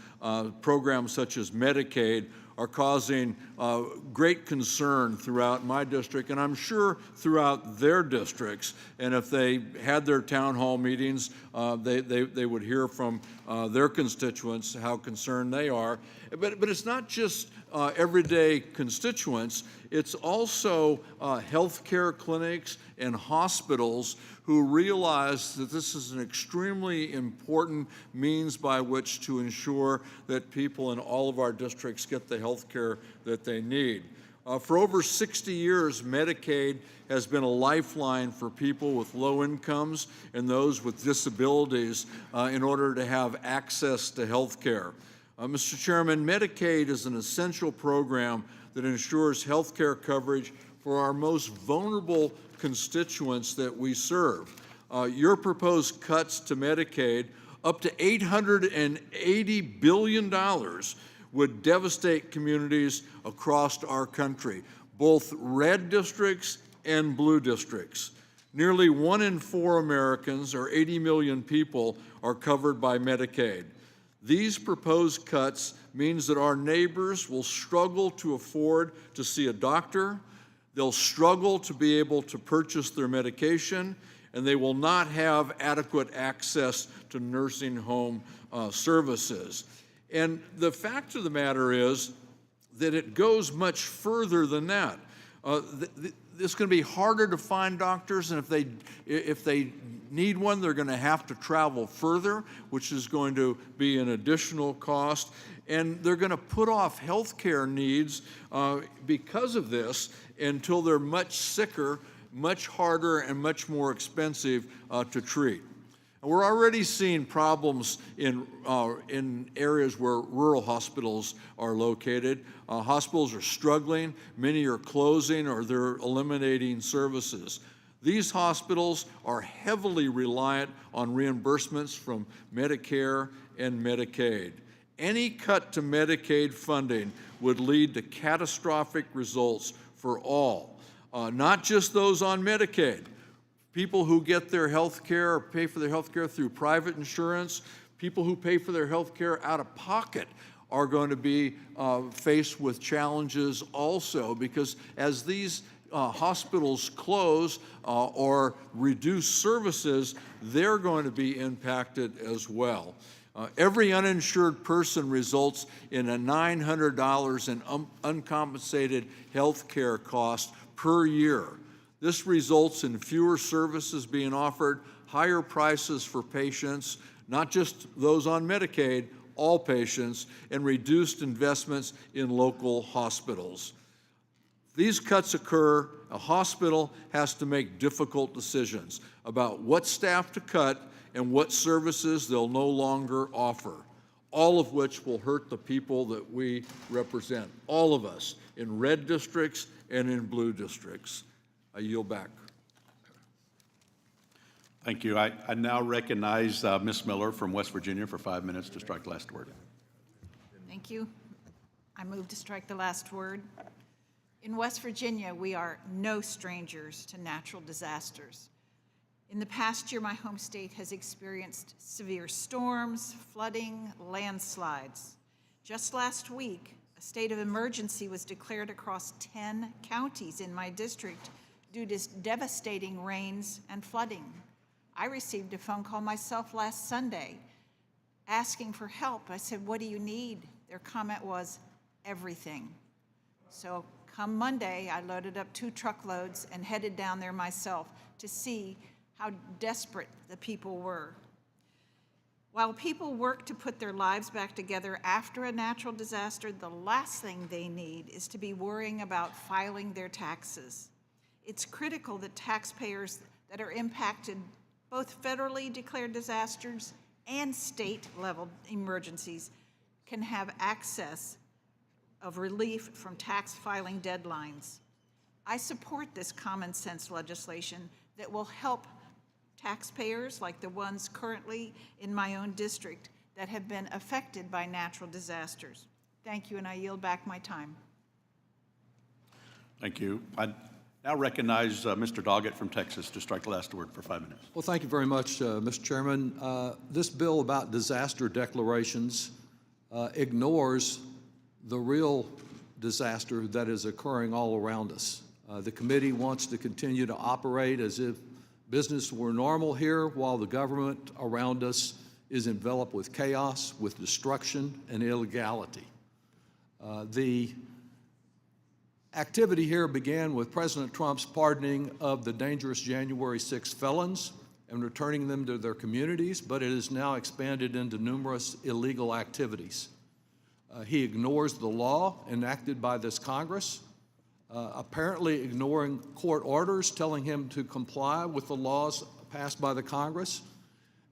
programs such as Medicaid, are causing great concern throughout my district, and I'm sure throughout their districts. And if they had their town hall meetings, they would hear from their constituents how concerned they are. But it's not just everyday constituents, it's also healthcare clinics and hospitals who realize that this is an extremely important means by which to ensure that people in all of our districts get the health care that they need. For over 60 years, Medicaid has been a lifeline for people with low incomes and those with disabilities in order to have access to health care. Mr. Chairman, Medicaid is an essential program that ensures health care coverage for our most vulnerable constituents that we serve. Your proposed cuts to Medicaid, up to $880 billion, would devastate communities across our country, both red districts and blue districts. Nearly 1 in 4 Americans, or 80 million people, are covered by Medicaid. These proposed cuts means that our neighbors will struggle to afford to see a doctor, they'll struggle to be able to purchase their medication, and they will not have adequate access to nursing home services. And the fact of the matter is that it goes much further than that. It's going to be harder to find doctors, and if they need one, they're going to have to travel further, which is going to be an additional cost. And they're going to put off health care needs because of this until they're much sicker, much harder, and much more expensive to treat. And we're already seeing problems in areas where rural hospitals are located. Hospitals are struggling, many are closing, or they're eliminating services. These hospitals are heavily reliant on reimbursements from Medicare and Medicaid. Any cut to Medicaid funding would lead to catastrophic results for all, not just those on Medicaid. People who get their health care or pay for their health care through private insurance, people who pay for their health care out of pocket are going to be faced with challenges also, because as these hospitals close or reduce services, they're going to be impacted as well. Every uninsured person results in a $900 in uncompensated health care cost per year. This results in fewer services being offered, higher prices for patients, not just those on Medicaid, all patients, and reduced investments in local hospitals. These cuts occur, a hospital has to make difficult decisions about what staff to cut and what services they'll no longer offer, all of which will hurt the people that we represent, all of us, in red districts and in blue districts. I yield back. Thank you. I now recognize Ms. Miller from West Virginia for 5 minutes to strike the last word. Thank you. I move to strike the last word. In West Virginia, we are no strangers to natural disasters. In the past year, my home state has experienced severe storms, flooding, landslides. Just last week, a state of emergency was declared across 10 counties in my district due to devastating rains and flooding. I received a phone call myself last Sunday asking for help. I said, "What do you need?" Their comment was, "Everything." So come Monday, I loaded up 2 truckloads and headed down there myself to see how desperate the people were. While people work to put their lives back together after a natural disaster, the last thing they need is to be worrying about filing their taxes. It's critical that taxpayers that are impacted both federally declared disasters and state-level emergencies can have access of relief from tax filing deadlines. I support this common sense legislation that will help taxpayers like the ones currently in my own district that have been affected by natural disasters. Thank you, and I yield back my time. Thank you. I now recognize Mr. Doggett from Texas to strike the last word for 5 minutes. Well, thank you very much, Mr. Chairman. This bill about disaster declarations ignores the real disaster that is occurring all around us. The committee wants to continue to operate as if business were normal here while the government around us is enveloped with chaos, with destruction, and illegality. The activity here began with President Trump's pardoning of the dangerous January 6 felons and returning them to their communities, but it has now expanded into numerous illegal activities. He ignores the law enacted by this Congress, apparently ignoring court orders telling him to comply with the laws passed by the Congress.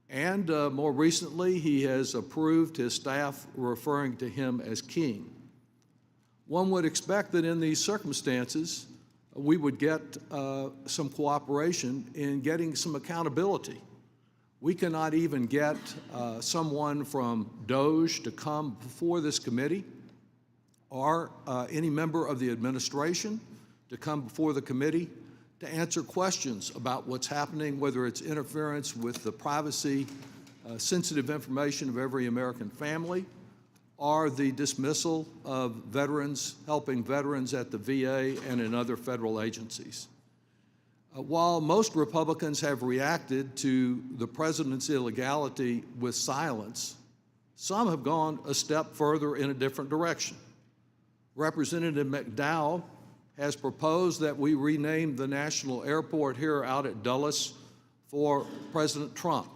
And more recently, he has approved his staff referring to him as king. One would expect that in these circumstances, we would get some cooperation in getting some accountability. We cannot even get someone from DOJ to come before this committee or any member of the administration to come before the committee to answer questions about what's happening, whether it's interference with the privacy, sensitive information of every American family, or the dismissal of veterans, helping veterans at the VA and in other federal agencies. While most Republicans have reacted to the president's illegality with silence, some have gone a step further in a different direction. Representative McDowell has proposed that we rename the national airport here out at Dulles for President Trump.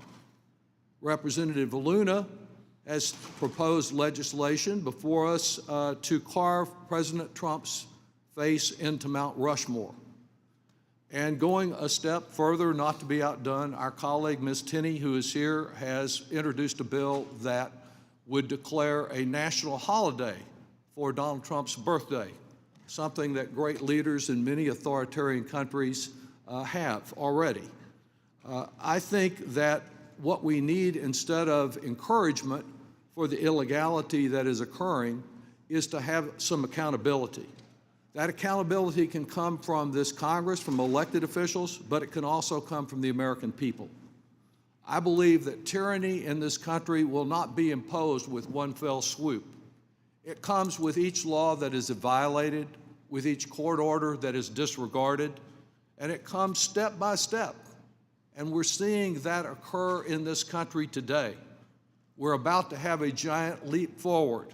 Representative Luna has proposed legislation before us to carve President Trump's face into Mount Rushmore. And going a step further, not to be outdone, our colleague Ms. Tenney, who is here, has introduced a bill that would declare a national holiday for Donald Trump's birthday, something that great leaders in many authoritarian countries have already. I think that what we need instead of encouragement for the illegality that is occurring is to have some accountability. That accountability can come from this Congress, from elected officials, but it can also come from the American people. I believe that tyranny in this country will not be imposed with one fell swoop. It comes with each law that is violated, with each court order that is disregarded, and it comes step by step. And we're seeing that occur in this country today. We're about to have a giant leap forward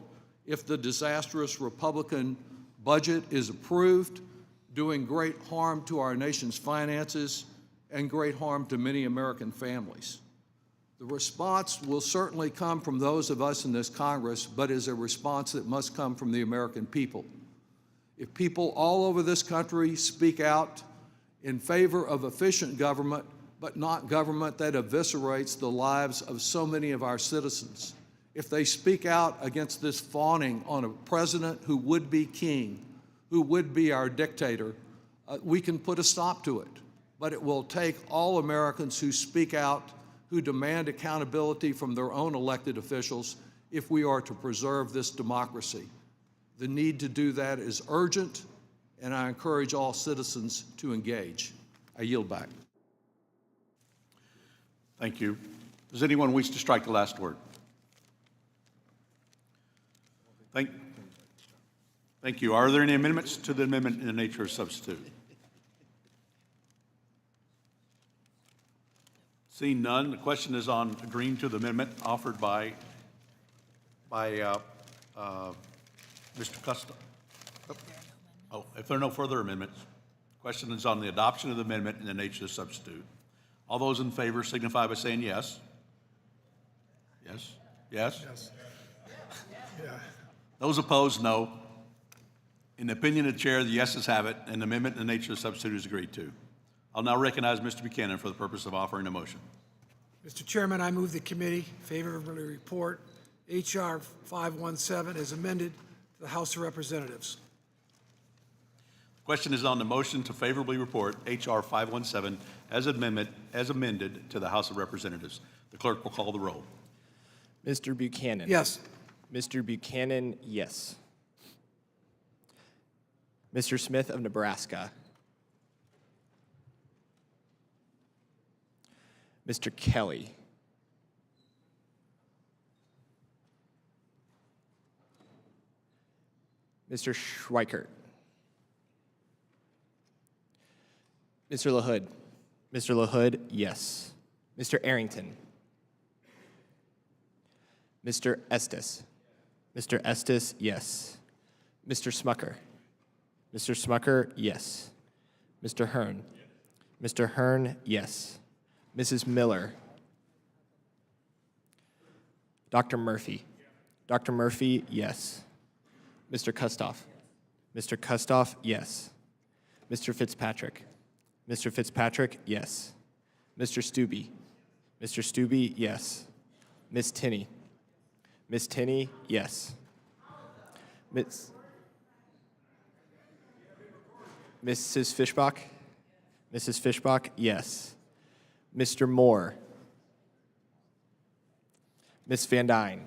if the disastrous Republican budget is approved, doing great harm to our nation's finances and great harm to many American families. The response will certainly come from those of us in this Congress, but is a response that must come from the American people. If people all over this country speak out in favor of efficient government, but not government that eviscerates the lives of so many of our citizens, if they speak out against this fawning on a president who would be king, who would be our dictator, we can put a stop to it. But it will take all Americans who speak out, who demand accountability from their own elected officials, if we are to preserve this democracy. The need to do that is urgent, and I encourage all citizens to engage. I yield back. Thank you. Does anyone wish to strike the last word? Thank you. Are there any amendments to the amendment in the nature of substitute? Seeing none, the question is on agreeing to the amendment offered by Mr. Costa. Oh, if there are no further amendments, the question is on the adoption of the amendment in the nature of substitute. All those in favor signify by saying yes. Yes? Yes? Yes. Yeah. Those opposed, no. In the opinion of the chair, the yeses have it, and the amendment in the nature of substitute is agreed to. I'll now recognize Mr. Buchanan for the purpose of offering a motion. Mr. Chairman, I move the committee favorably report H.R. 517 as amended to the House of Representatives. The question is on the motion to favorably report H.R. 517 as amended to the House of Representatives. The clerk will call the roll. Mr. Buchanan. Yes. Mr. Buchanan, yes. Mr. Smith of Nebraska. Mr. Kelly. Mr. Schweikert. Mr. LaHood. Mr. LaHood, yes. Mr. Arrington. Mr. Estes. Mr. Estes, yes. Mr. Smucker. Mr. Smucker, yes. Mr. Hearn. Mr. Hearn, yes. Mrs. Miller. Dr. Murphy. Dr. Murphy, yes. Mr. Kustoff. Mr. Kustoff, yes. Mr. Fitzpatrick. Mr. Fitzpatrick, yes. Mr. Stube. Mr. Stube, yes. Miss Tinney. Miss Tinney, yes. Mrs. Fischbach. Mrs. Fischbach, yes. Mr. Moore. Miss Van Dyne.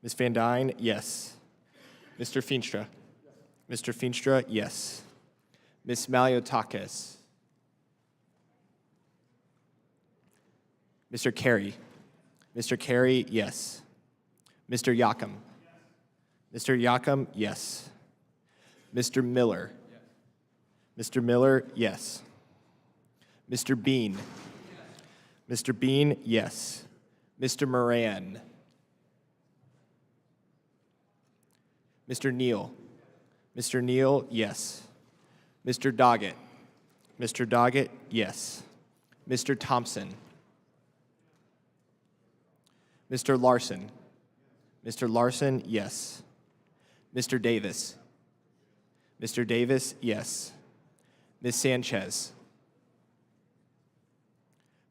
Miss Van Dyne, yes. Mr. Feenstra. Mr. Feenstra, yes. Miss Maliotakis. Mr. Carey. Mr. Carey, yes. Mr. Yakum. Mr. Yakum, yes. Mr. Miller. Mr. Miller, yes. Mr. Bean. Mr. Bean, yes. Mr. Moran. Mr. Neal. Mr. Neal, yes. Mr. Doggett. Mr. Doggett, yes. Mr. Thompson. Mr. Larson. Mr. Larson, yes. Mr. Davis. Mr. Davis, yes. Ms. Sanchez.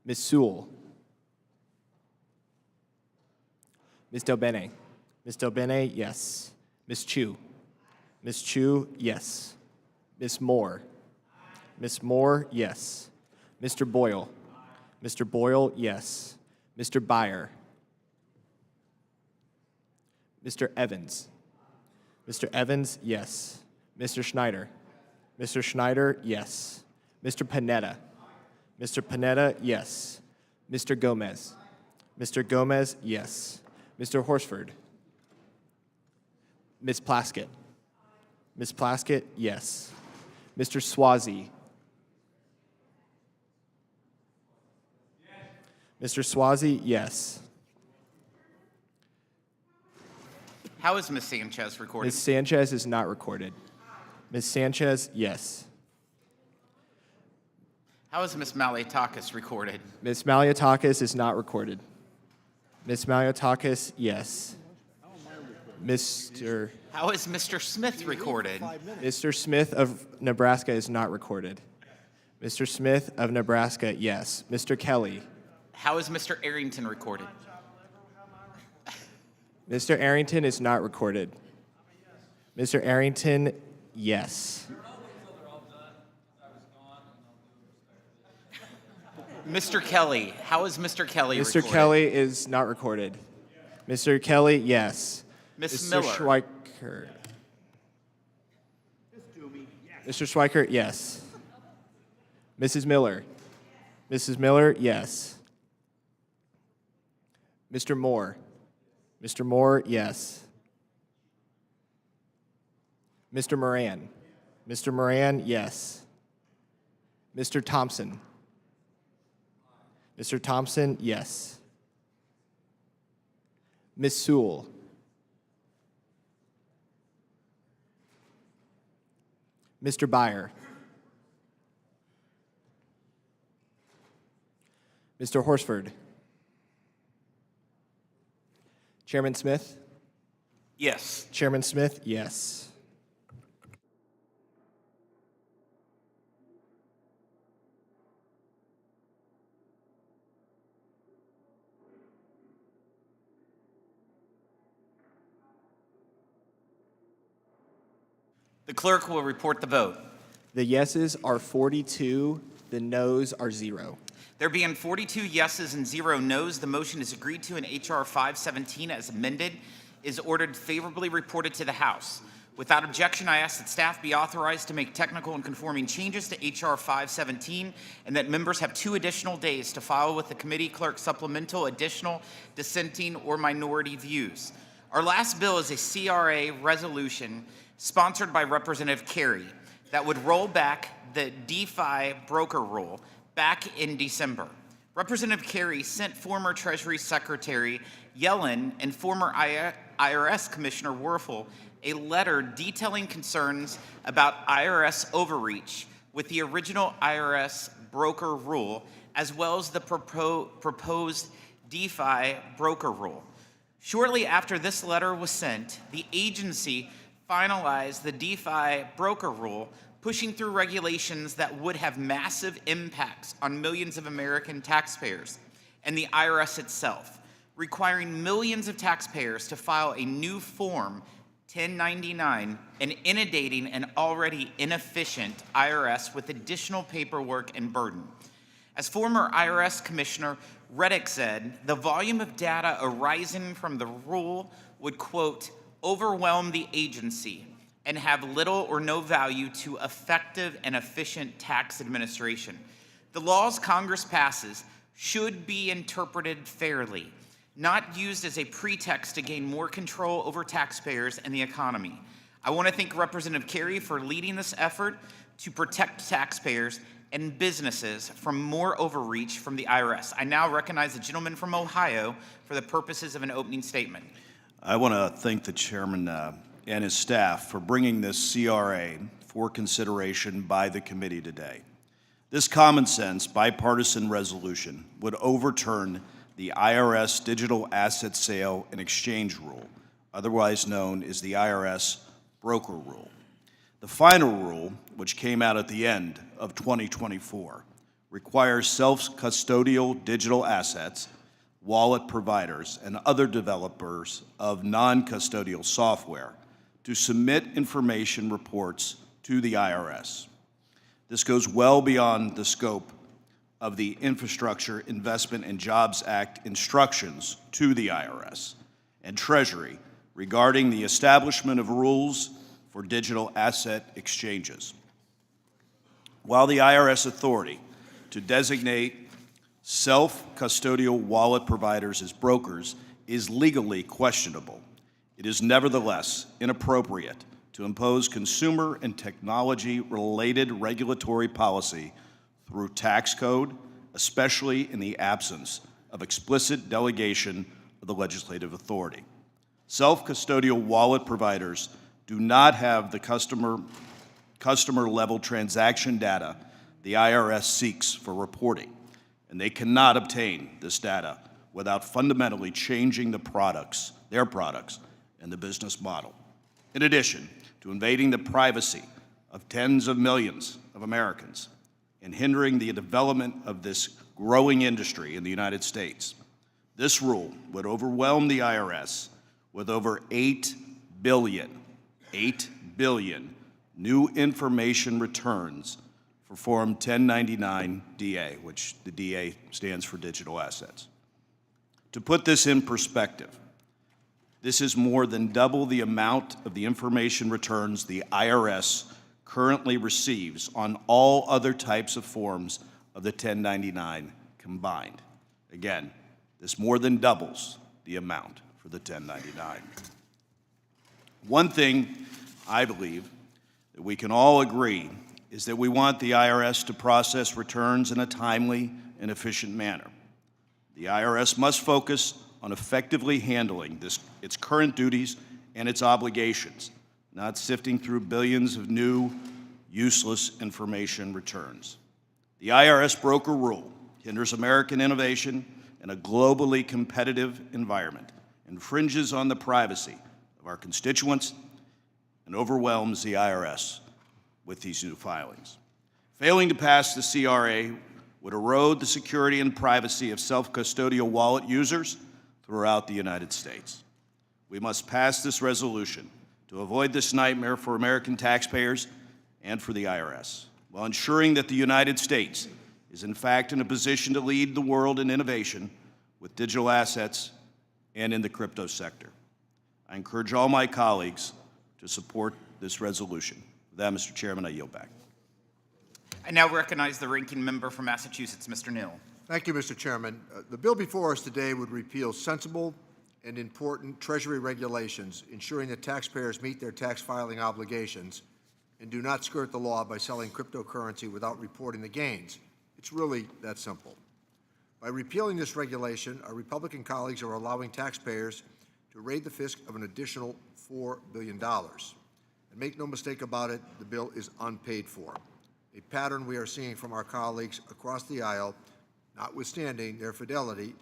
Ms. Sewell. Ms. Delbene. Ms. Delbene, yes. Ms. Chu. Ms. Chu, yes. Ms. Moore. Ms. Moore, yes. Mr. Boyle. Mr. Boyle, yes. Mr. Byer. Mr. Evans. Mr. Evans, yes. Mr. Schneider. Mr. Schneider, yes. Mr. Panetta. Mr. Panetta, yes. Mr. Gomez. Mr. Gomez, yes. Mr. Horsford. Ms. Plaskett. Ms. Plaskett, yes. Mr. Swazi. Mr. Swazi, yes. How is Ms. Sanchez recorded? Ms. Sanchez is not recorded. Ms. Sanchez, yes. How is Ms. Maliotakis recorded? Ms. Maliotakis is not recorded. Ms. Maliotakis, yes. Mr. How is Mr. Smith recorded? Mr. Smith of Nebraska is not recorded. Mr. Smith of Nebraska, yes. Mr. Kelly. How is Mr. Arrington recorded? Mr. Arrington is not recorded. Mr. Arrington, yes. Mr. Kelly. How is Mr. Kelly Mr. recorded? Kelly is not recorded. Mr. Kelly, yes. Ms. Mr. Miller. Schweiker. Mr. Schweiker, yes. Mrs. Miller. Mrs. Miller, yes. Mr. Moore. Mr. Moore, yes. Mr. Moran. Mr. Moran, yes. Mr. Thompson. Mr. Thompson, yes. Ms. Sewell. Mr. Byer. Mr. Horsford. Chairman Smith? Yes. Chairman Smith, yes. The clerk will report the vote. The yeses are 42, the noes are 0. There being 42 yeses and 0 noes, the motion is agreed to and H.R. 517 as amended is ordered favorably reported to the House. Without objection, I ask that staff be authorized to make technical and conforming changes to H.R. 517 and that members have 2 additional days to file with the committee clerk supplemental, additional, dissenting, or minority views. Our last bill is a CRA resolution sponsored by Representative Carey that would roll back the DeFi broker rule back in December. Representative Carey sent former Treasury Secretary Yellen and former IRS Commissioner Werfel a letter detailing concerns about IRS overreach with the original IRS broker rule, as well as the proposed DeFi broker rule. Shortly after this letter was sent, the agency finalized the DeFi broker rule, pushing through regulations that would have massive impacts on millions of American taxpayers and the IRS itself, requiring millions of taxpayers to file a new Form 1099 and inundating an already inefficient IRS with additional paperwork and burden. As former IRS Commissioner Reddick said, the volume of data arising from the rule would, quote, overwhelm the agency and have little or no value to effective and efficient tax administration. The laws Congress passes should be interpreted fairly, not used as a pretext to gain more control over taxpayers and the economy. I want to thank Representative Carey for leading this effort to protect taxpayers and businesses from more overreach from the IRS. I now recognize the gentleman from Ohio for the purposes of an opening statement. I want to thank the chairman and his staff for bringing this CRA for consideration by the committee today. This common sense bipartisan resolution would overturn the IRS Digital Asset Sale and Exchange Rule, otherwise known as the IRS Broker Rule. The final rule, which came out at the end of 2024, requires self-custodial digital assets, wallet providers, and other developers of non-custodial software to submit information reports to the IRS. This goes well beyond the scope of the Infrastructure Investment and Jobs Act instructions to the IRS and Treasury regarding the establishment of rules for digital asset exchanges. While the IRS authority to designate self-custodial wallet providers as brokers is legally questionable, it is nevertheless inappropriate to impose consumer and technology-related regulatory policy through tax code, especially in the absence of explicit delegation of the legislative authority. Self-custodial wallet providers do not have the customer-level transaction data the IRS seeks for reporting, and they cannot obtain this data without fundamentally changing their products, and the business model. In addition to invading the privacy of tens of millions of Americans and hindering the development of this growing industry in the United States, this rule would overwhelm the IRS with over 8 billion new information returns for Form 1099-DA, which the DA stands for digital assets. To put this in perspective, this is more than double the amount of the information returns the IRS currently receives on all other types of forms of the 1099 combined. Again, this more than doubles the amount for the 1099. One thing I believe that we can all agree is that we want the IRS to process returns in a timely and efficient manner. The IRS must focus on effectively handling its current duties and its obligations, not sifting through billions of new, useless information returns. The IRS broker rule hinders American innovation in a globally competitive environment, infringes on the privacy of our constituents, and overwhelms the IRS with these new filings. Failing to pass the CRA would erode the security and privacy of self-custodial wallet users throughout the United States. We must pass this resolution to avoid this nightmare for American taxpayers and for the IRS, while ensuring that the United States is in fact in a position to lead the world in innovation with digital assets and in the crypto sector. I encourage all my colleagues to support this resolution. With that, Mr. Chairman, I yield back. I now recognize the ranking member from Massachusetts, Mr. Neal. Thank you, Mr. Chairman. The bill before us today would repeal sensible and important Treasury regulations, ensuring that taxpayers meet their tax filing obligations and do not skirt the law by selling cryptocurrency without reporting the gains. It's really that simple. By repealing this regulation, our Republican colleagues are allowing taxpayers to raid the fisc of an additional $4 billion. And make no mistake about it, the bill is unpaid for, a pattern we are seeing from our colleagues across the aisle, notwithstanding their fidelity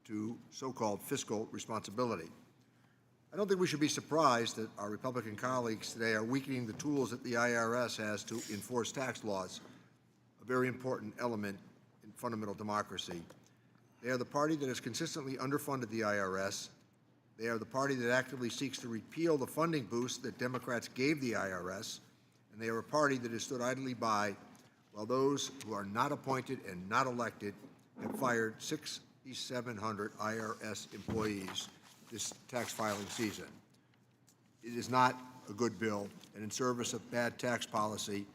to so-called fiscal responsibility. I don't think we should be surprised that our Republican colleagues today are weakening the tools that the IRS has to enforce tax laws, a very important element in fundamental democracy. They are the party that has consistently underfunded the IRS. They are the party that actively seeks to repeal the funding boost that Democrats gave the IRS, and they are a party that has stood idly by while those who are not appointed and not elected have fired 6,700 IRS employees this tax filing season. It is not a good bill, and in service of bad tax policy,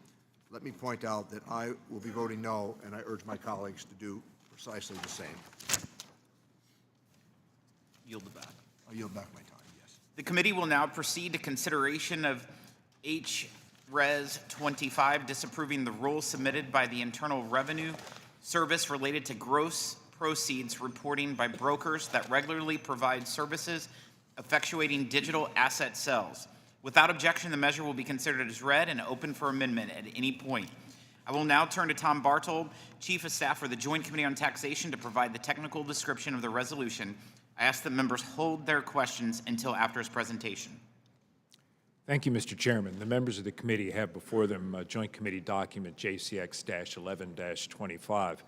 let me point out that I will be voting no, and I urge my colleagues to do precisely the same. Yield the back. I'll yield back my time, yes. The committee will now proceed to consideration of H.Res 25, disapproving the rule submitted by the Internal Revenue Service related to gross proceeds reporting by brokers that regularly provide services effectuating digital asset sales. Without objection, the measure will be considered as read and open for amendment at any point. I will now turn to Tom Bartold, Chief of Staff for the Joint Committee on Taxation, to provide the technical description of the resolution. I ask that members hold their questions until after his presentation. Thank you, Mr. Chairman. The members of the committee have before them Joint Committee Document JCX-11-25,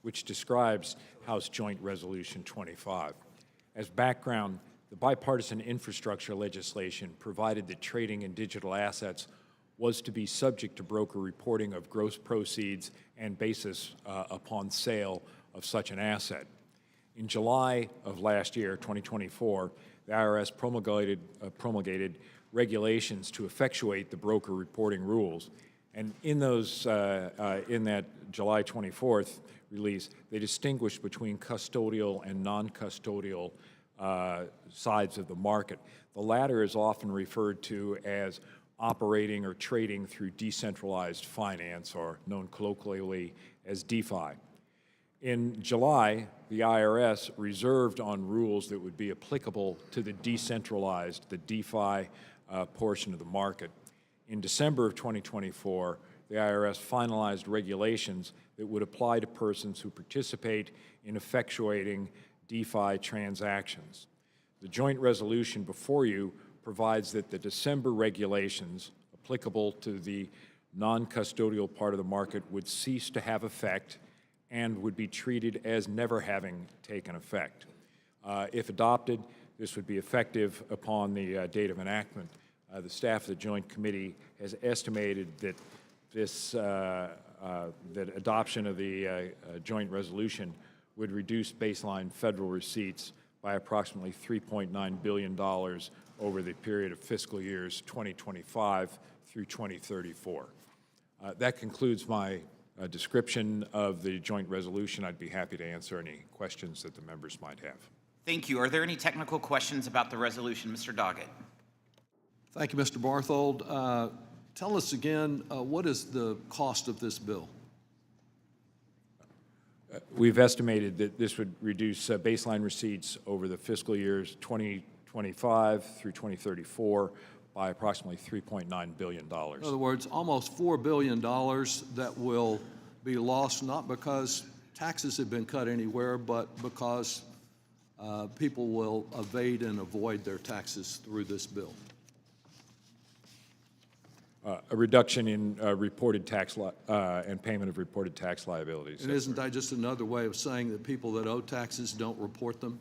which describes House Joint Resolution 25. As background, the bipartisan infrastructure legislation provided that trading in digital assets was to be subject to broker reporting of gross proceeds and basis upon sale of such an asset. In July of last year, 2024, the IRS promulgated regulations to effectuate the broker reporting rules. And in those, in that July 24th release, they distinguished between custodial and non-custodial sides of the market. The latter is often referred to as operating or trading through decentralized finance, or known colloquially as DeFi. In July, the IRS reserved on rules that would be applicable to the decentralized, the DeFi portion of the market. In December of 2024, the IRS finalized regulations that would apply to persons who participate in effectuating DeFi transactions. The joint resolution before you provides that the December regulations applicable to the non-custodial part of the market would cease to have effect and would be treated as never having taken effect. If adopted, this would be effective upon the date of enactment. The staff of the Joint Committee has estimated that that adoption of the joint resolution would reduce baseline federal receipts by approximately $3.9 billion over the period of fiscal years 2025 through 2034. That concludes my description of the joint resolution. I'd be happy to answer any questions that the members might have. Thank you. Are there any technical questions about the resolution? Mr. Doggett. Thank you, Mr. Barthold. Tell us again, what is the cost of this bill? We've estimated that this would reduce baseline receipts over the fiscal years 2025 through 2034 by approximately $3.9 billion. In other words, almost $4 billion that will be lost, not because taxes have been cut anywhere, but because people will evade and avoid their taxes through this bill. A reduction in reported tax and payment of reported tax liabilities. And isn't that just another way of saying that people that owe taxes don't report them?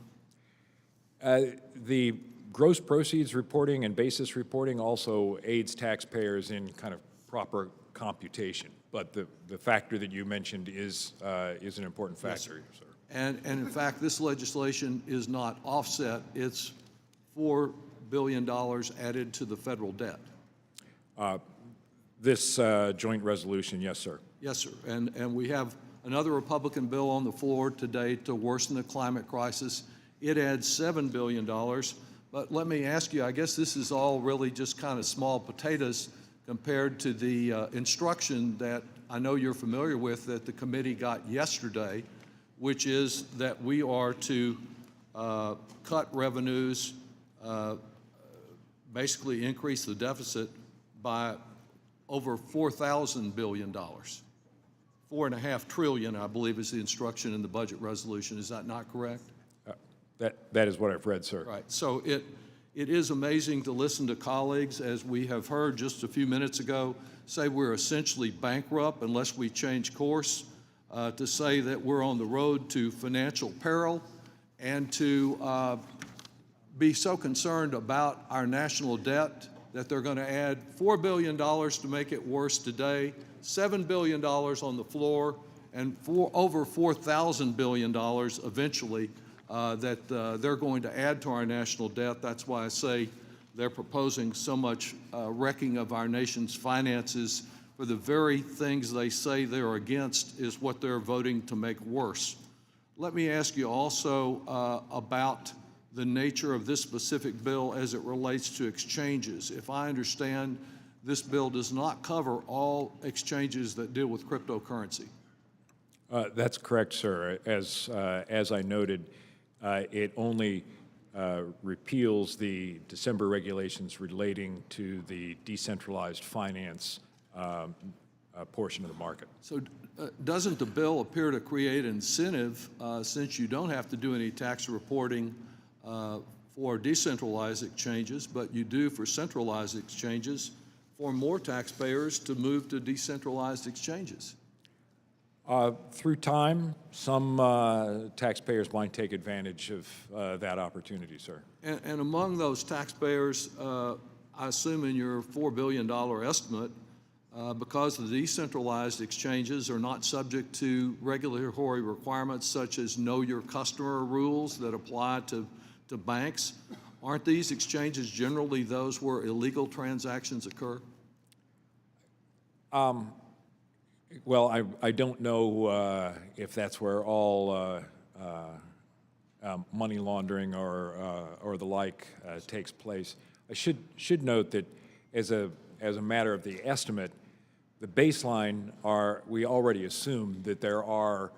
The gross proceeds reporting and basis reporting also aids taxpayers in kind of proper computation. But the factor that you mentioned is an important factor, Yes, sir. And in fact, this legislation is not offset. It's $4 billion added to the federal debt. This joint resolution, yes, sir. Yes, sir. And we have another Republican bill on the floor today to worsen the climate crisis. It adds $7 billion. But let me ask you, I guess this is all really just kind of small potatoes compared to the instruction that I know you're familiar with that the committee got yesterday, which is that we are to cut revenues, basically increase the deficit by over $4,000 billion. $4.5 trillion, I believe, is the instruction in the budget resolution. Is that not correct? That is what I've read, sir. Right. So it is amazing to listen to colleagues, as we have heard just a few minutes ago, say we're essentially bankrupt unless we change course, to say that we're on the road to financial peril, and to be so concerned about our national debt that they're going to add $4 billion to make it worse today, $7 billion on the floor, and over $4,000 billion eventually that they're going to add to our national debt. That's why I say they're proposing so much wrecking of our nation's finances, for the very things they say they're against is what they're voting to make worse. Let me ask you also about the nature of this specific bill as it relates to exchanges. If I understand, this bill does not cover all exchanges that deal with cryptocurrency. That's correct, sir. As I noted, it only repeals the December regulations relating to the decentralized finance portion of the market. So doesn't the bill appear to create incentive, since you don't have to do any tax reporting for decentralized exchanges, but you do for centralized exchanges, for more taxpayers to move to decentralized exchanges? Through time, some taxpayers might take advantage of that opportunity, sir. And among those taxpayers, I assume in your $4 billion estimate, because the decentralized exchanges are not subject to regulatory requirements such as know your customer rules that apply to banks, Aren't these exchanges generally those where illegal transactions occur? Well, I don't know if that's where all money laundering or the like takes place. I should note that as a matter of the estimate, the baseline we already assume that there are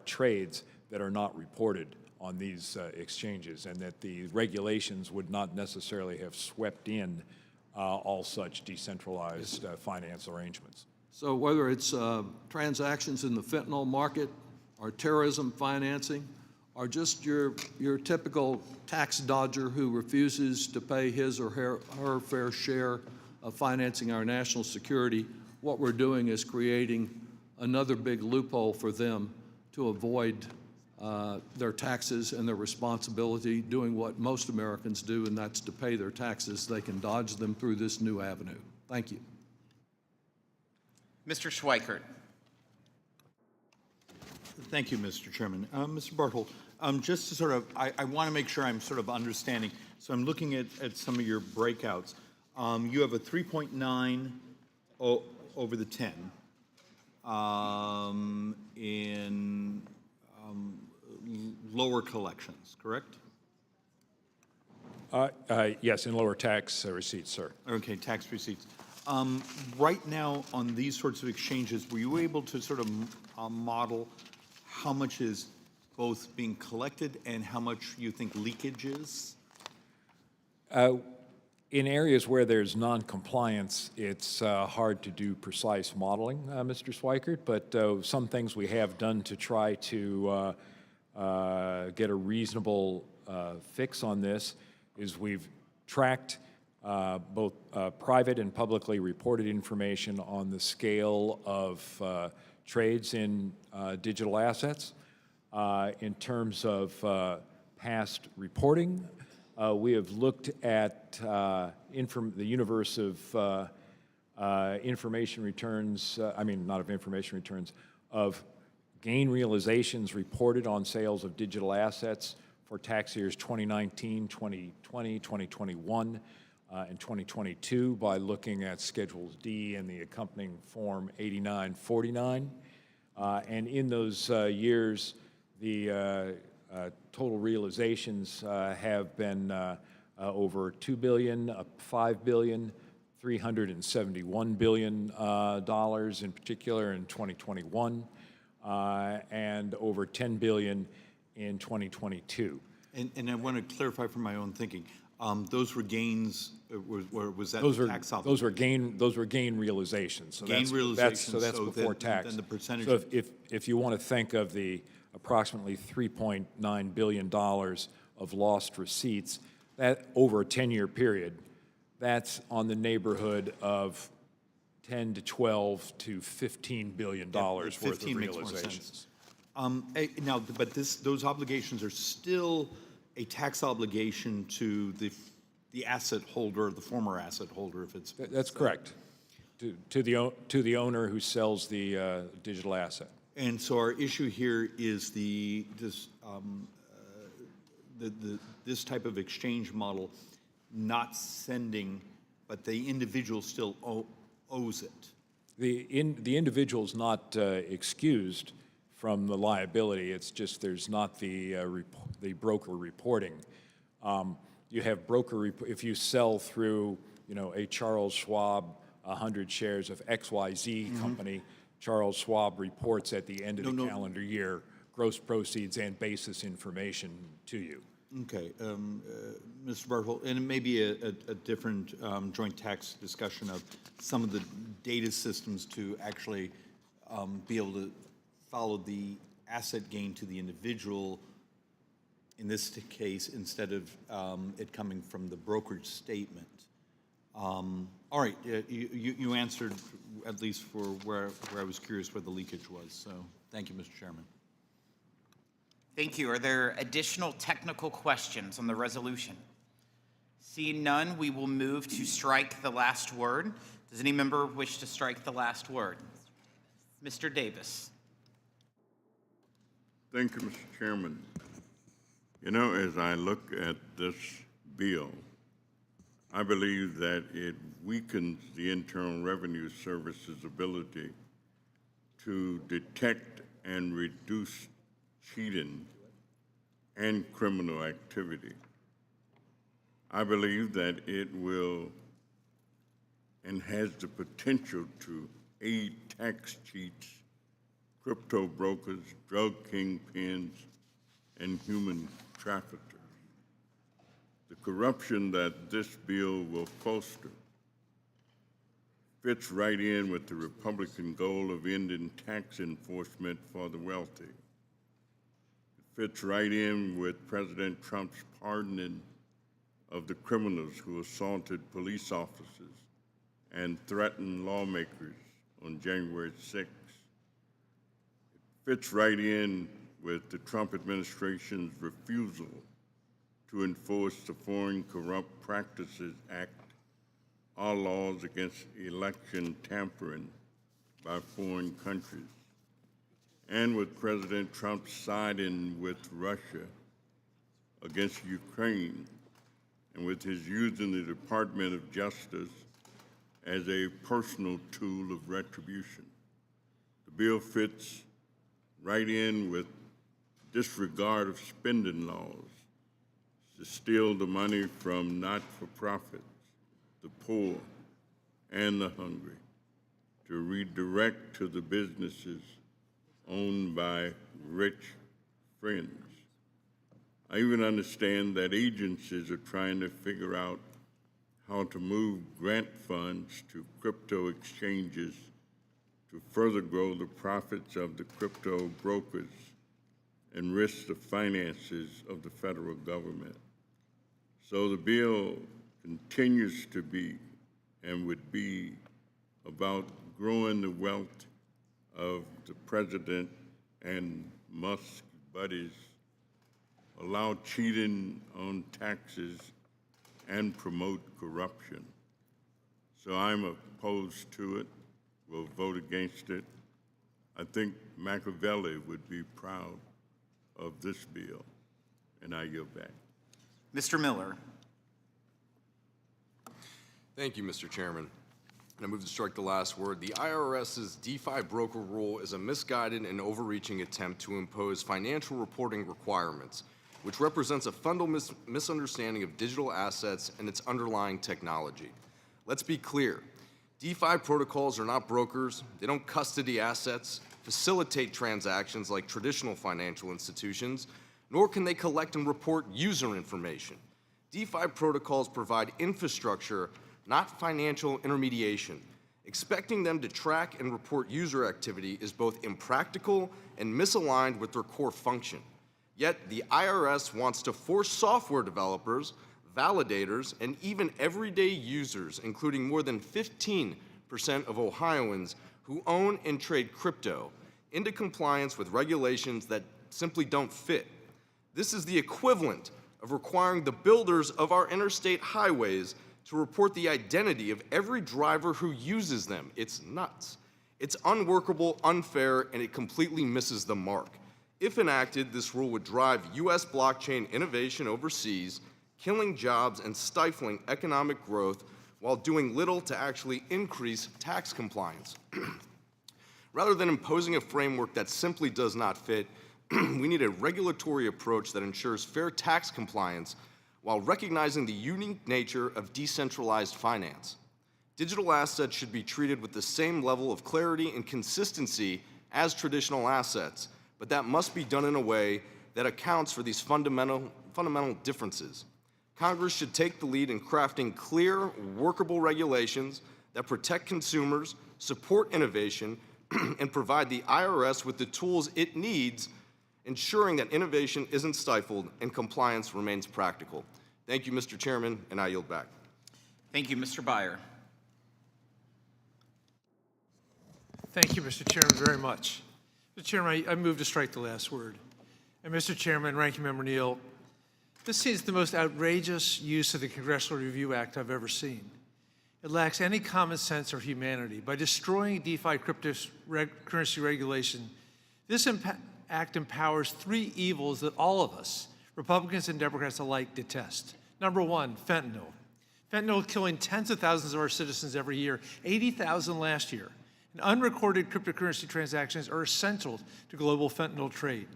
trades that are not reported on these exchanges, and that the regulations would not necessarily have swept in all such decentralized finance arrangements. So whether it's transactions in the fentanyl market or terrorism financing, or just your typical tax dodger who refuses to pay his or her fair share of financing our national security, what we're doing is creating another big loophole for them to avoid their taxes and their responsibility, doing what most Americans do, and that's to pay their taxes. They can dodge them through this new avenue. Thank you. Mr. Schweikert. Thank you, Mr. Chairman. Mr. Barthold, just to sort of, I want to make sure I'm sort of understanding. So I'm looking at some of your breakouts. You have a 3.9 over the 10 in lower collections, correct? Yes, in lower tax receipts, sir. Okay, tax receipts. Right now, on these sorts of exchanges, were you able to sort of model how much is both being collected and how much you think leakage is? In areas where there's non-compliance, it's hard to do precise modeling, Mr. Schweikert, but some things we have done to try to get a reasonable fix on this is we've tracked both private and publicly reported information on the scale of trades in digital assets. In terms of past reporting, we have looked at the universe of information returns, not of information returns, of gain realizations reported on sales of digital assets for tax years 2019, 2020, 2021, and 2022 by looking at Schedules D and the accompanying Form 8949. And in those years, the total realizations have been over $2 billion, $5 billion, $371 billion in particular in 2021, and over $10 billion in 2022. And I want to clarify from my own thinking. Those were gains, or was that Those tax obligation? those were gain realizations. So Gain realizations, that's so before then- tax. then the percentage So of- if you want to think of the approximately $3.9 billion of lost receipts, that over a 10-year period, that's on the neighborhood of 10 to 12 to $15 billion worth of 15 makes more realizations. sense. Now, but those obligations are still a tax obligation to the asset holder, the former asset holder, if it's. That's correct. To the owner who sells the digital asset. And so our issue here is this type of exchange model not sending, but the individual still owes it. The individual's not excused from the liability. It's just there's not the broker reporting. You have if you sell through a Charles Schwab 100 shares of XYZ company, Charles Schwab reports at the end of the calendar year gross proceeds and basis information to you. Okay, Mr. Barthold, and it may be a different joint tax discussion of some of the data systems to actually be able to follow the asset gain to the individual in this case instead of it coming from the brokerage statement. All right, you answered at least for where I was curious where the leakage was, so thank you, Mr. Chairman. Thank you. Are there additional technical questions on the resolution? Seeing none, we will move to strike the last word. Does any member wish to strike the last word? Mr. Davis. Thank you, Mr. Chairman. You know, as I look at this bill, I believe that it weakens the Internal Revenue Service's ability to detect and reduce cheating and criminal activity. I believe that it will and has the potential to aid tax cheats, crypto brokers, drug kingpins, and human traffickers. The corruption that this bill will foster fits right in with the Republican goal of ending tax enforcement for the wealthy. It fits right in with President Trump's pardoning of the criminals who assaulted police officers and threatened lawmakers on January 6th. It fits right in with the Trump administration's refusal to enforce the Foreign Corrupt Practices Act, our laws against election tampering by foreign countries, and with President Trump siding with Russia against Ukraine, and with his using the Department of Justice as a personal tool of retribution. The bill fits right in with disregard of spending laws to steal the money from not-for-profits, the poor, and the hungry, to redirect to the businesses owned by rich friends. I even understand that agencies are trying to figure out how to move grant funds to crypto exchanges to further grow the profits of the crypto brokers and risk the finances of the federal government. So the bill continues to be and would be about growing the wealth of the president and Musk buddies, allow cheating on taxes, and promote corruption. So I'm opposed to it, will vote against it. I think Machiavelli would be proud of this bill, and I yield back. Mr. Miller. Thank you, Mr. Chairman. I move to strike the last word. The IRS's DeFi broker rule is a misguided and overreaching attempt to impose financial reporting requirements, which represents a fundamental misunderstanding of digital assets and its underlying technology. Let's be clear. DeFi protocols are not brokers. They don't custody assets, facilitate transactions like traditional financial institutions, nor can they collect and report user information. DeFi protocols provide infrastructure, not financial intermediation. Expecting them to track and report user activity is both impractical and misaligned with their core function. Yet the IRS wants to force software developers, validators, and even everyday users, including more than 15% of Ohioans who own and trade crypto, into compliance with regulations that simply don't fit. This is the equivalent of requiring the builders of our interstate highways to report the identity of every driver who uses them. It's nuts. It's unworkable, unfair, and it completely misses the mark. If enacted, this rule would drive U.S. blockchain innovation overseas, killing jobs and stifling economic growth while doing little to actually increase tax compliance. Rather than imposing a framework that simply does not fit, we need a regulatory approach that ensures fair tax compliance while recognizing the unique nature of decentralized finance. Digital assets should be treated with the same level of clarity and consistency as traditional assets, but that must be done in a way that accounts for these fundamental differences. Congress should take the lead in crafting clear, workable regulations that protect consumers, support innovation, and provide the IRS with the tools it needs, ensuring that innovation isn't stifled and compliance remains practical. Thank you, Mr. Chairman, and I yield back. Thank you, Mr. Byer. Thank you, Mr. Chairman, very much. Mr. Chairman, I move to strike the last word. And Mr. Chairman, Ranking Member Neal, this is the most outrageous use of the Congressional Review Act I've ever seen. It lacks any common sense or humanity. By destroying DeFi cryptocurrency regulation, this act empowers three evils that all of us, Republicans and Democrats alike detest. Number one, fentanyl. Fentanyl killing tens of thousands of our citizens every year, 80,000 last year. And unrecorded cryptocurrency transactions are essential to global fentanyl trade.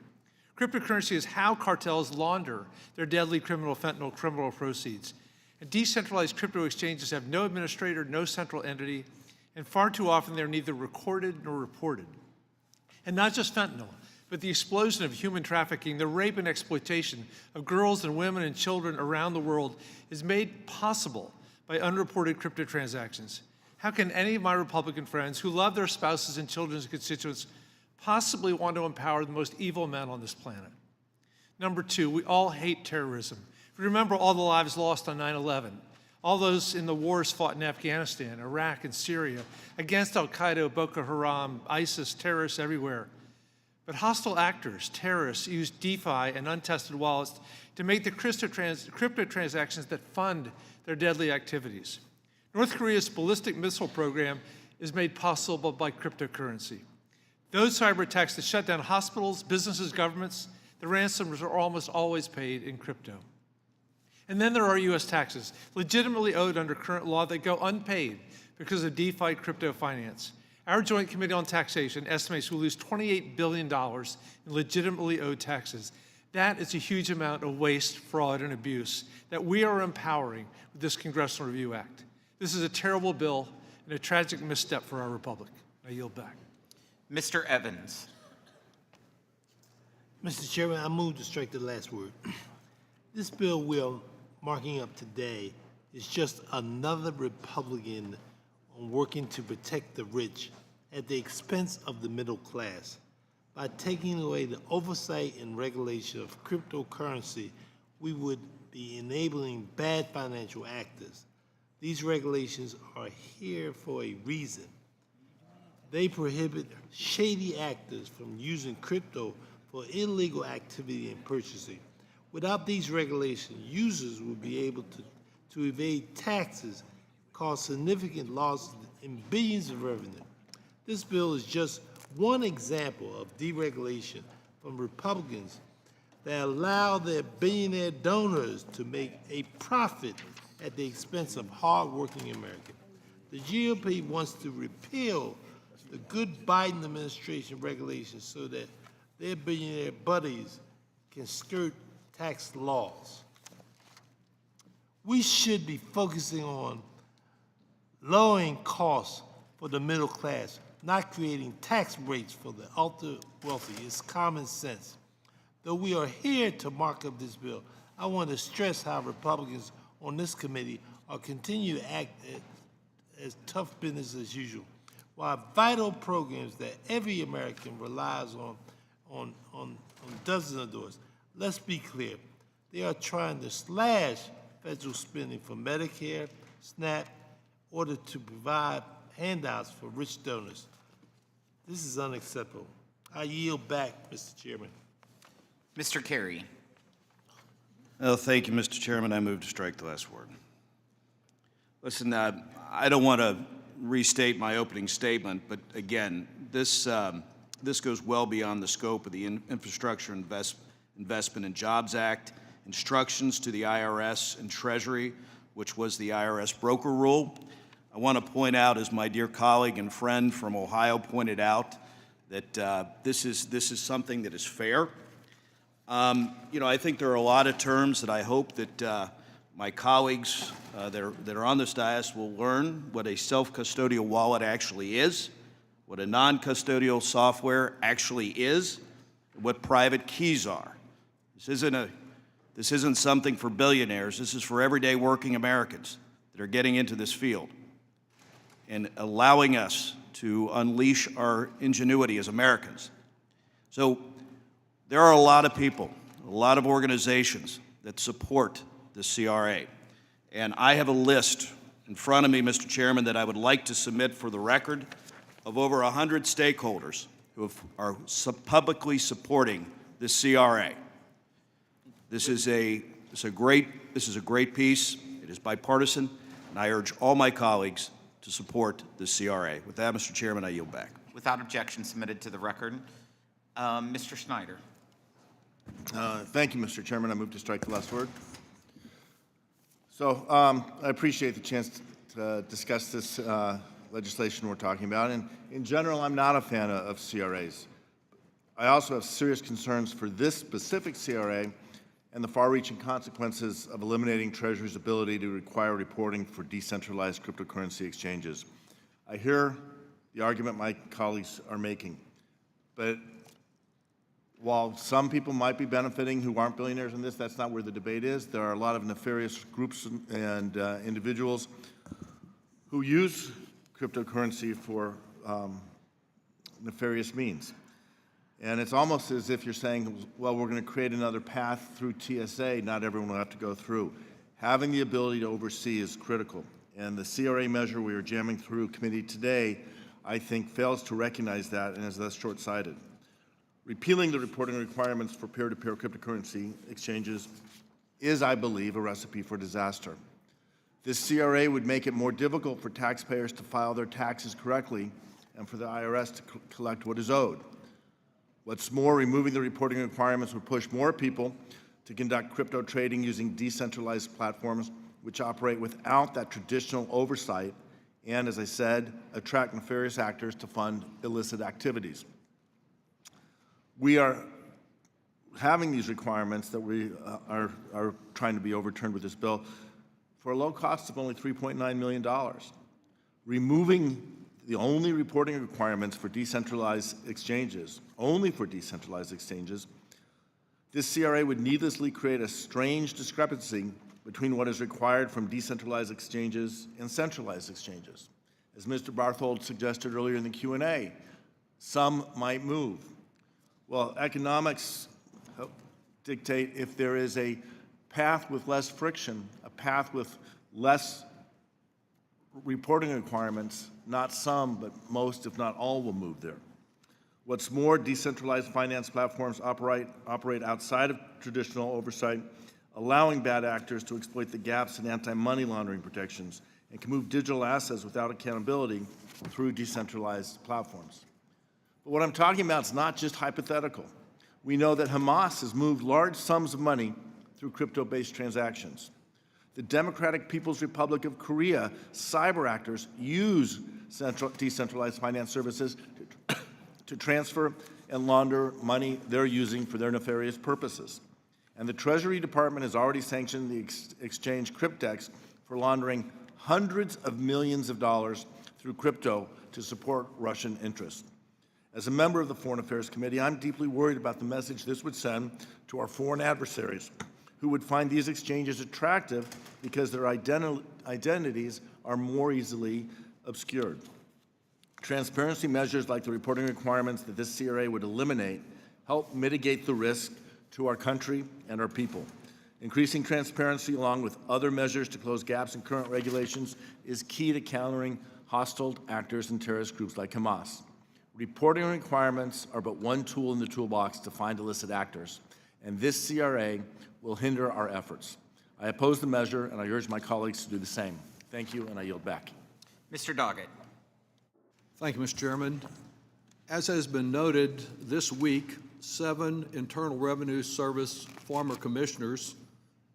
Cryptocurrency is how cartels launder their deadly criminal proceeds. And decentralized crypto exchanges have no administrator, no central entity, and far too often they're neither recorded nor reported. And not just fentanyl, but the explosion of human trafficking, the rape and exploitation of girls and women and children around the world is made possible by unreported crypto transactions. How can any of my Republican friends who love their spouses and children's constituents possibly want to empower the most evil men on this planet? Number two, we all hate terrorism. Remember all the lives lost on 9/11, all those in the wars fought in Afghanistan, Iraq, and Syria against Al-Qaeda, Boko Haram, ISIS, terrorists everywhere. But hostile actors, terrorists, use DeFi and untested wallets to make the crypto transactions that fund their deadly activities. North Korea's ballistic missile program is made possible by cryptocurrency. Those cyber attacks that shut down hospitals, businesses, governments, the ransoms are almost always paid in crypto. And then there are U.S. taxes, legitimately owed under current law, that go unpaid because of DeFi crypto finance. Our Joint Committee on Taxation estimates we'll lose $28 billion in legitimately owed taxes. That is a huge amount of waste, fraud, and abuse that we are empowering with this Congressional Review Act. This is a terrible bill and a tragic misstep for our republic. I yield back. Mr. Evans. Mr. Chairman, I move to strike the last word. This bill we're marking up today is just another Republican on working to protect the rich at the expense of the middle class. By taking away the oversight and regulation of cryptocurrency, we would be enabling bad financial actors. These regulations are here for a reason. They prohibit shady actors from using crypto for illegal activity and purchasing. Without these regulations, users will be able to evade taxes, cause significant losses in billions of revenue. This bill is just one example of deregulation from Republicans that allow their billionaire donors to make a profit at the expense of hardworking Americans. The GOP wants to repeal the good Biden administration regulations so that their billionaire buddies can skirt tax laws. We should be focusing on lowering costs for the middle class, not creating tax rates for the ultra wealthy. It's common sense. Though we are here to mark up this bill, I want to stress how Republicans on this committee are continue to act as tough business as usual, while vital programs that every American relies on dozens of doors. Let's be clear, they are trying to slash federal spending for Medicare, SNAP, in order to provide handouts for rich donors. This is unacceptable. I yield back, Mr. Chairman. Mr. Carey. Oh, thank you, Mr. Chairman. I move to strike the last word. Listen, I don't want to restate my opening statement, but again, this goes well beyond the scope of the Infrastructure Investment and Jobs Act, instructions to the IRS and Treasury, which was the IRS broker rule. I want to point out, as my dear colleague and friend from Ohio pointed out, that this is something that is fair. I think there are a lot of terms that I hope that my colleagues that are on this dais will learn what a self-custodial wallet actually is, what a non-custodial software actually is, and what private keys are. This isn't something for billionaires. This is for everyday working Americans that are getting into this field and allowing us to unleash our ingenuity as Americans. So there are a lot of people, a lot of organizations that support the CRA. And I have a list in front of me, Mr. Chairman, that I would like to submit for the record of over 100 stakeholders who are publicly supporting this CRA. This is a great piece. It is bipartisan, and I urge all my colleagues to support the CRA. With that, Mr. Chairman, I yield back. Without objection, submitted to the record. Mr. Schneider. Thank you, Mr. Chairman. I move to strike the last word. So I appreciate the chance to discuss this legislation we're talking about. And in general, I'm not a fan of CRAs. I also have serious concerns for this specific CRA and the far-reaching consequences of eliminating Treasury's ability to require reporting for decentralized cryptocurrency exchanges. I hear the argument my colleagues are making, but while some people might be benefiting who aren't billionaires in this, that's not where the debate is. There are a lot of nefarious groups and individuals who use cryptocurrency for nefarious means. And it's almost as if you're saying, well, we're going to create another path through TSA, not everyone will have to go through. Having the ability to oversee is critical. And the CRA measure we are jamming through committee today, I think, fails to recognize that and is thus short-sighted. Repealing the reporting requirements for peer-to-peer cryptocurrency exchanges is, I believe, a recipe for disaster. This CRA would make it more difficult for taxpayers to file their taxes correctly and for the IRS to collect what is owed. What's more, removing the reporting requirements would push more people to conduct crypto trading using decentralized platforms which operate without that traditional oversight and, as I said, attract nefarious actors to fund illicit activities. We are having these requirements that we are trying to be overturned with this bill for a low cost of only $3.9 million. Removing the only reporting requirements for decentralized exchanges, only for decentralized exchanges, this CRA would needlessly create a strange discrepancy between what is required from decentralized exchanges and centralized exchanges. As Mr. Barthold suggested earlier in the Q&A, some might move. Well, economics dictate if there is a path with less friction, a path with less reporting requirements, not some, but most, if not all, will move there. What's more, decentralized finance platforms operate outside of traditional oversight, allowing bad actors to exploit the gaps in anti-money laundering protections and can move digital assets without accountability through decentralized platforms. But what I'm talking about is not just hypothetical. We know that Hamas has moved large sums of money through crypto-based transactions. The Democratic People's Republic of Korea cyber actors use decentralized finance services to transfer and launder money they're using for their nefarious purposes. And the Treasury Department has already sanctioned the exchange Cryptex for laundering hundreds of millions of dollars through crypto to support Russian interests. As a member of the Foreign Affairs Committee, I'm deeply worried about the message this would send to our foreign adversaries who would find these exchanges attractive because their identities are more easily obscured. Transparency measures like the reporting requirements that this CRA would eliminate help mitigate the risk to our country and our people. Increasing transparency along with other measures to close gaps in current regulations is key to countering hostile actors and terrorist groups like Hamas. Reporting requirements are but one tool in the toolbox to find illicit actors, and this CRA will hinder our efforts. I oppose the measure, and I urge my colleagues to do the same. Thank you, and I yield back. Mr. Doggett. Thank you, Mr. Chairman. As has been noted, this week, 7 Internal Revenue Service former commissioners,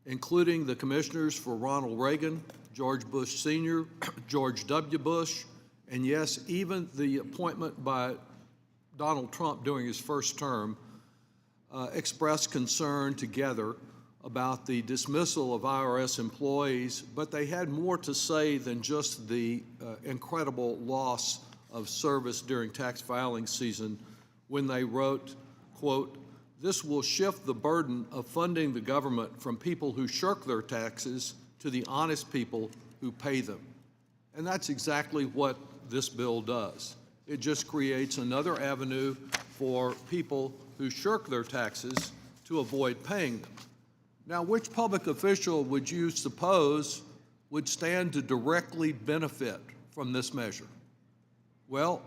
including the commissioners for Ronald Reagan, George Bush Sr., George W. Bush, and yes, even the appointment by Donald Trump during his first term, expressed concern together about the dismissal of IRS employees, but they had more to say than just the incredible loss of service during tax filing season when they wrote, quote, "This will shift the burden of funding the government from people who shirk their taxes to the honest people who pay them." And that's exactly what this bill does. It just creates another avenue for people who shirk their taxes to avoid paying them. Now, which public official would you suppose would stand to directly benefit from this measure? Well,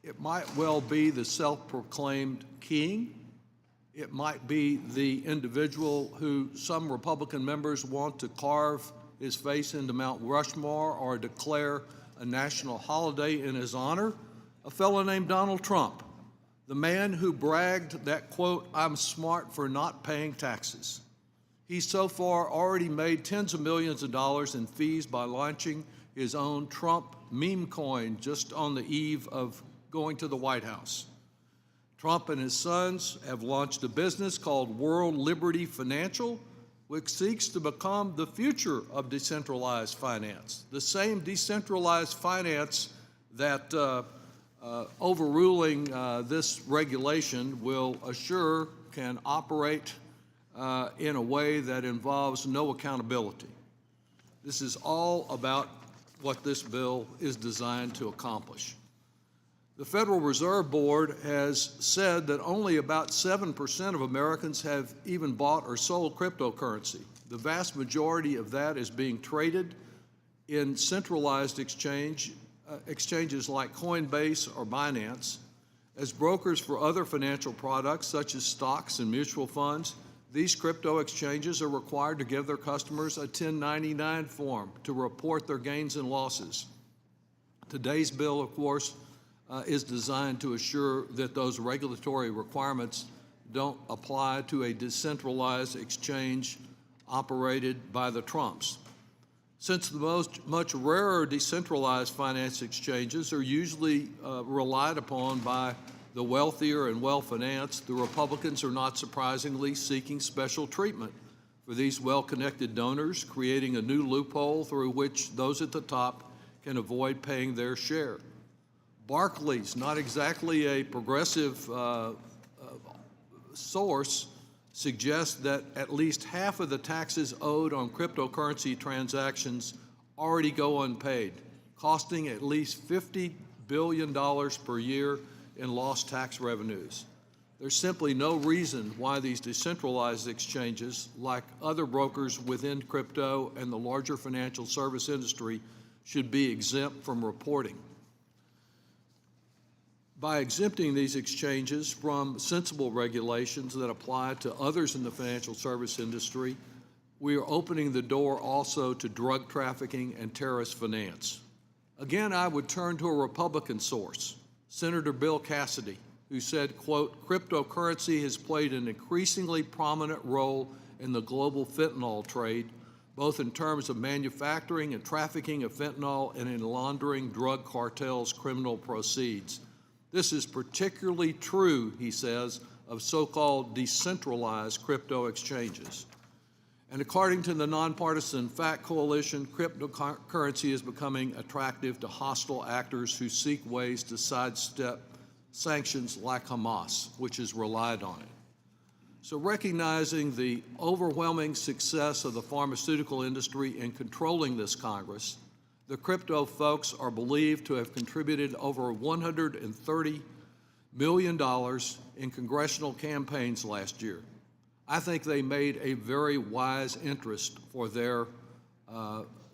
it might well be the self-proclaimed king. It might be the individual who some Republican members want to carve his face into Mount Rushmore or declare a national holiday in his honor, a fellow named Donald Trump, The man who bragged that, quote, "I'm smart for not paying taxes." He's so far already made tens of millions of dollars in fees by launching his own Trump meme coin just on the eve of going to the White House. Trump and his sons have launched a business called World Liberty Financial, which seeks to become the future of decentralized finance. The same decentralized finance that overruling this regulation will assure can operate in a way that involves no accountability. This is all about what this bill is designed to accomplish. The Federal Reserve Board has said that only about 7% of Americans have even bought or sold cryptocurrency. The vast majority of that is being traded in centralized exchanges like Coinbase or Binance. As brokers for other financial products such as stocks and mutual funds, these crypto exchanges are required to give their customers a 1099 form to report their gains and losses. Today's bill, of course, is designed to assure that those regulatory requirements don't apply to a decentralized exchange operated by the Trumps. Since the much rarer decentralized finance exchanges are usually relied upon by the wealthier and well-financed, the Republicans are not surprisingly seeking special treatment for these well-connected donors, creating a new loophole through which those at the top can avoid paying their share. Barclays, not exactly a progressive source, suggests that at least half of the taxes owed on cryptocurrency transactions already go unpaid, costing at least $50 billion per year in lost tax revenues. There's simply no reason why these decentralized exchanges, like other brokers within crypto and the larger financial service industry, should be exempt from reporting. By exempting these exchanges from sensible regulations that apply to others in the financial service industry, we are opening the door also to drug trafficking and terrorist finance. Again, I would turn to a Republican source, Senator Bill Cassidy, who said, quote, "Cryptocurrency has played an increasingly prominent role in the global fentanyl trade, both in terms of manufacturing and trafficking of fentanyl and in laundering drug cartels' criminal proceeds. This is particularly true," he says, "of so-called decentralized crypto exchanges." And according to the Nonpartisan Fact Coalition, cryptocurrency is becoming attractive to hostile actors who seek ways to sidestep sanctions like Hamas, which has relied on it. So recognizing the overwhelming success of the pharmaceutical industry in controlling this Congress, the crypto folks are believed to have contributed over $130 million in congressional campaigns last year. I think they made a very wise interest for their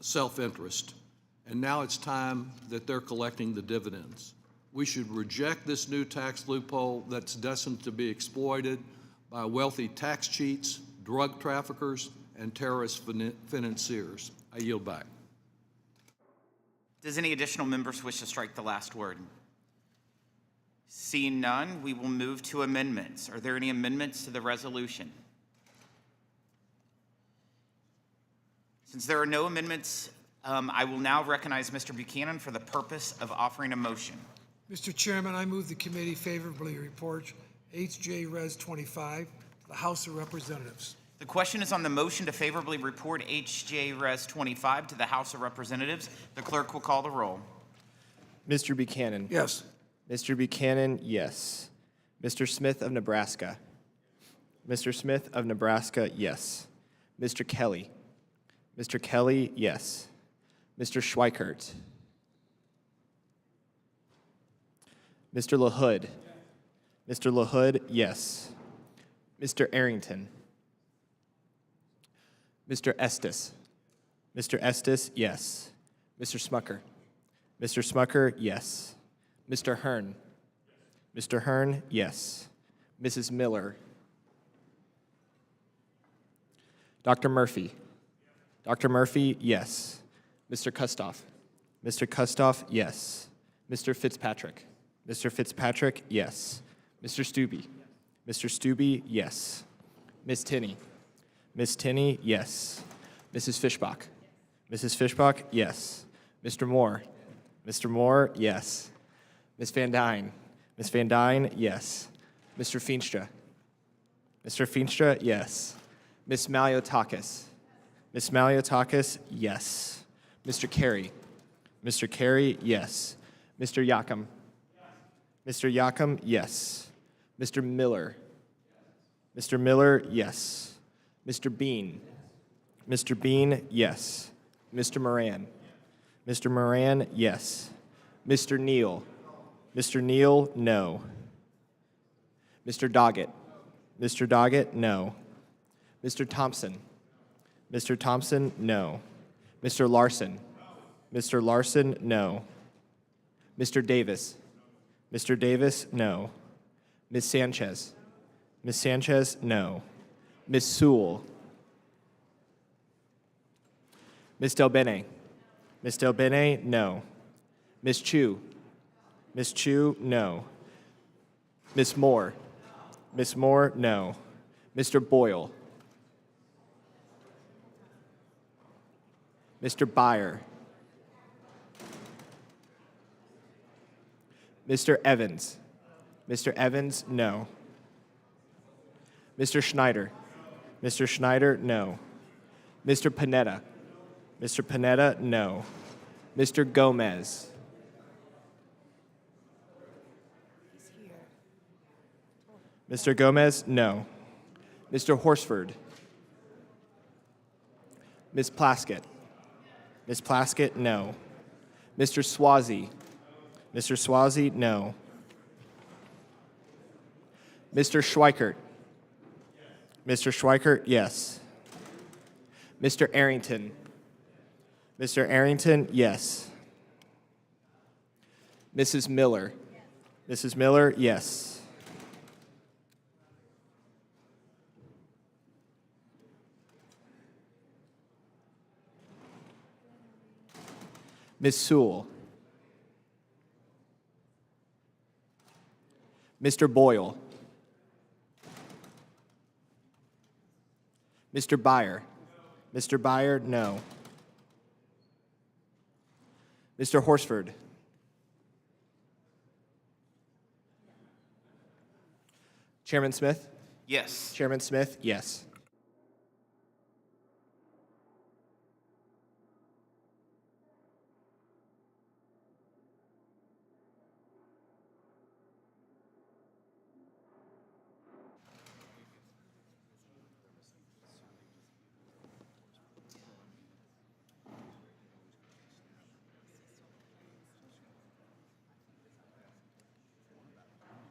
self-interest, and now it's time that they're collecting the dividends. We should reject this new tax loophole that's destined to be exploited by wealthy tax cheats, drug traffickers, and terrorist financiers. I yield back. Does any additional members wish to strike the last word? Seeing none, we will move to amendments. Are there any amendments to the resolution? Since there are no amendments, I will now recognize Mr. Buchanan for the purpose of offering a motion. Mr. Chairman, I move the committee favorably report H.J.Res 25 to the House of Representatives. The question is on the motion to favorably report H.J.Res 25 to the House of Representatives. The clerk will call the roll. Mr. Buchanan. Yes. Mr. Buchanan, yes. Mr. Smith of Nebraska. Mr. Smith of Nebraska, yes. Mr. Kelly. Mr. Kelly, yes. Mr. Schweikert. Mr. LaHood. Mr. LaHood, yes. Mr. Arrington. Mr. Estes. Mr. Estes, yes. Mr. Smucker. Mr. Smucker, yes. Mr. Hearn. Mr. Hearn, yes. Mrs. Miller. Dr. Murphy. Dr. Murphy, yes. Mr. Kustoff. Mr. Kustoff, yes. Mr. Fitzpatrick. Mr. Fitzpatrick, yes. Mr. Stube. Mr. Stube, yes. Ms. Tinney. Ms. Tinney, yes. Mrs. Fishbach. Mrs. Fishbach, yes. Mr. Moore. Mr. Moore, yes. Ms. Van Dyne. Ms. Van Dyne, yes. Mr. Feenstra. Mr. Feenstra, yes. Ms. Maliotakis. Ms. Maliotakis, yes. Mr. Carey. Mr. Carey, yes. Mr. Yakum. Mr. Yakum, yes. Mr. Miller. Mr. Miller, yes. Mr. Bean. Mr. Bean, yes. Mr. Moran. Mr. Moran, yes. Mr. Neal. Mr. Neal, no. Mr. Doggett. Mr. Doggett, no. Mr. Thompson. Mr. Thompson, no. Mr. Larson. Mr. Larson, no. Mr. Davis. Mr. Davis, no. Ms. Sanchez. Ms. Sanchez, no. Ms. Sewell. Ms. Del Bene. Ms. Del Bene, no. Ms. Chu. Ms. Chu, no. Ms. Moore. Ms. Moore, no. Mr. Boyle. Mr. Byer. Mr. Evans. Mr. Evans, no. Mr. Schneider. Mr. Schneider, no. Mr. Panetta. Mr. Panetta, no. Mr. Gomez. Mr. Gomez, no. Mr. Horsford. Ms. Plaskett. Ms. Plaskett, no. Mr. Swazi. Mr. Swazi, no. Mr. Schweikert. Mr. Schweikert, yes. Mr. Arrington. Mr. Arrington, yes. Mrs. Miller. Mrs. Miller, yes. Ms. Sewell. Mr. Boyle. Mr. Byer. Mr. Byer, no. Mr. Horsford. Chairman Smith? Yes. Chairman Smith, yes.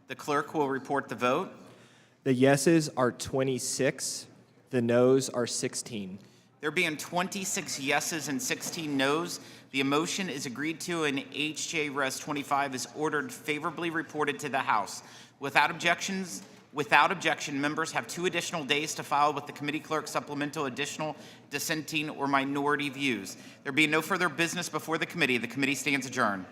The clerk will report the vote. The yeses are 26. The noes are 16. There being 26 yeses and 16 noes, the motion is agreed to and H.J.Res 25 is ordered favorably reported to the House. Without objection, members have 2 additional days to file with the committee clerk supplemental additional dissenting or minority views. There being no further business before the committee stands adjourned.